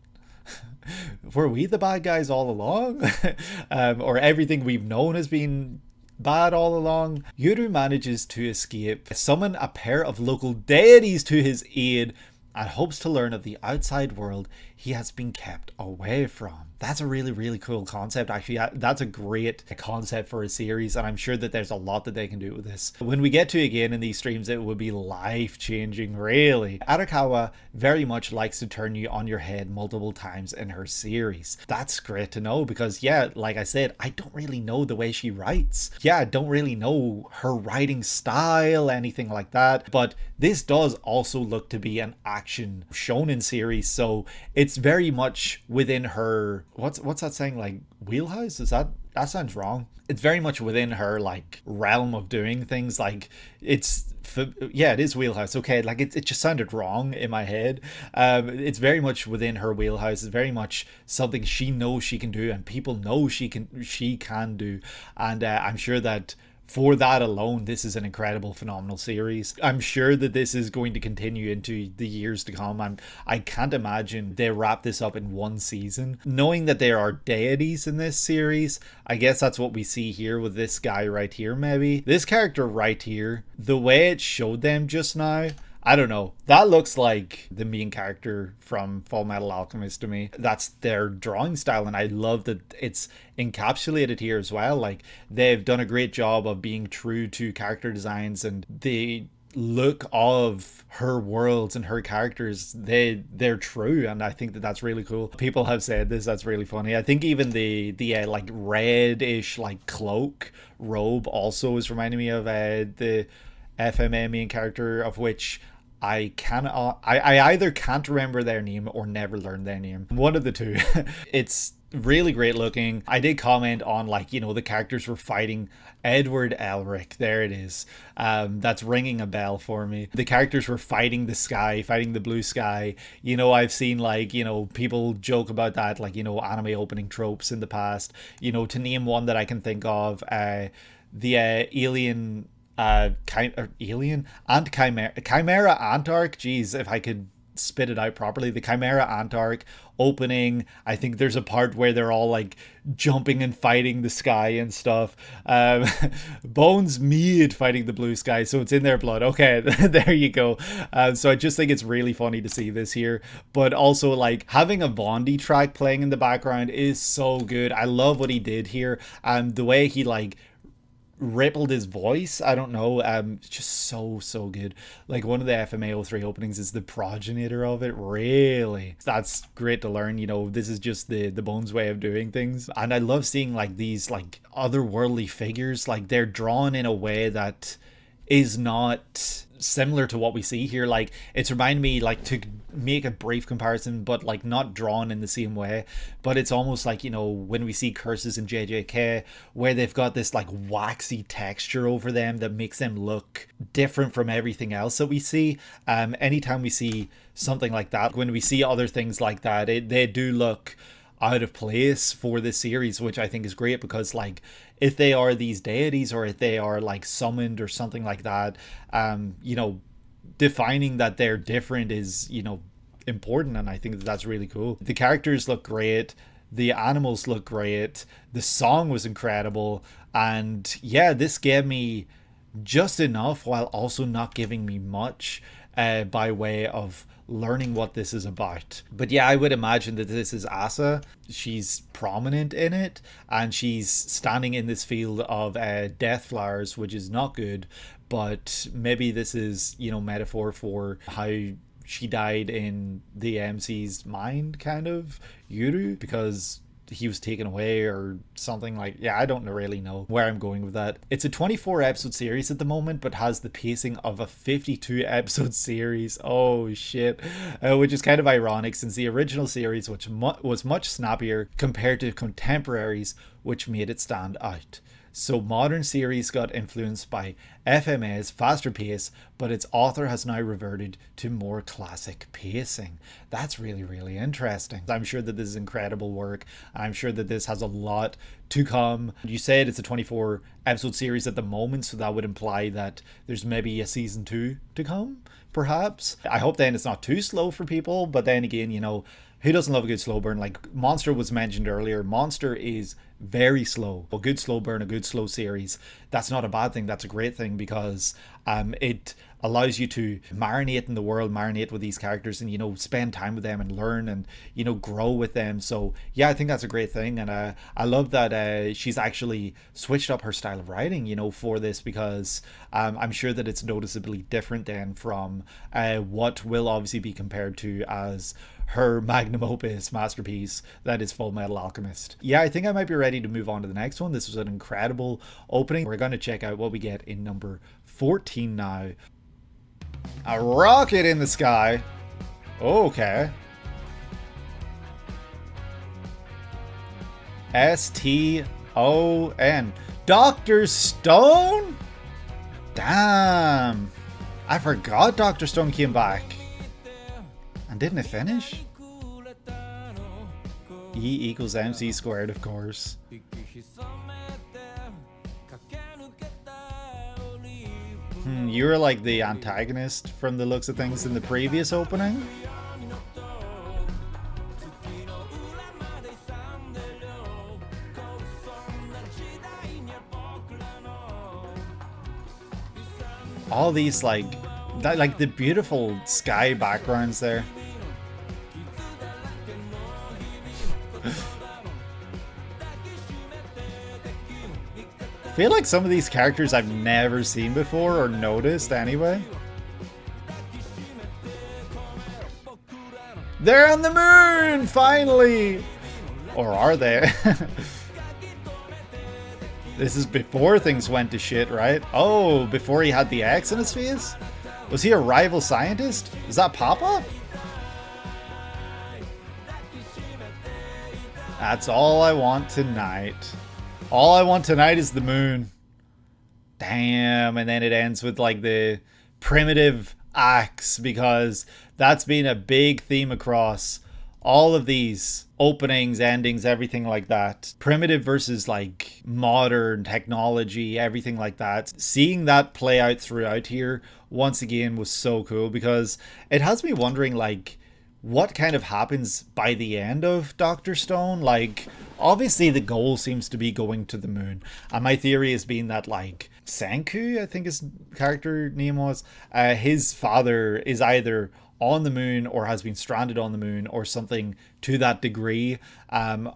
A: were we the bad guys all along? Or everything we've known has been bad all along. Yuru manages to escape, summon a pair of local deities to his aid, and hopes to learn of the outside world he has been kept away from. That's a really cool concept, actually. That's a great concept for a series, and I'm sure that there's a lot that they can do with this. When we get to again in these streams, it will be life-changing, really. Arakawa very much likes to turn you on your head multiple times in her series. That's great to know, because yeah, like I said, I don't really know the way she writes. Yeah, I don't really know her writing style, anything like that, but this does also look to be an action shonen series, so it's very much within her, what's that saying, like wheelhouse? That sounds wrong. It's very much within her like realm of doing things. Like it is wheelhouse. Okay, like it just sounded wrong in my head. It's very much within her wheelhouse. It's very much something she knows she can do, and people know she can do. And I'm sure that for that alone, this is an incredible, phenomenal series. I'm sure that this is going to continue into the years to come. I can't imagine they wrap this up in one season. Knowing that there are deities in this series, I guess that's what we see here with this guy right here, maybe. This character right here, the way it showed them just now, I don't know. That looks like the main character from Fullmetal Alchemist to me. That's their drawing style, and I love that it's encapsulated here as well. Like, they've done a great job of being true to character designs, and the look of her worlds and her characters, they're true, and I think that that's really cool. People have said this, that's really funny. I think even the like reddish like cloak robe also is reminding me of the FMA main character, of which I either can't remember their name or never learned their name. One of the two. It's really great looking. I did comment on, like, you know, the characters were fighting Edward Elric. There it is. That's ringing a bell for me. The characters were fighting the sky, fighting the blue sky. You know, I've seen, like, you know, people joke about that, like, you know, anime opening tropes in the past. You know, to name one that I can think of, the alien Alien and Chimera Antarc. Jeez, if I could spit it out properly. The Chimera Antarc opening, I think there's a part where they're all like jumping and fighting the sky and stuff. Bones Mead fighting the blue sky, so it's in their blood. Okay, there you go. So I just think it's really funny to see this here, but also like having a Vaundy track playing in the background is so good. I love what he did here, and the way he like rippled his voice, I don't know, just so good. Like, one of the FMAO3 openings is the progenitor of it. Really, that's great to learn. You know, this is just the Bones way of doing things, and I love seeing like these like otherworldly figures. Like, they're drawn in a way that is not similar to what we see here. Like, it's reminding me, like, to make a brief comparison, but like not drawn in the same way, but it's almost like, you know, when we see Curses in JJK, where they've got this like waxy texture over them that makes them look different from everything else that we see. Anytime we see something like that, when we see other things like that, they do look out of place for this series, which I think is great, because like, if they are these deities, or if they are like summoned or something like that, you know, defining that they're different is, you know, important, and I think that that's really cool. The characters look great, the animals look great, the song was incredible, and yeah, this gave me just enough while also not giving me much by way of learning what this is about. But yeah, I would imagine that this is Asa. She's prominent in it, and she's standing in this field of death flowers, which is not good, but maybe this is, you know, metaphor for how she died in the MC's mind, kind of, Yuru, because he was taken away or something. Like, yeah, I don't really know where I'm going with that. It's a 24 episode series at the moment, but has the pacing of a 52 episode series. Oh shit. Which is kind of ironic, since the original series, which was much snappier compared to contemporaries, which made it stand out. So modern series got influenced by FMA's faster pace, but its author has now reverted to more classic pacing. That's really, really interesting. I'm sure that this is incredible work. I'm sure that this has a lot to come. You said it's a 24 episode series at the moment, so that would imply that there's maybe a season 2 to come, perhaps. I hope then it's not too slow for people, but then again, you know, who doesn't love a good slow burn? Like, Monster was mentioned earlier. Monster is very slow. A good slow burn, a good slow series, that's not a bad thing. That's a great thing, because it allows you to marinate in the world, marinate with these characters, and, you know, spend time with them and learn and, you know, grow with them. So yeah, I think that's a great thing, and I love that she's actually switched up her style of writing, you know, for this, because I'm sure that it's noticeably different then from what will obviously be compared to as her magnum opus masterpiece, that is Fullmetal Alchemist. Yeah, I think I might be ready to move on to the next one. This was an incredible opening. We're going to check out what we get in number 14 now. A rocket in the sky. Okay. S-T-O-N. Dr. Stone? Damn. I forgot Dr. Stone came back. And didn't it finish? E equals MC squared, of course. You were like the antagonist from the looks of things in the previous opening. All these like the beautiful sky backgrounds there. I feel like some of these characters I've never seen before or noticed anyway. They're on the moon, finally! Or are they? This is before things went to shit, right? Oh, before he had the X in his face? Was he a rival scientist? Is that Papa? That's all I want tonight. All I want tonight is the moon. Damn, and then it ends with like the primitive axe, because that's been a big theme across all of these openings, endings, everything like that. Primitive versus like modern technology, everything like that. Seeing that play out throughout here once again was so cool, because it has me wondering like what kind of happens by the end of Dr. Stone. Like, obviously the goal seems to be going to the moon, and my theory has been that like Sangoku, I think his character name was, his father is either on the moon or has been stranded on the moon or something to that degree,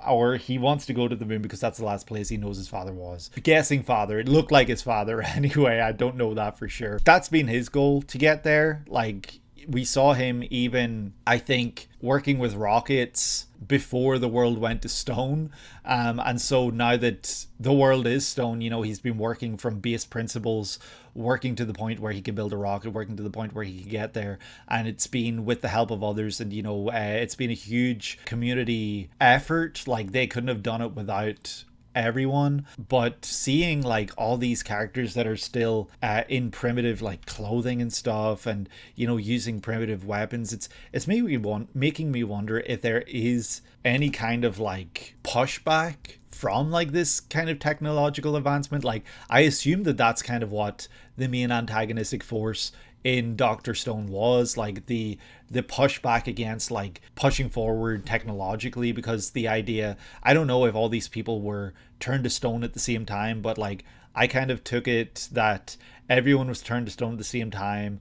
A: or he wants to go to the moon because that's the last place he knows his father was. Guessing father, it looked like his father anyway, I don't know that for sure. That's been his goal to get there. Like, we saw him even, I think, working with rockets before the world went to stone, and so now that the world is stone, you know, he's been working from base principles, working to the point where he can build a rocket, working to the point where he can get there, and it's been with the help of others, and you know, it's been a huge community effort. Like, they couldn't have done it without everyone. But seeing like all these characters that are still in primitive like clothing and stuff, and you know, using primitive weapons, it's making me wonder if there is any kind of like pushback from like this kind of technological advancement. Like, I assume that that's kind of what the main antagonistic force in Dr. Stone was, like the pushback against like pushing forward technologically, because the idea, I don't know if all these people were turned to stone at the same time, but like I kind of took it that everyone was turned to stone at the same time,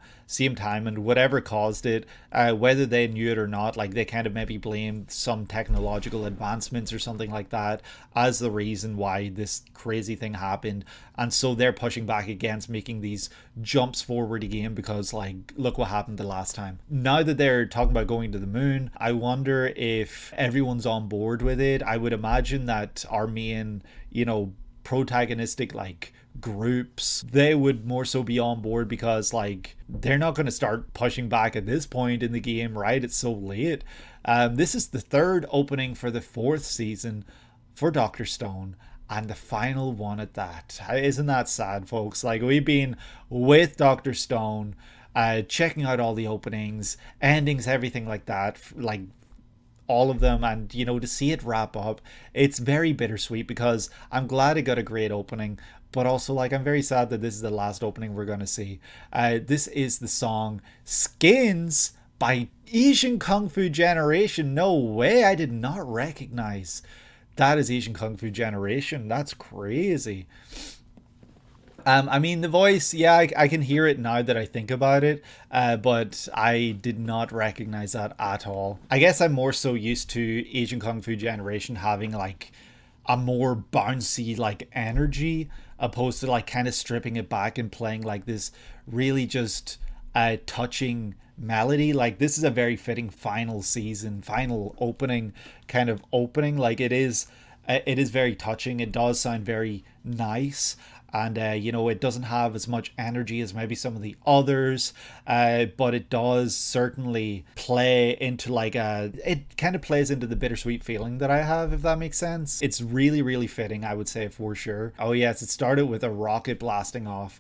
A: and whatever caused it, whether they knew it or not, like they kind of maybe blamed some technological advancements or something like that as the reason why this crazy thing happened. And so they're pushing back against making these jumps forward again, because like, look what happened the last time. Now that they're talking about going to the moon, I wonder if everyone's on board with it. I would imagine that our main, you know, protagonistic like groups, they would more so be on board, because like they're not going to start pushing back at this point in the game, right? It's so late. This is the third opening for the fourth season for Dr. Stone, and the final one at that. Isn't that sad, folks? Like, we've been with Dr. Stone, checking out all the openings, endings, everything like that, like all of them, and you know, to see it wrap up, it's very bittersweet, because I'm glad it got a great opening, but also like I'm very sad that this is the last opening we're gonna see. This is the song Skins by Asian Kung Fu Generation. No way, I did not recognize that is Asian Kung Fu Generation. That's crazy. I mean, the voice, yeah, I can hear it now that I think about it, but I did not recognize that at all. I guess I'm more so used to Asian Kung Fu Generation having like a more bouncy like energy, opposed to like kind of stripping it back and playing like this really just touching melody. Like, this is a very fitting final season, final opening kind of opening. Like, it is very touching. It does sound very nice, and you know, it doesn't have as much energy as maybe some of the others, but it does certainly play into like it kind of plays into the bittersweet feeling that I have, if that makes sense. It's really, really fitting, I would say, for sure. Oh yes, it started with a rocket blasting off,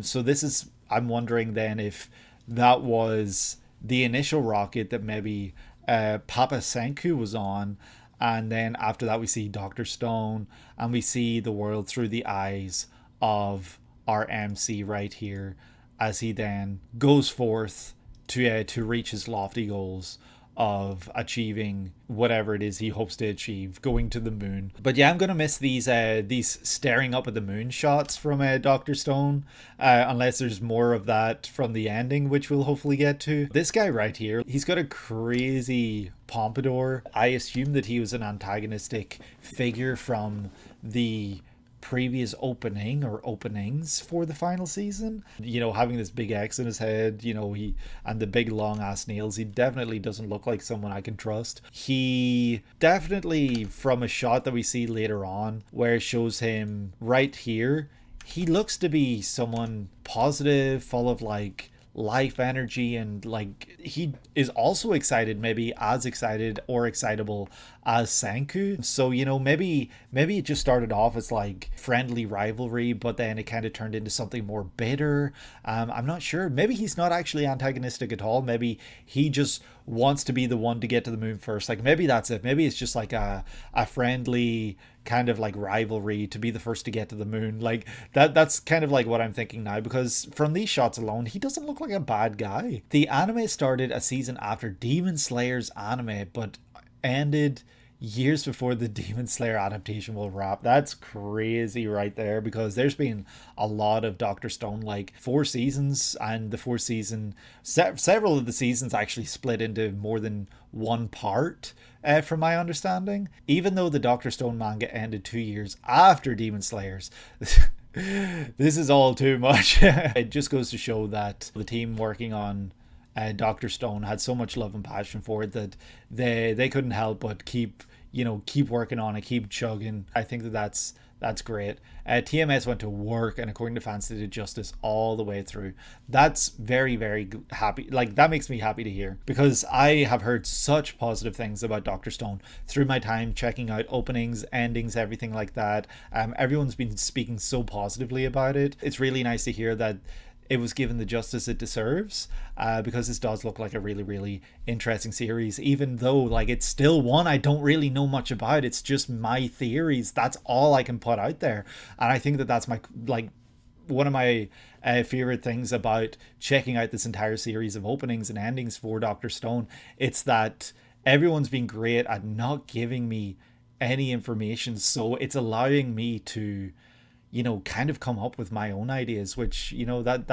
A: so this is, I'm wondering then if that was the initial rocket that maybe Papa Senku was on, and then after that we see Dr. Stone, and we see the world through the eyes of our MC right here, as he then goes forth to reach his lofty goals of achieving whatever it is he hopes to achieve, going to the moon. But yeah, I'm gonna miss these staring up at the moon shots from Dr. Stone, unless there's more of that from the ending, which we'll hopefully get to. This guy right here, he's got a crazy pompadour. I assume that he was an antagonistic figure from the previous opening or openings for the final season. You know, having this big X in his head, you know, he and the big long ass nails, he definitely doesn't look like someone I can trust. He definitely, from a shot that we see later on where it shows him right here, he looks to be someone positive, full of like life energy, and like he is also excited, maybe as excited or excitable as Sanku. So, you know, maybe it just started off as like friendly rivalry, but then it kind of turned into something more bitter. I'm not sure. Maybe he's not actually antagonistic at all. Maybe he just wants to be the one to get to the moon first. Like maybe that's it. Maybe it's just like a friendly kind of like rivalry to be the first to get to the moon. Like that's kind of like what I'm thinking now, because from these shots alone, he doesn't look like a bad guy. The anime started a season after Demon Slayer's anime, but ended years before the Demon Slayer adaptation will wrap. That's crazy right there, because there's been a lot of Dr. Stone, like 4 seasons, and the 4th season, several of the seasons actually split into more than one part, from my understanding. Even though the Dr. Stone manga ended 2 years after Demon Slayers, this is all too much. It just goes to show that the team working on Dr. Stone had so much love and passion for it that they couldn't help but keep working on it, keep chugging. I think that's great. TMS went to work, and according to fans, they did justice all the way through. That's very, very happy. Like, that makes me happy to hear, because I have heard such positive things about Dr. Stone through my time checking out openings, endings, everything like that. Everyone's been speaking so positively about it. It's really nice to hear that it was given the justice it deserves, because this does look like a really, really interesting series, even though like it's still one I don't really know much about. It's just my theories. That's all I can put out there. And I think that that's my, like, one of my favorite things about checking out this entire series of openings and endings for Dr. Stone. It's that everyone's been great at not giving me any information, so it's allowing me to, you know, kind of come up with my own ideas, which, you know, that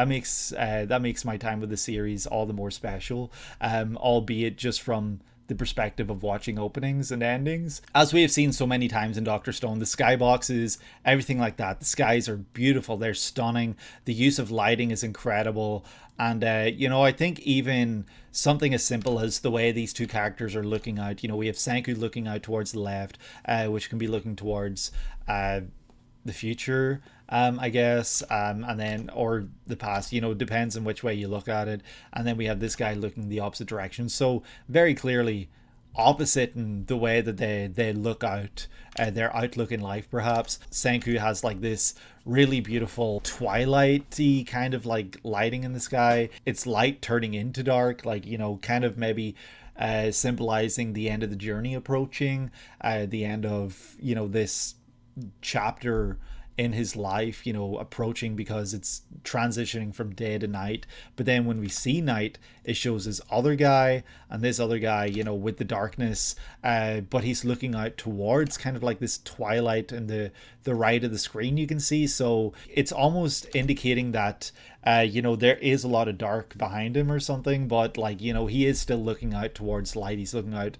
A: makes my time with the series all the more special, albeit just from the perspective of watching openings and endings. As we have seen so many times in Dr. Stone, the skyboxes, everything like that, the skies are beautiful, they're stunning, the use of lighting is incredible, and you know, I think even something as simple as the way these two characters are looking out, you know, we have Sanku looking out towards the left, which can be looking towards the future, I guess, and then, or the past, you know, depends on which way you look at it. And then we have this guy looking the opposite direction, so very clearly opposite in the way that they look out, their outlook in life. Perhaps Sanku has like this really beautiful twilighty kind of like lighting in the sky. It's light turning into dark, like, you know, kind of maybe symbolizing the end of the journey approaching, the end of, you know, this chapter in his life, you know, approaching, because it's transitioning from day to night. But then when we see night, it shows this other guy, and this other guy, you know, with the darkness, but he's looking out towards kind of like this twilight in the right of the screen, you can see. So it's almost indicating that you know, there is a lot of dark behind him or something, but like, you know, he is still looking out towards light. He's looking out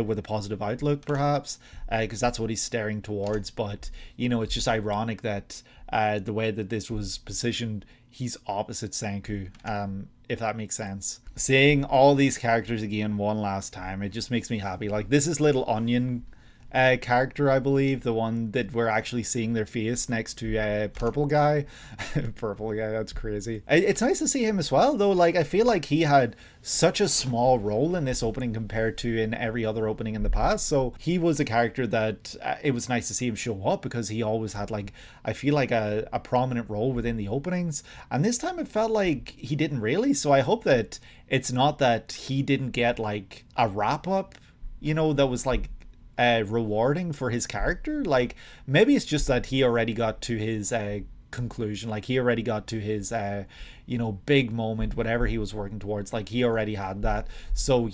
A: with a positive outlook, perhaps, because that's what he's staring towards. But, you know, it's just ironic that the way that this was positioned, he's opposite Sanku, if that makes sense. Seeing all these characters again one last time, it just makes me happy. Like, this is Little Onion character, I believe, the one that we're actually seeing their face next to Purple Guy. Purple Guy, that's crazy. It's nice to see him as well, though. Like, I feel like he had such a small role in this opening compared to in every other opening in the past. So he was a character that it was nice to see him show up, because he always had, like, I feel like a prominent role within the openings, and this time it felt like he didn't really. So I hope that it's not that he didn't get like a wrap up, you know, that was like rewarding for his character. Like, maybe it's just that he already got to his conclusion. Like he already got to his big moment, whatever he was working towards. Like he already had that. So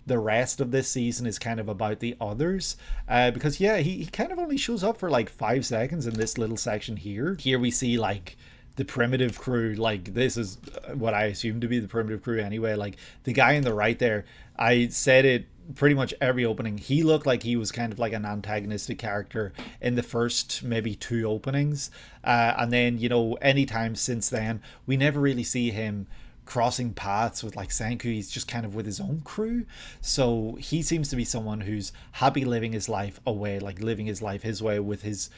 A: the rest of this season is kind of about the others, because yeah, he kind of only shows up for like 5 seconds in this little section here we see like the primitive crew. Like this is what I assume to be the primitive crew anyway. Like the guy on the right there, I said it pretty much every opening, he looked like he was kind of like an antagonistic character in the first maybe 2 openings, and then anytime since then we never really see him crossing paths with like Sangoku. He's just kind of with his own crew, so he seems to be someone who's happy living his life away, like living his life his way with his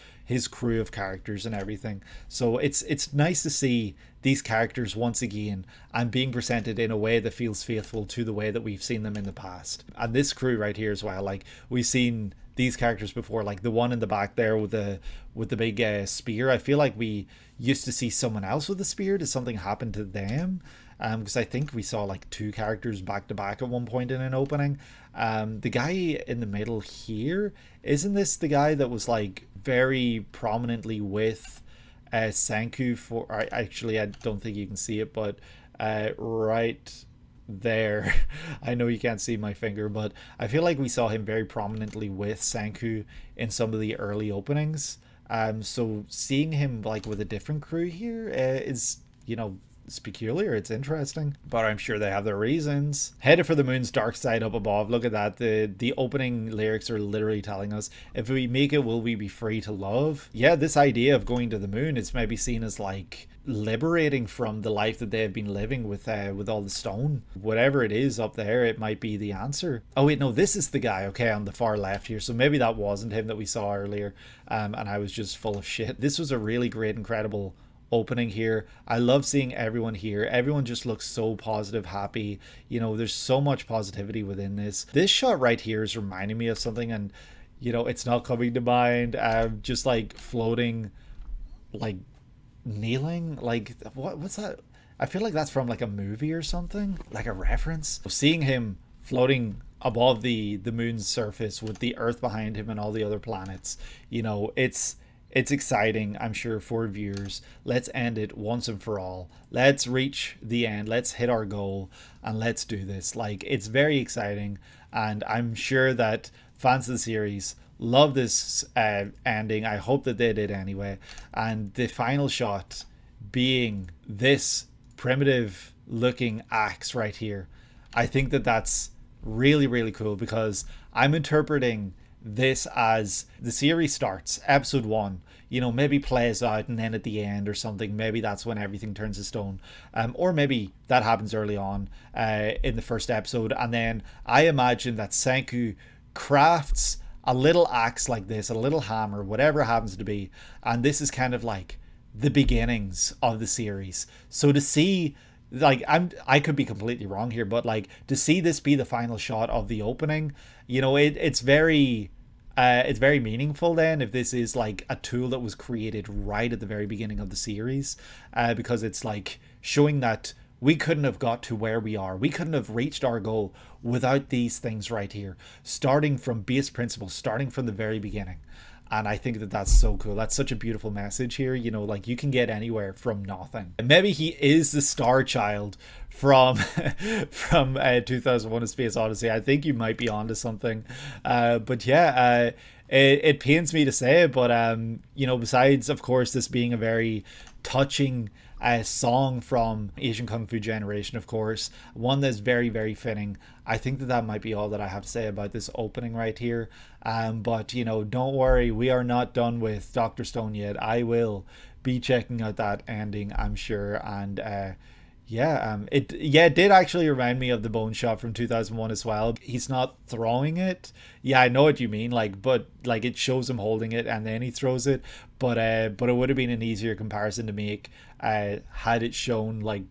A: crew of characters and everything. So it's nice to see these characters once again and being presented in a way that feels faithful to the way that we've seen them in the past. And this crew right here as well, like we've seen these characters before, like the one in the back there with the big spear. I feel like we used to see someone else with a spear. Did something happen to them? Because I think we saw like 2 characters back to back at one point in an opening. The guy in the middle here, isn't this the guy that was like very prominently with Sangoku for? Actually, I don't think you can see it, but right there, I know you can't see my finger, but I feel like we saw him very prominently with Sangoku in some of the early openings. So seeing him like with a different crew here is it's peculiar, it's interesting, but I'm sure they have their reasons. Headed for the moon's dark side up above. Look at that. The opening lyrics are literally telling us, if we make it, will we be free to love? Yeah, this idea of going to the moon is maybe seen as like liberating from the life that they have been living with all the stone. Whatever it is up there, it might be the answer. Oh wait, no, this is the guy, okay, on the far left here. So maybe that wasn't him that we saw earlier, and I was just full of shit. This was a really great, incredible opening here. I love seeing everyone here. Everyone just looks so positive, happy. There's so much positivity within this. This shot right here is reminding me of something, and it's not coming to mind. Just like floating, like kneeling, like what's that? I feel like that's from like a movie or something, like a reference. Seeing him floating above the moon's surface with the earth behind him and all the other planets, it's exciting, I'm sure, for viewers. Let's end it once and for all. Let's reach the end. Let's hit our goal and let's do this. Like, it's very exciting, and I'm sure that fans of the series love this ending. I hope that they did anyway. And the final shot being this primitive looking axe right here. I think that that's really, really cool, because I'm interpreting this as the series starts, episode 1, maybe plays out, and then at the end or something, maybe that's when everything turns to stone, or maybe that happens early on in the first episode, and then I imagine that Sangoku crafts a little axe like this, a little hammer, whatever it happens to be, and this is kind of like the beginnings of the series. So to see, like, I could be completely wrong here, but like to see this be the final shot of the opening, it's very meaningful then, if this is like a tool that was created right at the very beginning of the series, because it's like showing that we couldn't have got to where we are, we couldn't have reached our goal without these things right here, starting from base principles, starting from the very beginning. And I think that that's so cool. That's such a beautiful message here. Like, you can get anywhere from nothing. And maybe he is the star child from 2001: A Space Odyssey. I think you might be onto something. But yeah, it pains me to say it, but besides, of course, this being a very touching song from Asian Kung Fu Generation, of course, one that's very, very fitting, I think that might be all that I have to say about this opening right here. But don't worry, we are not done with Dr. Stone yet. I will be checking out that ending, I'm sure. And it did actually remind me of the bone shot from 2001 as well. He's not throwing it. Yeah, I know what you mean. But it shows him holding it and then he throws it. But it would have been an easier comparison to make had it shown like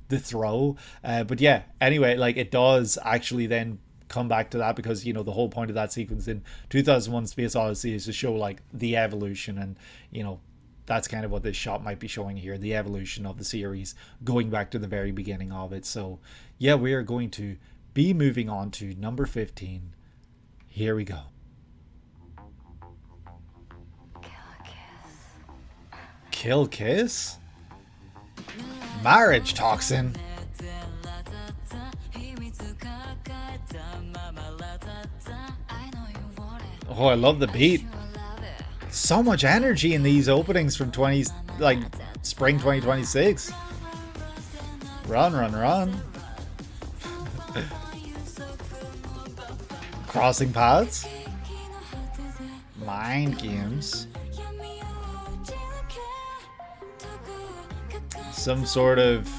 A: the throw. But yeah, anyway, like, it does actually then come back to that, because the whole point of that sequence in 2001: Space Odyssey is to show like the evolution, and that's kind of what this shot might be showing here, the evolution of the series, going back to the very beginning of it. So yeah, we are going to be moving on to number 15. Here we go. Kill Kiss? Marriage Toxin? Oh, I love the beat. So much energy in these openings from spring 2026. Run, run, run. Crossing paths. Mind games. Some sort of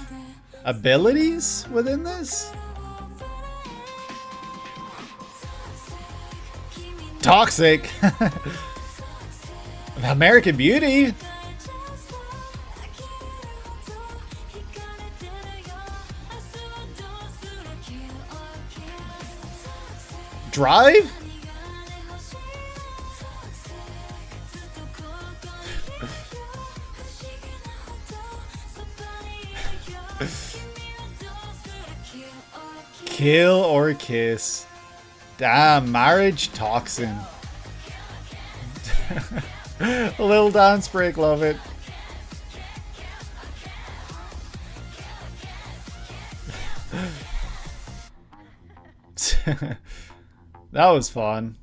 A: abilities within this? Toxic. American Beauty. Drive. Kill or Kiss. Damn, Marriage Toxin. A little dance break, love it. That was fun.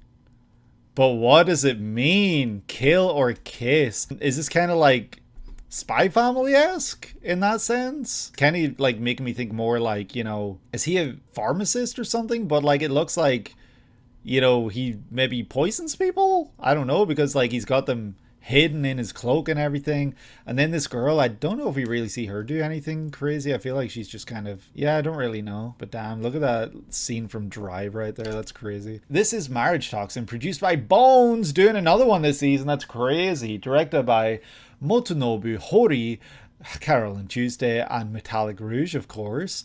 A: But what does it mean? Kill or Kiss? Is this kind of like Spy Family-esque in that sense? Kind of like making me think more like, you know, is he a pharmacist or something? But like it looks like, you know, he maybe poisons people? I don't know, because like he's got them hidden in his cloak and everything. And then this girl, I don't know if we really see her do anything crazy. I feel like she's just kind of, yeah, I don't really know. But damn, look at that scene from Drive right there. That's crazy. This is Marriage Toxin, produced by Bones, doing another one this season. That's crazy. Directed by Motonobu Hori, Carolyn Tuesday, and Metallic Rouge, of course.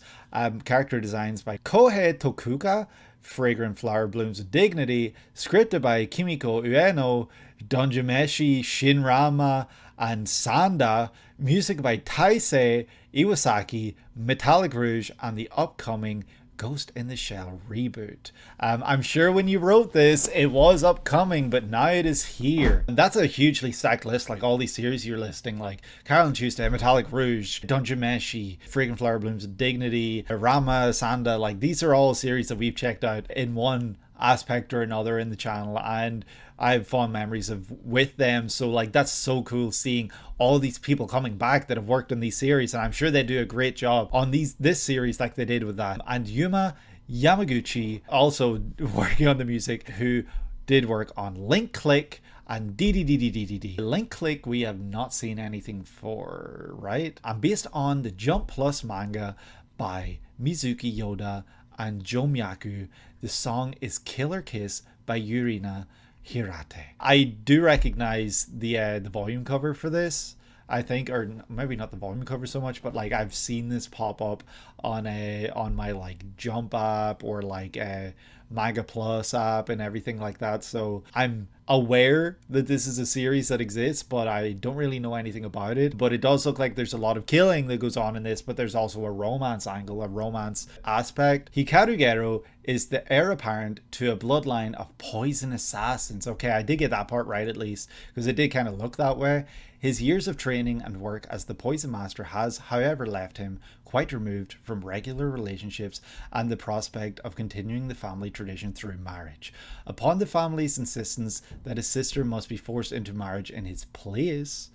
A: Character designs by Kohei Tokuka, Fragrant Flower Blooms of Dignity, scripted by Kimiko Ueno, Donjimeshi Shinrama, and Sanda, music by Taisei Iwasaki, Metallic Rouge, and the upcoming Ghost in the Shell reboot. I'm sure when you wrote this, it was upcoming, but now it is here. And that's a hugely stacked list, like all these series you're listing, like Carolyn Tuesday, Metallic Rouge, Donjimeshi, Fragrant Flower Blooms of Dignity, Rama, Sanda, like these are all series that we've checked out in one aspect or another in the channel, and I have fond memories of with them. So like that's so cool seeing all these people coming back that have worked on these series, and I'm sure they do a great job on this series like they did with that. And Yuma Yamaguchi also working on the music, who did work on Link Click and DDDDDD. Link Click we have not seen anything for, right? And based on the Jump Plus manga by Mizuki Yoda and Jomyaku, the song is Killer Kiss by Yurina Hirate. I do recognize the volume cover for this, I think, or maybe not the volume cover so much, but like I've seen this pop up on my like Jump app or like a Manga Plus app and everything like that. So I'm aware that this is a series that exists, but I don't really know anything about it. But it does look like there's a lot of killing that goes on in this, but there's also a romance angle, a romance aspect. Hikaru Gero is the heir apparent to a bloodline of poison assassins. Okay, I did get that part right at least, because it did kind of look that way. His years of training and work as the poison master has, however, left him quite removed from regular relationships and the prospect of continuing the family tradition through marriage. Upon the family's insistence that his sister must be forced into marriage in his place,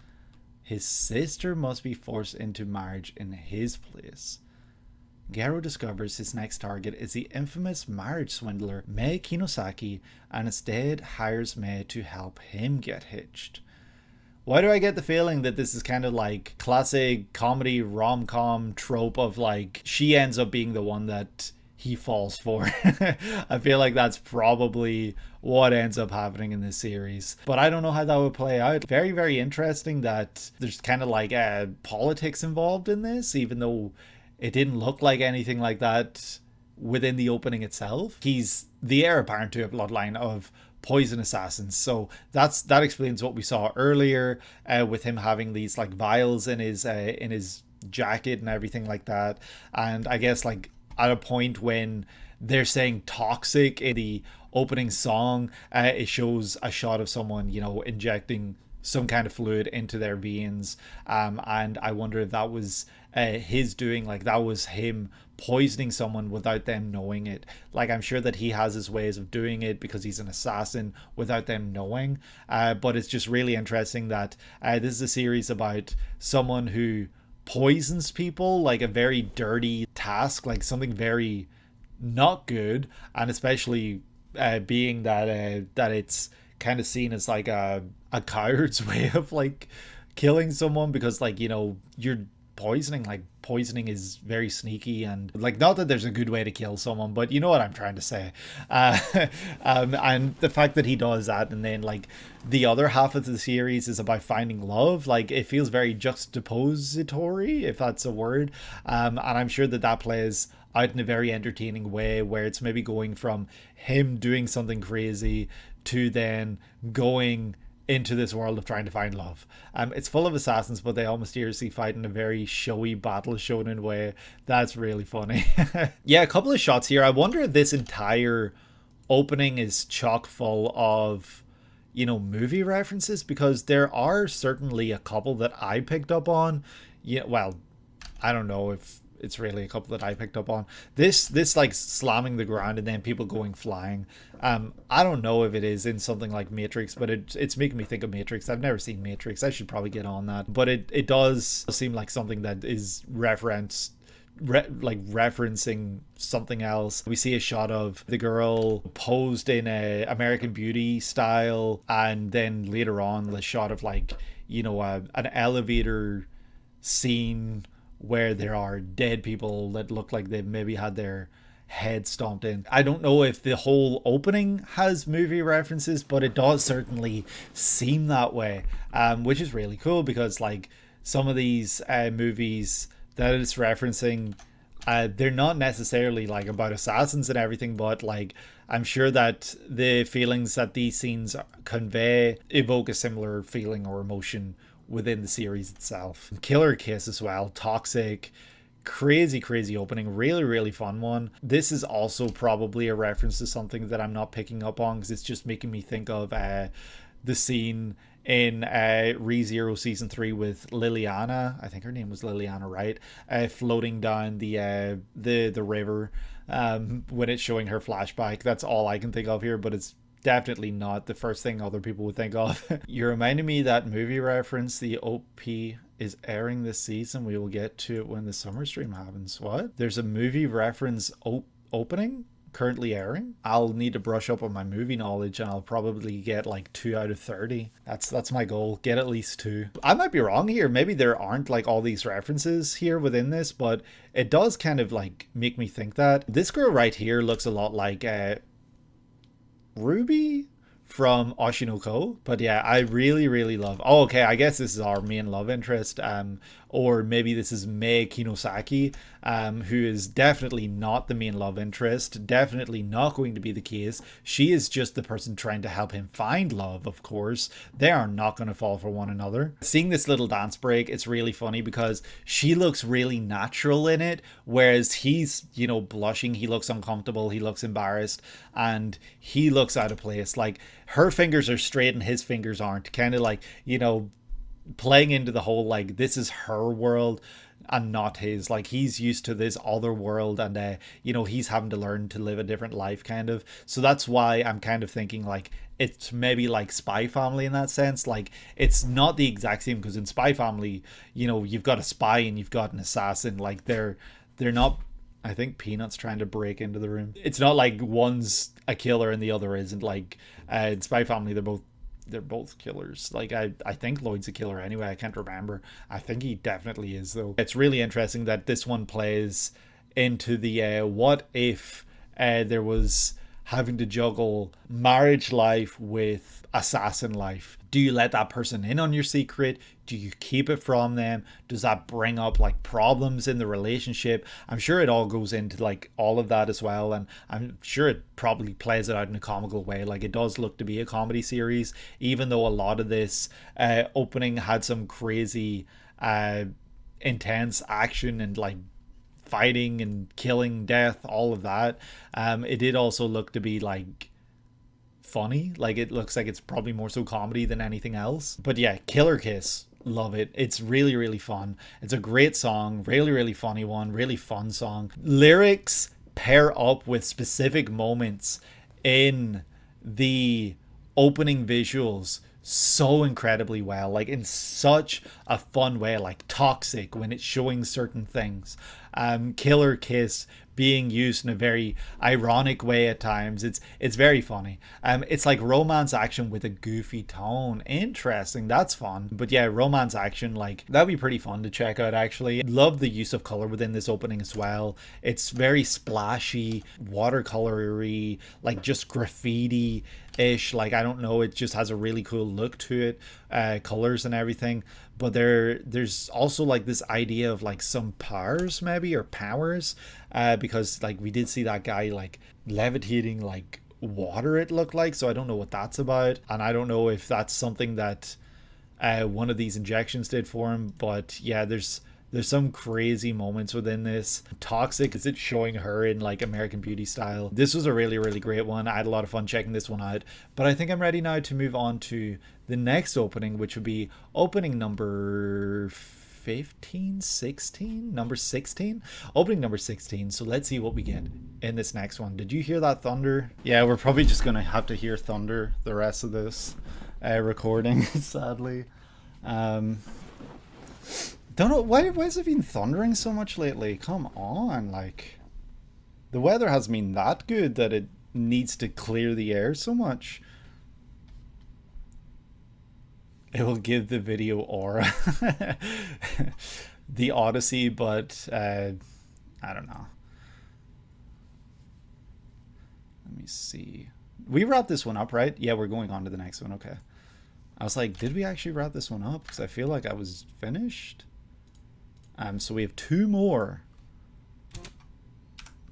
A: Gero discovers his next target is the infamous marriage swindler Mei Kinosaki, and instead hires Mei to help him get hitched. Why do I get the feeling that this is kind of like classic comedy rom-com trope of like she ends up being the one that he falls for? I feel like that's probably what ends up happening in this series, but I don't know how that would play out. Very, very interesting that there's kind of like politics involved in this, even though it didn't look like anything like that within the opening itself. He's the heir apparent to a bloodline of poison assassins, so that explains what we saw earlier with him having these like vials in his jacket and everything like that. And I guess like at a point when they're saying toxic in the opening song, it shows a shot of someone, you know, injecting some kind of fluid into their veins. And I wonder if that was his doing, like that was him poisoning someone without them knowing it. Like I'm sure that he has his ways of doing it because he's an assassin without them knowing. But it's just really interesting that this is a series about someone who poisons people, like a very dirty task, like something very not good, and especially being that it's kind of seen as like a coward's way of like killing someone, because like, you know, you're poisoning, like poisoning is very sneaky, and like, not that there's a good way to kill someone, but you know what I'm trying to say. uh and the fact that he does that, and then like the other half of the series is about finding love, like it feels very juxtapository, if that's a word. And I'm sure that that plays out in a very entertaining way, where it's maybe going from him doing something crazy to then going into this world of trying to find love. It's full of assassins, but they all mysteriously fight in a very showy battle shonen way. That's really funny. Yeah, a couple of shots here. I wonder if this entire opening is chock full of, you know, movie references, because there are certainly a couple that I picked up on. Yeah, well, I don't know if it's really a couple that I picked up on. This like slamming the ground and then people going flying. I don't know if it is in something like Matrix, but it's making me think of Matrix. I've never seen Matrix. I should probably get on that. But it does seem like something that is referencing something else. We see a shot of the girl posed in a American Beauty style, and then later on the shot of like, you know, an elevator scene where there are dead people that look like they've maybe had their head stomped in. I don't know if the whole opening has movie references, but it does certainly seem that way, which is really cool, because like some of these movies that it's referencing, they're not necessarily like about assassins and everything, but like I'm sure that the feelings that these scenes convey evoke a similar feeling or emotion within the series itself. Killer Kiss as well, toxic, crazy opening, really fun one. This is also probably a reference to something that I'm not picking up on, because it's just making me think of the scene in ReZero season 3 with Liliana. I think her name was Liliana, right? Floating down the river when it's showing her flashback. That's all I can think of here, but it's definitely not the first thing other people would think of. You reminded me that movie reference, the OP is airing this season. We will get to it when the summer stream happens. What? There's a movie reference opening currently airing? I'll need to brush up on my movie knowledge, and I'll probably get like 2 out of 30. That's my goal. Get at least 2. I might be wrong here. Maybe there aren't like all these references here within this, but it does kind of like make me think that. This girl right here looks a lot like Ruby from Oshinoko. But yeah, I really love, oh okay, I guess this is our main love interest, or maybe this is Mei Kinosaki, who is definitely not the main love interest, definitely not going to be the case. She is just the person trying to help him find love. Of course, they are not going to fall for one another. Seeing this little dance break, it's really funny because she looks really natural in it, whereas he's, you know, blushing, he looks uncomfortable, he looks embarrassed, and he looks out of place. Like her fingers are straight and his fingers aren't, kind of like, you know, playing into the whole like this is her world and not his. Like he's used to this other world, and you know, he's having to learn to live a different life kind of. So that's why I'm kind of thinking like it's maybe like Spy Family in that sense. Like it's not the exact same, because in Spy Family, you know, you've got a spy and you've got an assassin. Like they're not, I think Peanut's trying to break into the room. It's not like one's a killer and the other isn't. Like in Spy Family, they're both killers. Like I think Lloyd's a killer anyway. I can't remember. I think he definitely is though. It's really interesting that this one plays into the what if there was having to juggle marriage life with assassin life. Do you let that person in on your secret? Do you keep it from them? Does that bring up like problems in the relationship? I'm sure it all goes into like all of that as well, and I'm sure it probably plays it out in a comical way. Like it does look to be a comedy series, even though a lot of this opening had some crazy intense action and like fighting and killing, death, all of that. It did also look to be like funny. Like, it looks like it's probably more so comedy than anything else. But yeah, Killer Kiss. Love it. It's really, really fun. It's a great song. Really, really funny one. Really fun song. Lyrics pair up with specific moments in the opening visuals so incredibly well, like in such a fun way, like Toxic when it's showing certain things, Killer Kiss being used in a very ironic way at times. It's very funny. It's like romance action with a goofy tone. Interesting. That's fun. But yeah, romance action, like, that'd be pretty fun to check out actually. Love the use of color within this opening as well. It's very splashy, watercolory, like just graffiti ish. Like, I don't know, it just has a really cool look to it, colors and everything. But there's also like this idea of like some powers, maybe, or powers, because like we did see that guy like levitating like water, it looked like. So I don't know what that's about, and I don't know if that's something that one of these injections did for him. But yeah, there's some crazy moments within this. Toxic, is it showing her in like American Beauty style? This was a really, really great one. I had a lot of fun checking this one out. But I think I'm ready now to move on to the next opening, which would be opening number 15, 16? Number 16? Opening number 16. So let's see what we get in this next one. Did you hear that thunder? Yeah, we're probably just going to have to hear thunder the rest of this recording, sadly. Don't know, why has it been thundering so much lately? Come on, like, the weather hasn't been that good that it needs to clear the air so much. It will give the video aura. The Odyssey, but I don't know. Let me see. We wrapped this one up, right? Yeah, we're going on to the next one. Okay. I was like, did we actually wrap this one up? Because I feel like I was finished. So we have two more.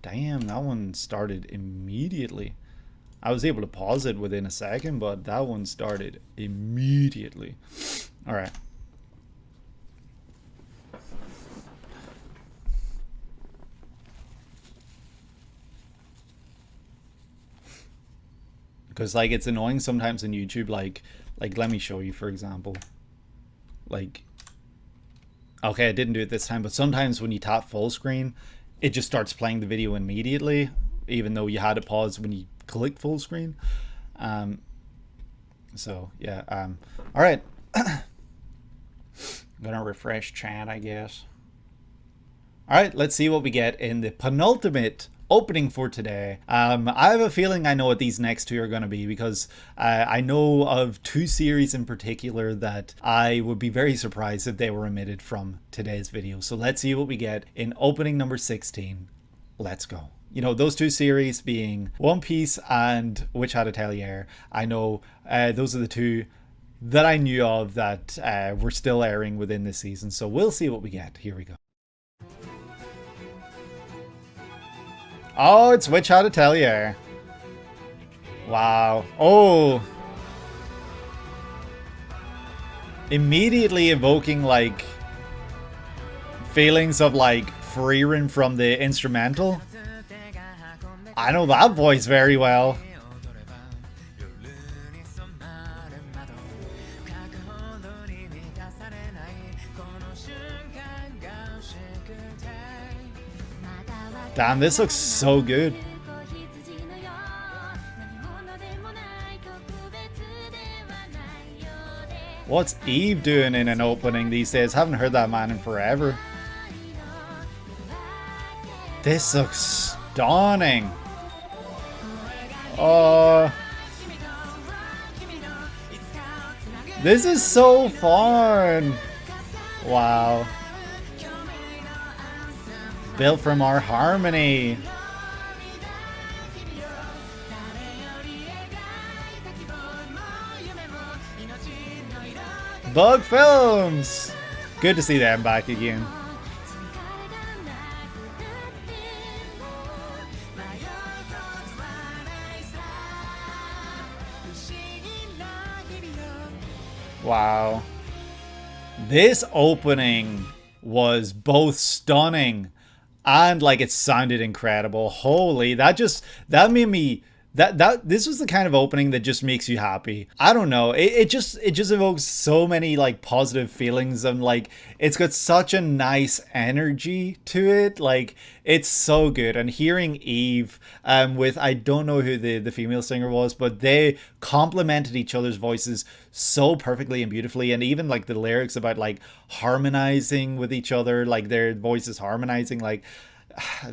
A: Damn, that one started immediately. I was able to pause it within a second, but that one started immediately. All right. Because like it's annoying sometimes in YouTube, like let me show you, for example. Like, okay, I didn't do it this time, but sometimes when you tap full screen, it just starts playing the video immediately, even though you had to pause when you click full screen. So yeah, all right. I'm gonna refresh chat, I guess. All right, let's see what we get in the penultimate opening for today. I have a feeling I know what these next two are going to be, because I know of two series in particular that I would be very surprised if they were omitted from today's video. So let's see what we get in opening number 16. Let's go. You know, those two series being One Piece and Hat Atelier. I know those are the two that I knew of that were still airing within this season. So we'll see what we get. Here we go. Oh, it's Hat Atelier. Wow. Oh. Immediately evoking like feelings of like Freerin from the instrumental. I know that voice very well. Damn, this looks so good. What's Eve doing in an opening these days? Haven't heard that man in forever. This looks stunning. Oh. This is so fun. Wow. Built from our harmony. Bug Films. Good to see them back again. Wow. This opening was both stunning and like it sounded incredible. Holy, that made me This was the kind of opening that just makes you happy. I don't know. It just evokes so many like positive feelings, and like it's got such a nice energy to it. Like it's so good. And hearing Eve with, I don't know who the female singer was, but they complemented each other's voices so perfectly and beautifully. And even like the lyrics about like harmonizing with each other, like their voices harmonizing, like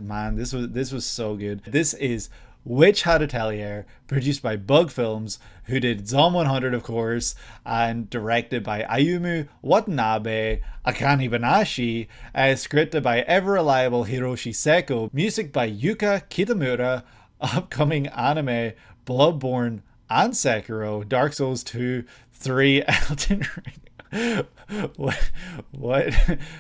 A: man, this was so good. This is Witch Hat Atelier, produced by Bug Films, who did ZORN 100, of course, and directed by Ayumu Watanabe, Akane Banashi, scripted by ever-reliable Hiroshi Seko, music by Yuka Kitamura, upcoming anime Bloodborne and Sekiro, Dark Souls 2, 3, Elden Ring. What?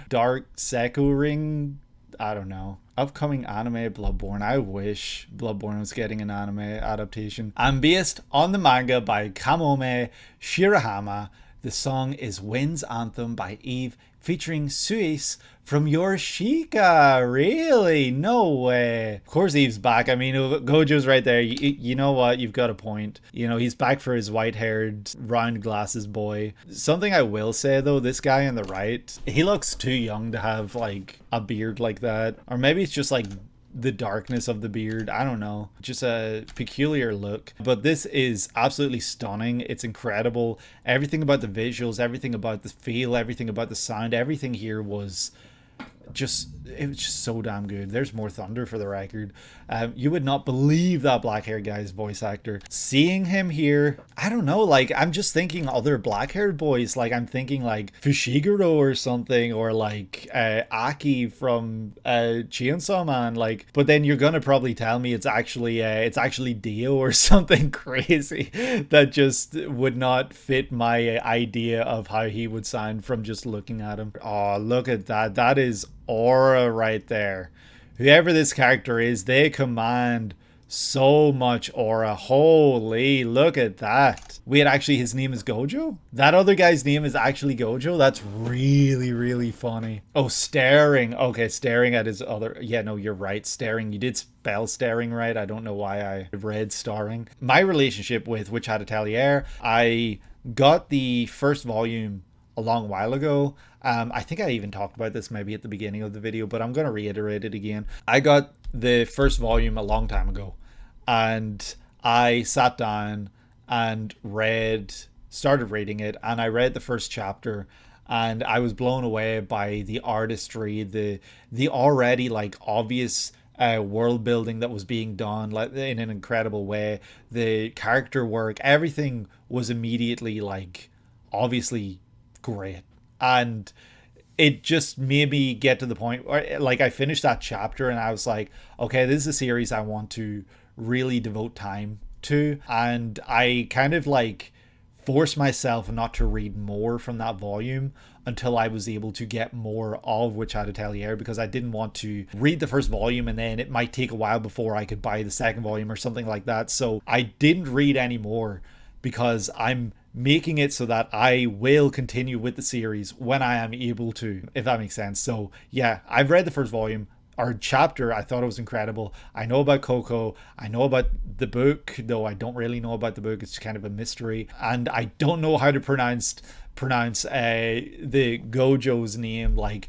A: Dark Seko Ring? I don't know. Upcoming anime Bloodborne. I wish Bloodborne was getting an anime adaptation. And based on the manga by Kamome Shirahama. The song is Wind's Anthem by Eve, featuring suis from Yorushika. Really? No way. Of course Eve's back. I mean, Gojo's right there. You know what? You've got a point. You know, he's back for his white-haired, round glasses boy. Something I will say, though, this guy on the right, he looks too young to have, like, a beard like that. Or maybe it's just, like, the darkness of the beard. I don't know, just a peculiar look. But this is absolutely stunning. It's incredible. Everything about the visuals, everything about the feel, everything about the sound, everything here was just, it was just so damn good. There's more thunder for the record. You would not believe that black haired guy's voice actor. Seeing him here, I don't know, like I'm just thinking other black haired boys. Like I'm thinking like Fushiguro or something, or like Aki from Chainsaw Man. Like, but then you're gonna probably tell me it's actually Dio or something crazy that just would not fit my idea of how he would sound from just looking at him. Oh, look at that. That is aura right there. Whoever this character is, they command so much aura. Holy, look at that. Wait, actually his name is Gojo? That other guy's name is actually Gojo? That's really, really funny. Oh, staring. Okay, staring at his other... Yeah, no, you're right. Staring. You did spell staring right. I don't know why I read starring. My relationship with Witch Hat Atelier, I got the first volume a long while ago. I think I even talked about this maybe at the beginning of the video, but I'm going to reiterate it again. I got the first volume a long time ago, and I sat down and started reading it, and I read the first chapter, and I was blown away by the artistry, the already like obvious world building that was being done like in an incredible way. The character work, everything was immediately like obviously great. And it just made me get to the point where like I finished that chapter and I was like, okay, this is a series I want to really devote time to. And I kind of like forced myself not to read more from that volume until I was able to get more of Witch Hat Atelier, because I didn't want to read the first volume and then it might take a while before I could buy the second volume or something like that. So I didn't read any more because I'm making it so that I will continue with the series when I am able to, if that makes sense. So yeah, I've read the first volume or chapter. I thought it was incredible. I know about Coco. I know about the book, though I don't really know about the book. It's kind of a mystery, and I don't know how to pronounce the Gojo's name. Like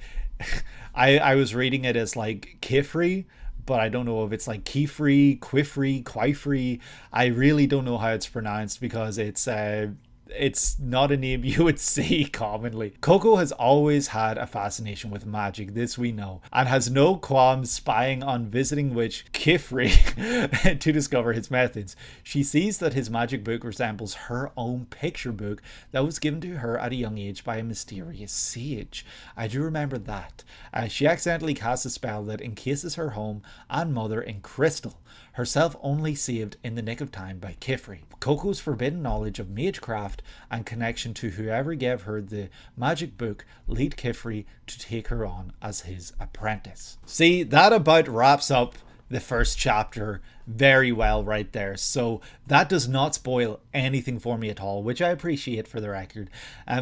A: I was reading it as like Kifri, but I don't know if it's like Kifri, Quifri, Quifri. I really don't know how it's pronounced because it's not a name you would see commonly. Coco has always had a fascination with magic, this we know, and has no qualms spying on visiting witch Kifri to discover his methods. She sees that his magic book resembles her own picture book that was given to her at a young age by a mysterious sage. I do remember that. She accidentally casts a spell that encases her home and mother in crystal, herself only saved in the nick of time by Kifri. Coco's forbidden knowledge of magecraft and connection to whoever gave her the magic book lead Kifri to take her on as his apprentice. See, that about wraps up the first chapter. very well right there. So that does not spoil anything for me at all, which I appreciate for the record.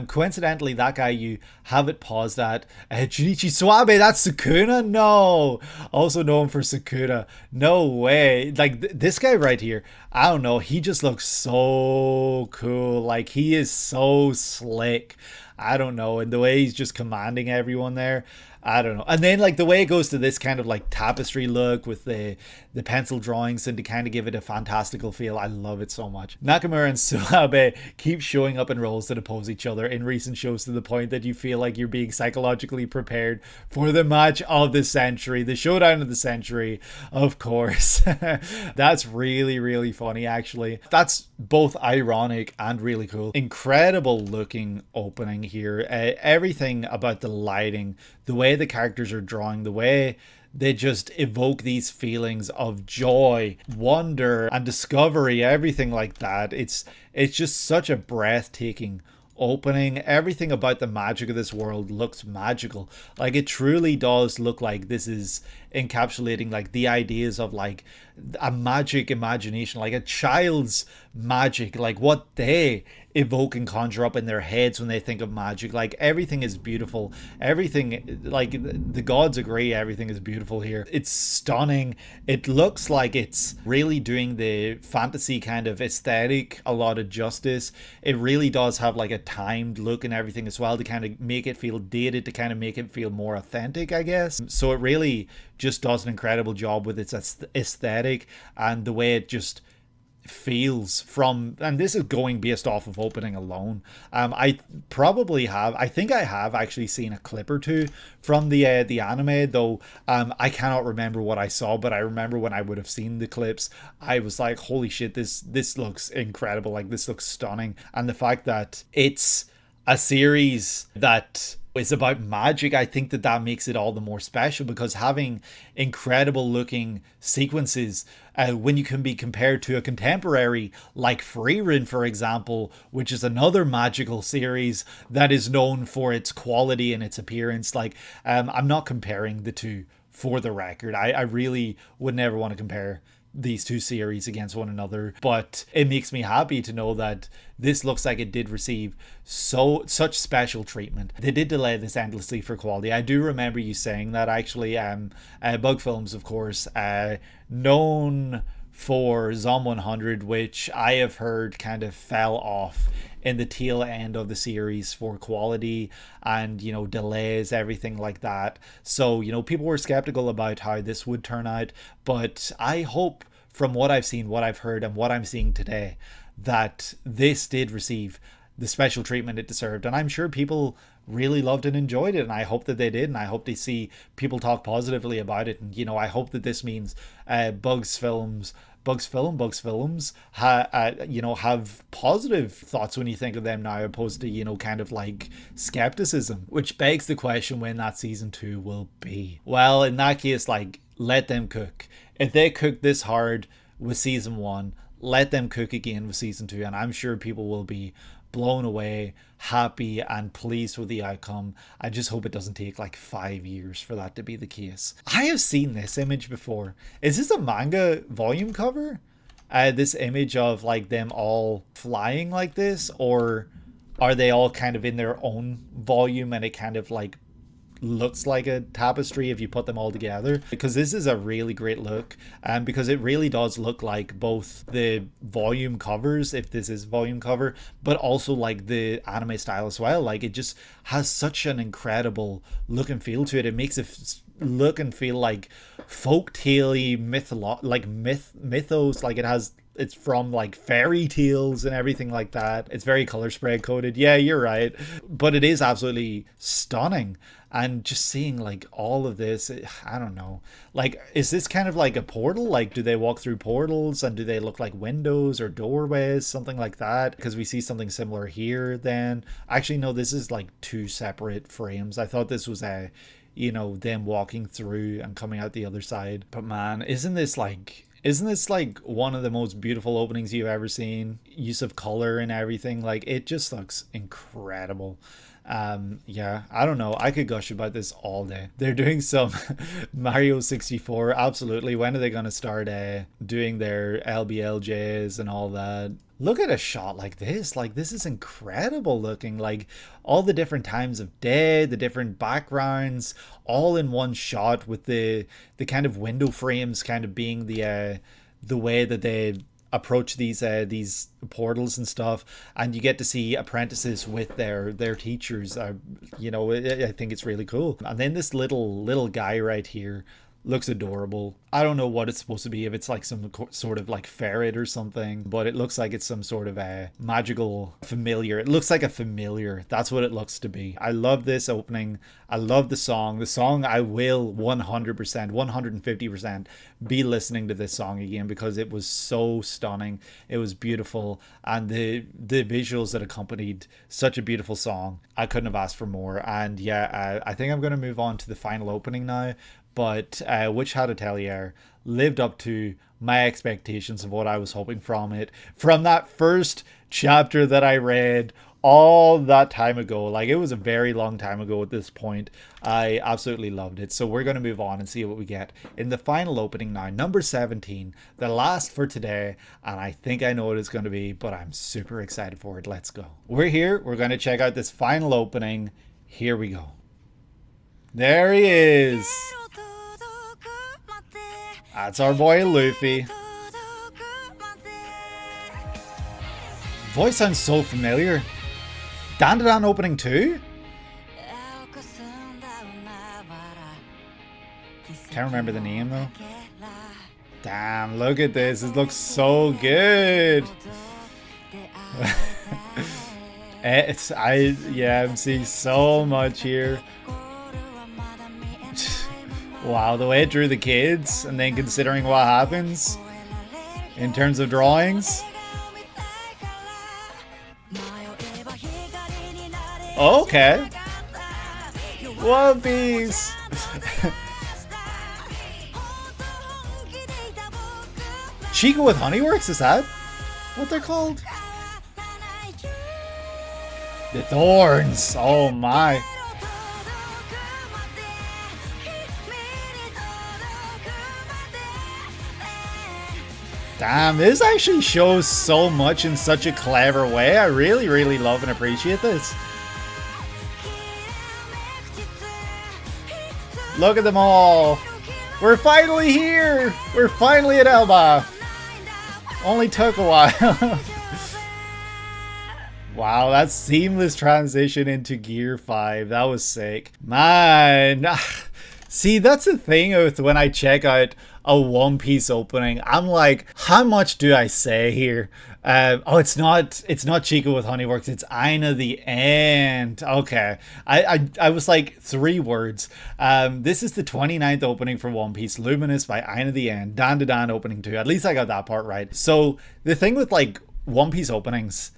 A: Coincidentally, that guy you have it paused at, Junichi Suabe, that's Sukuna? No. Also known for Sukuna. No way. Like, this guy right here, I don't know, he just looks so cool. Like, he is so slick. I don't know. And the way he's just commanding everyone there, I don't know. And then like the way it goes to this kind of like tapestry look with the pencil drawings and to kind of give it a fantastical feel. I love it so much. Nakamura and Suabe keep showing up in roles that oppose each other in recent shows to the point that you feel like you're being psychologically prepared for the match of the century, the showdown of the century, of course. That's really, really funny actually. That's both ironic and really cool. Incredible looking opening here. Everything about the lighting, the way the characters are drawing, the way they just evoke these feelings of joy, wonder, and discovery, everything like that. It's just such a breathtaking opening. Everything about the magic of this world looks magical. Like, it truly does look like this is encapsulating like the ideas of like a magic imagination, like a child's magic, like what they evoke and conjure up in their heads when they think of magic. Like, everything is beautiful. Everything, like, the gods agree everything is beautiful here. It's stunning. It looks like it's really doing the fantasy kind of aesthetic a lot of justice. It really does have like a timed look and everything as well to kind of make it feel dated, to kind of make it feel more authentic, I guess. So it really just does an incredible job with its aesthetic and the way it just feels from, and this is going based off of opening alone. I think I have actually seen a clip or two from the anime, though I cannot remember what I saw, but I remember when I would have seen the clips, I was like, holy shit, this looks incredible, like this looks stunning. And the fact that it's a series that is about magic, I think that makes it all the more special, because having incredible looking sequences when you can be compared to a contemporary like Frieren, for example, which is another magical series that is known for its quality and its appearance. Like, I'm not comparing the two for the record. I really would never want to compare these two series against one another, but it makes me happy to know that this looks like it did receive such special treatment. They did delay this endlessly for quality. I do remember you saying that actually. Bug Films, of course, known for Zom 100, which I have heard kind of fell off in the tail end of the series for quality and, you know, delays, everything like that. So, you know, people were skeptical about how this would turn out, but I hope, from what I've seen, what I've heard, and what I'm seeing today, that this did receive the special treatment it deserved. And I'm sure people really loved and enjoyed it, and I hope that they did, and I hope they see people talk positively about it. And, you know, I hope that this means Bugs Films have positive thoughts when you think of them now, opposed to, you know, kind of like skepticism, which begs the question when that season 2 will be. Well, in that case, like, let them cook. If they cook this hard with season 1, let them cook again with season 2, and I'm sure people will be blown away, happy, and pleased with the outcome. I just hope it doesn't take like 5 years for that to be the case. I have seen this image before. Is this a manga volume cover? This image of like them all flying like this, or are they all kind of in their own volume and it kind of like looks like a tapestry if you put them all together? Because this is a really great look, and because it really does look like both the volume covers, if this is volume cover, but also like the anime style as well. Like, it just has such an incredible look and feel to it. It makes it look and feel like folktale-y mythos. Like, it's from like fairy tales and everything like that. It's very color spread coded. Yeah, you're right. But it is absolutely stunning. And just seeing like all of this, I don't know. Like, is this kind of like a portal? Like, do they walk through portals, and do they look like windows or doorways, something like that? Because we see something similar here then. Actually, no, this is like 2 separate frames. I thought this was them walking through and coming out the other side. But man, isn't this like Isn't this like one of the most beautiful openings you've ever seen? Use of color and everything, like it just looks incredible. Yeah, I don't know, I could gush about this all day. They're doing some Mario 64, absolutely. When are they gonna start doing their LBLJs and all that? Look at a shot like this. Like, this is incredible looking. Like, all the different times of day, the different backgrounds, all in one shot, with the kind of window frames kind of being the way that they approach these portals and stuff, and you get to see apprentices with their teachers. You know, I think it's really cool. And then this little guy right here looks adorable. I don't know what it's supposed to be, if it's like some sort of like ferret or something, but it looks like it's some sort of a magical familiar. It looks like a familiar. That's what it looks to be. I love this opening. I love the song. The song, I will 100%, 150% be listening to this song again, because it was so stunning. It was beautiful, and the visuals that accompanied such a beautiful song. I couldn't have asked for more. And yeah, I think I'm going to move on to the final opening now. But which Hat Atelier lived up to my expectations of what I was hoping from it, from that first chapter that I read all that time ago. Like, it was a very long time ago at this point. I absolutely loved it. So we're going to move on and see what we get in the final opening now, number 17, the last for today. And I think I know what it's going to be, but I'm super excited for it. Let's go. We're here. We're going to check out this final opening. Here we go. There he is. That's our boy Luffy. Voice sounds so familiar. Dan opening too? Can't remember the name though. Damn, look at this. It looks so good. I'm seeing so much here. Wow, the way it drew the kids, and then considering what happens in terms of drawings. Okay. One Piece. Chika with Honeyworks, is that what they're called? The Thorns. Oh my. Damn, this actually shows so much in such a clever way. I really, really love and appreciate this. Look at them all. We're finally here. We're finally at Elbaf. Only took a while. Wow, that seamless transition into Gear 5. That was sick. Man. See, that's the thing with when I check out a One Piece opening. I'm like, how much do I say here? It's not Chika with Honeyworks. It's AiNA the End. Okay, I was like 3 words. This is the 29th opening for One Piece, Luminous by AiNA the End. Dan opening 2. At least I got that part right. So the thing with like One Piece openings,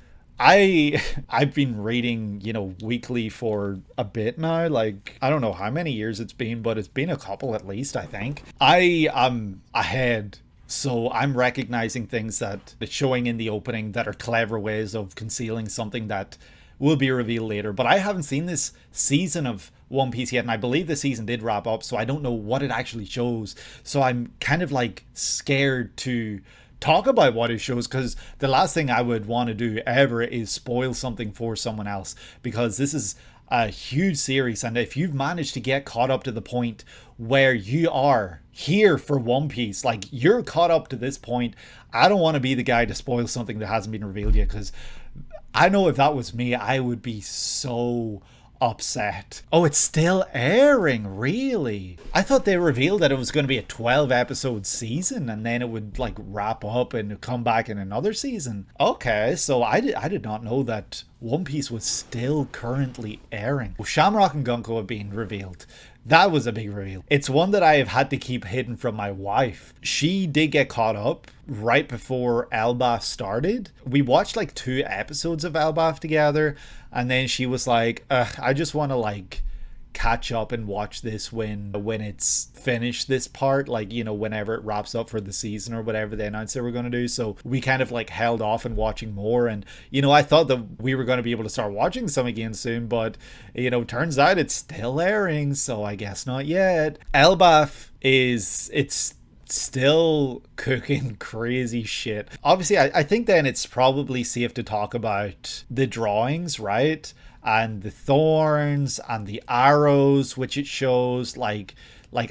A: I've been reading, you know, weekly for a bit now. Like, I don't know how many years it's been, but it's been a couple at least, I think. I am ahead, so I'm recognizing things that it's showing in the opening that are clever ways of concealing something that will be revealed later. But I haven't seen this season of One Piece yet, and I believe the season did wrap up, so I don't know what it actually shows. So I'm kind of like scared to talk about what it shows, because the last thing I would want to do ever is spoil something for someone else, because this is a huge series, and if you've managed to get caught up to the point where you are here for One Piece, like you're caught up to this point, I don't want to be the guy to spoil something that hasn't been revealed yet, because I know if that was me, I would be so upset. Oh, it's still airing, really? I thought they revealed that it was going to be a 12 episode season, and then it would like wrap up and come back in another season. Okay, so I did not know that One Piece was still currently airing. Well, Shamrock and Gunko have been revealed. That was a big reveal. It's one that I have had to keep hidden from my wife. She did get caught up right before Elbaf started. We watched like 2 episodes of Elbaf together, and then she was like, I just want to like catch up and watch this when it's finished, this part, like, you know, whenever it wraps up for the season or whatever they announced they were going to do. So we kind of like held off and watching more, and you know, I thought that we were going to be able to start watching some again soon, but you know, turns out it's still airing, so I guess not yet. Elbaf it's still cooking crazy shit. Obviously, I think then it's probably safe to talk about the drawings, right? And the thorns and the arrows, which it shows like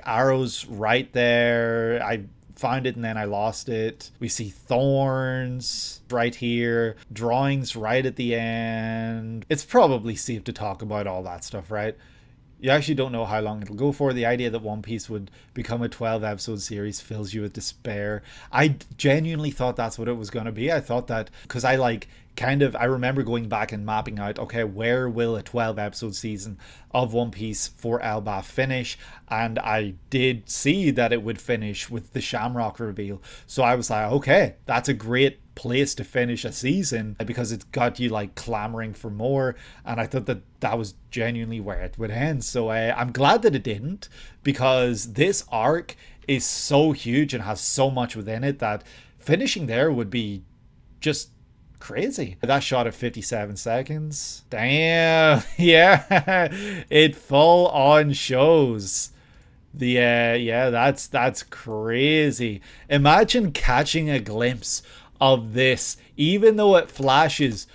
A: arrows right there. I found it and then I lost it. We see thorns right here, drawings right at the end. It's probably safe to talk about all that stuff, right? You actually don't know how long it'll go for. The idea that One Piece would become a 12-episode series fills you with despair. I genuinely thought that's what it was going to be. I thought that because I remember going back and mapping out, okay, where will a 12-episode season of One Piece for Elbaf finish? And I did see that it would finish with the Shamrock reveal. So I was like, okay, that's a great place to finish a season because it's got you like clamoring for more, and I thought that was genuinely where it would end. So I'm glad that it didn't, because this arc is so huge and has so much within it that finishing there would be just crazy. That shot at 57 seconds, damn. Yeah, it full on shows the that's crazy. Imagine catching a glimpse of this, even though it flashes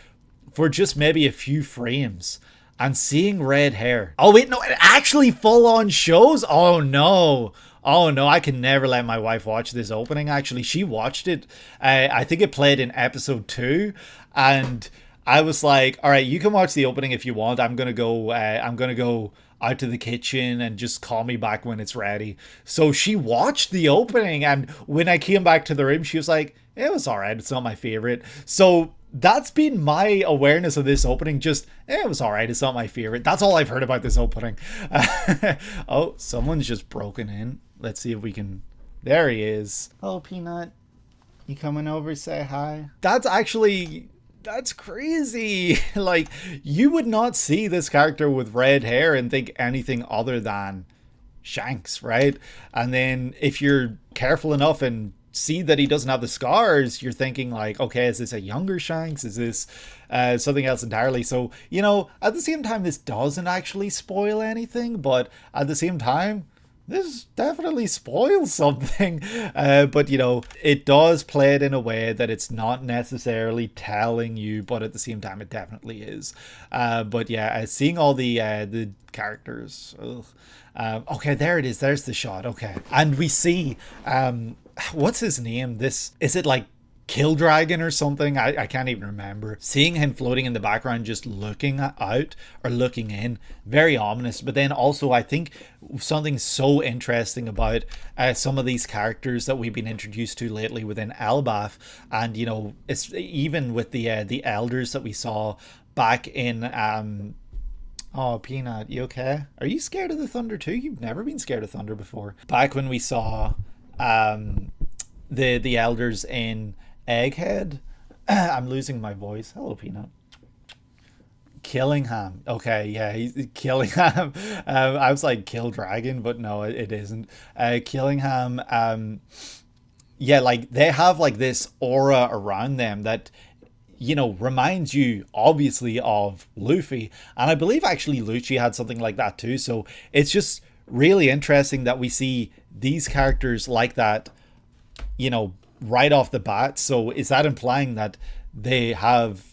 A: for just maybe a few frames, and seeing red hair. Oh wait, no, it actually full on shows. Oh no, I can never let my wife watch this opening. Actually, she watched it. I think it played in episode 2, and I was like, all right, you can watch the opening if you want. I'm gonna go out to the kitchen and just call me back when it's ready. So she watched the opening, and when I came back to the room, she was like, it was alright, it's not my favorite. So that's been my awareness of this opening. Just, it was alright, it's not my favorite. That's all I've heard about this opening. Oh, someone's just broken in. Let's see if we can. There he is. Oh, Peanut, you coming over, say hi? That's crazy. Like, you would not see this character with red hair and think anything other than Shanks, right? And then if you're careful enough and see that he doesn't have the scars, you're thinking like, okay, is this a younger Shanks? Is this something else entirely? So, you know, at the same time, this doesn't actually spoil anything, but at the same time, this definitely spoils something. But, you know, it does play it in a way that it's not necessarily telling you, but at the same time, it definitely is. But yeah, seeing all the characters. Okay, there it is. There's the shot. Okay. And we see, what's his name? Is it like Kill Dragon or something? I can't even remember. Seeing him floating in the background, just looking out or looking in, very ominous. But then also, I think something so interesting about some of these characters that we've been introduced to lately within Elbaf, and you know, it's even with the elders that we saw back in Oh, Peanut, you okay? Are you scared of the thunder too? You've never been scared of thunder before. Back when we saw the elders in Egghead. I'm losing my voice. Hello, Peanut. Killingham. Okay, yeah, he's Killingham. I was like Kill Dragon, but no, it isn't. Killingham. Yeah, like they have like this aura around them that, you know, reminds you obviously of Luffy, and I believe actually Lucci had something like that too. So it's just really interesting that we see these characters like that, you know, right off the bat. So is that implying that they have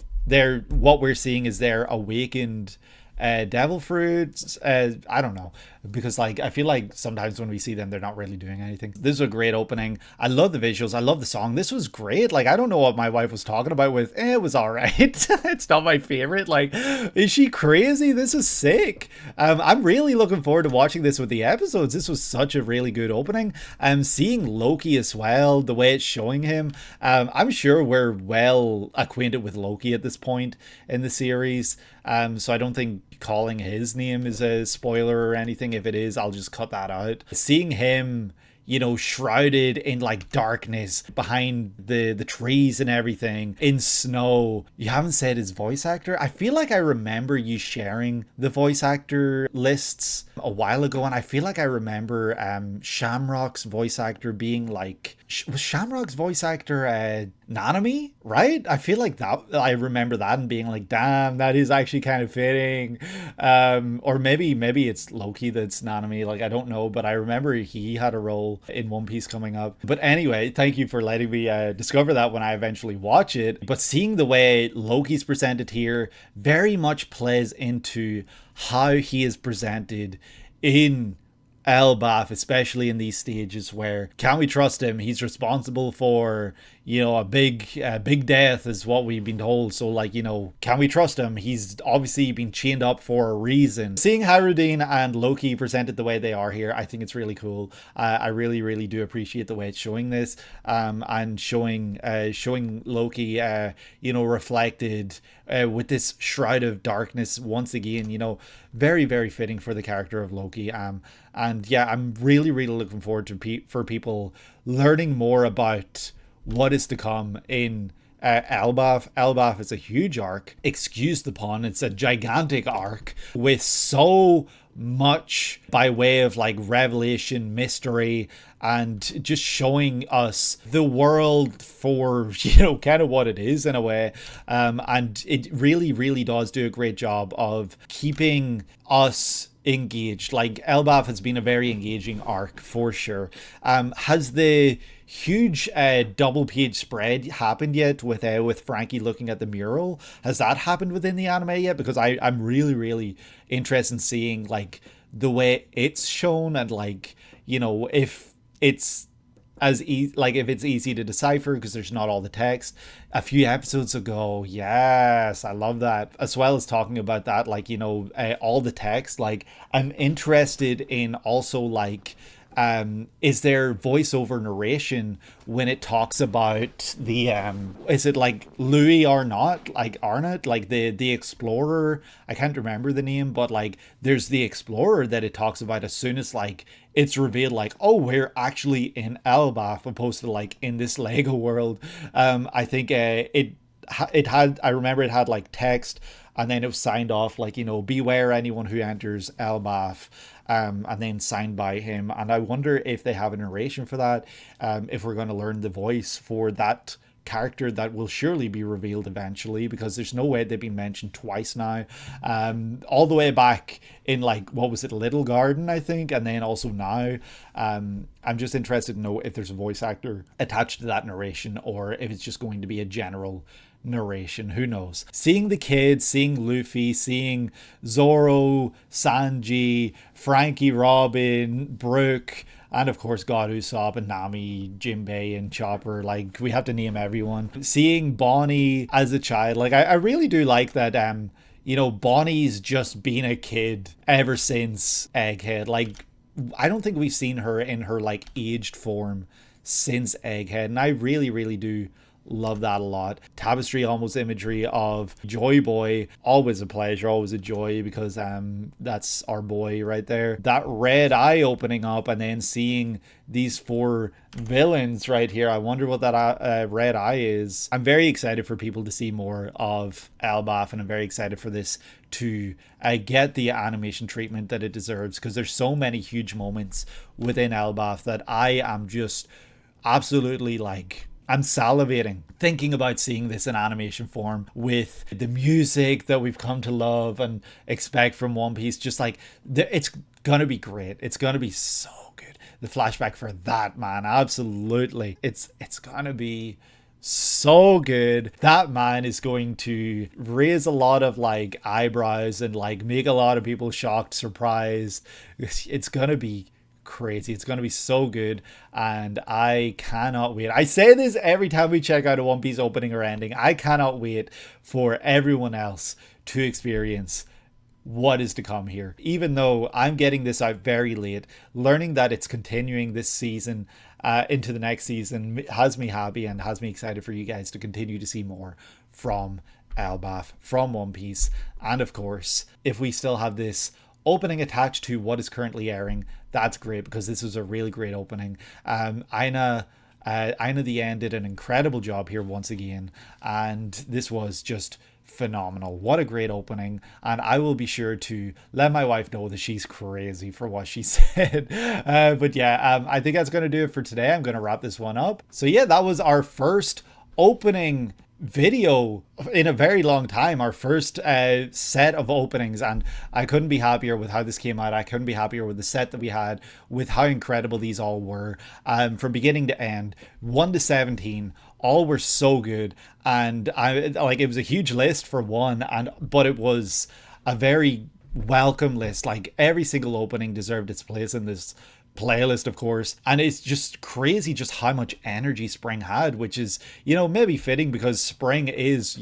A: what we're seeing is their awakened devil fruits? I don't know, because like I feel like sometimes when we see them, they're not really doing anything. This is a great opening. I love the visuals. I love the song. This was great. Like, I don't know what my wife was talking about with it was all right. It's not my favorite. Like, is she crazy? This is sick. I'm really looking forward to watching this with the episodes. This was such a really good opening. Seeing Loki as well, the way it's showing him. I'm sure we're well acquainted with Loki at this point in the series. So I don't think calling his name is a spoiler or anything. If it is, I'll just cut that out. Seeing him, shrouded in like darkness behind the trees and everything in snow. You haven't said his voice actor. I feel like I remember you sharing the voice actor lists a while ago, and I feel like I remember Shamrock's voice actor being like, was Shamrock's voice actor Nanami, right? I feel like that I remember that and being like, damn, that is actually kind of fitting. Or maybe it's Loki that's Nanami, like I don't know, but I remember he had a role in One Piece coming up. But anyway, thank you for letting me discover that when I eventually watch it. But seeing the way Loki's presented here very much plays into how he is presented in Elbaf, especially in these stages where can we trust him? He's responsible for, a big death is what we've been told. So like, can we trust him? He's obviously been chained up for a reason. Seeing Harudin and Loki presented the way they are here, I think it's really cool. I really, really do appreciate the way it's showing this, and showing Loki, reflected with this shroud of darkness once again. Very, very fitting for the character of Loki. And yeah, I'm really, really looking forward to for people learning more about what is to come in Elbaf. Elbaf is a huge arc. Excuse the pun, it's a gigantic arc with so much by way of like revelation, mystery, and just showing us the world for kind of what it is in a way, and it really, really does do a great job of keeping us engaged. Like Elbaf has been a very engaging arc for sure. Has the huge double page spread happened yet with Frankie looking at the mural? Has that happened within the anime yet? Because I'm really, really interested in seeing like the way it's shown, and like if it's if it's easy to decipher because there's not all the text. A few episodes ago, yes, I love that. As well as talking about that, like all the text, like I'm interested in also like is there voiceover narration when it talks about the is it like Louis Arnott, like Arnott, like the explorer? I can't remember the name, but like there's the explorer that it talks about as soon as like it's revealed, like, oh, we're actually in Elbaf opposed to like in this Lego world. I think it had, I remember it had like text, and then it was signed off like, beware anyone who enters Elbaf, and then signed by him. And I wonder if they have a narration for that, if we're going to learn the voice for that character that will surely be revealed eventually, because there's no way they've been mentioned twice now, all the way back in like, what was it, Little Garden, I think, and then also now. I'm just interested to know if there's a voice actor attached to that narration, or if it's just going to be a general narration. Who knows? Seeing the kids, seeing Luffy, seeing Zoro, Sanji, Frankie, Robin, Brook, and of course God Usopp and Nami, Jinbei and Chopper, like we have to name everyone. Seeing Bonnie as a child, like I really do like that Bonnie's just been a kid ever since Egghead. Like I don't think we've seen her in her like aged form since Egghead, and I really, really do love that a lot. Tapestry almost imagery of Joy Boy, always a pleasure, always a joy, because that's our boy right there. That red eye opening up and then seeing these four villains right here. I wonder what that red eye is. I'm very excited for people to see more of Elbaf, and I'm very excited for this to get the animation treatment that it deserves, because there's so many huge moments within Elbaf that I am just absolutely like, I'm salivating thinking about seeing this in animation form with the music that we've come to love and expect from One Piece. Just like, it's gonna be great. It's gonna be so good. The flashback for that, man, absolutely. It's gonna be so good. That man is going to raise a lot of like eyebrows and like make a lot of people shocked, surprised. It's gonna be crazy. It's going to be so good, and I cannot wait. I say this every time we check out a One Piece opening or ending. I cannot wait for everyone else to experience what is to come here. Even though I'm getting this out very late, learning that it's continuing this season into the next season has me happy and has me excited for you guys to continue to see more from Elbaf, from One Piece. And of course, if we still have this opening attached to what is currently airing, that's great because this was a really great opening. AiNA the End did an incredible job here once again, and this was just phenomenal. What a great opening, and I will be sure to let my wife know that she's crazy for what she said. But yeah, I think that's going to do it for today. I'm going to wrap this one up. So yeah, that was our first opening video in a very long time, our first set of openings, and I couldn't be happier with how this came out. I couldn't be happier with the set that we had, with how incredible these all were, from beginning to end, 1 to 17. All were so good, and it was a huge list for one, but it was a very welcome list. Like, every single opening deserved its place in this playlist, of course, and it's just crazy just how much energy spring had, which is, maybe fitting because spring is,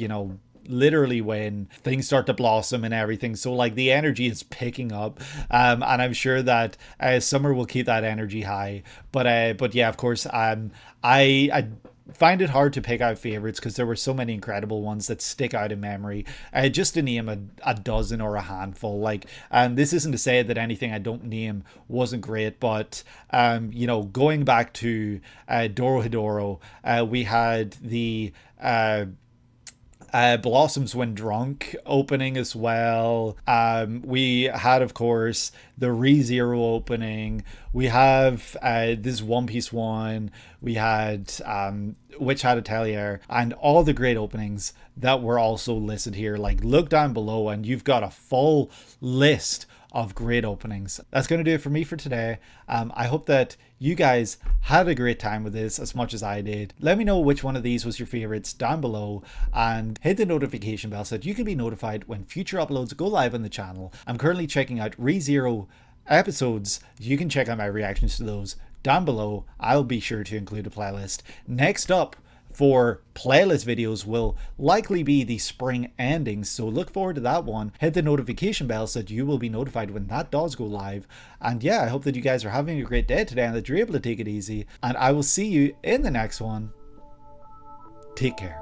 A: literally when things start to blossom and everything. So like the energy is picking up, and I'm sure that summer will keep that energy high. But yeah, of course, I find it hard to pick out favorites because there were so many incredible ones that stick out in memory. Just to name a dozen or a handful, and this isn't to say that anything I don't name wasn't great, but going back to Dorohedoro, we had the Blossoms When Drunk opening as well. We had, of course, the ReZero opening. We have this One Piece one. We had Hat Atelier, and all the great openings that were also listed here. Like, look down below and you've got a full list of great openings. That's going to do it for me for today. I hope that you guys had a great time with this as much as I did. Let me know which one of these was your favorites down below, and hit the notification bell so that you can be notified when future uploads go live on the channel. I'm currently checking out ReZero episodes. You can check out my reactions to those down below. I'll be sure to include a playlist. Next up for playlist videos will likely be the spring endings, so look forward to that one. Hit the notification bell so that you will be notified when that does go live. And yeah, I hope that you guys are having a great day today and that you're able to take it easy, and I will see you in the next one. Take care.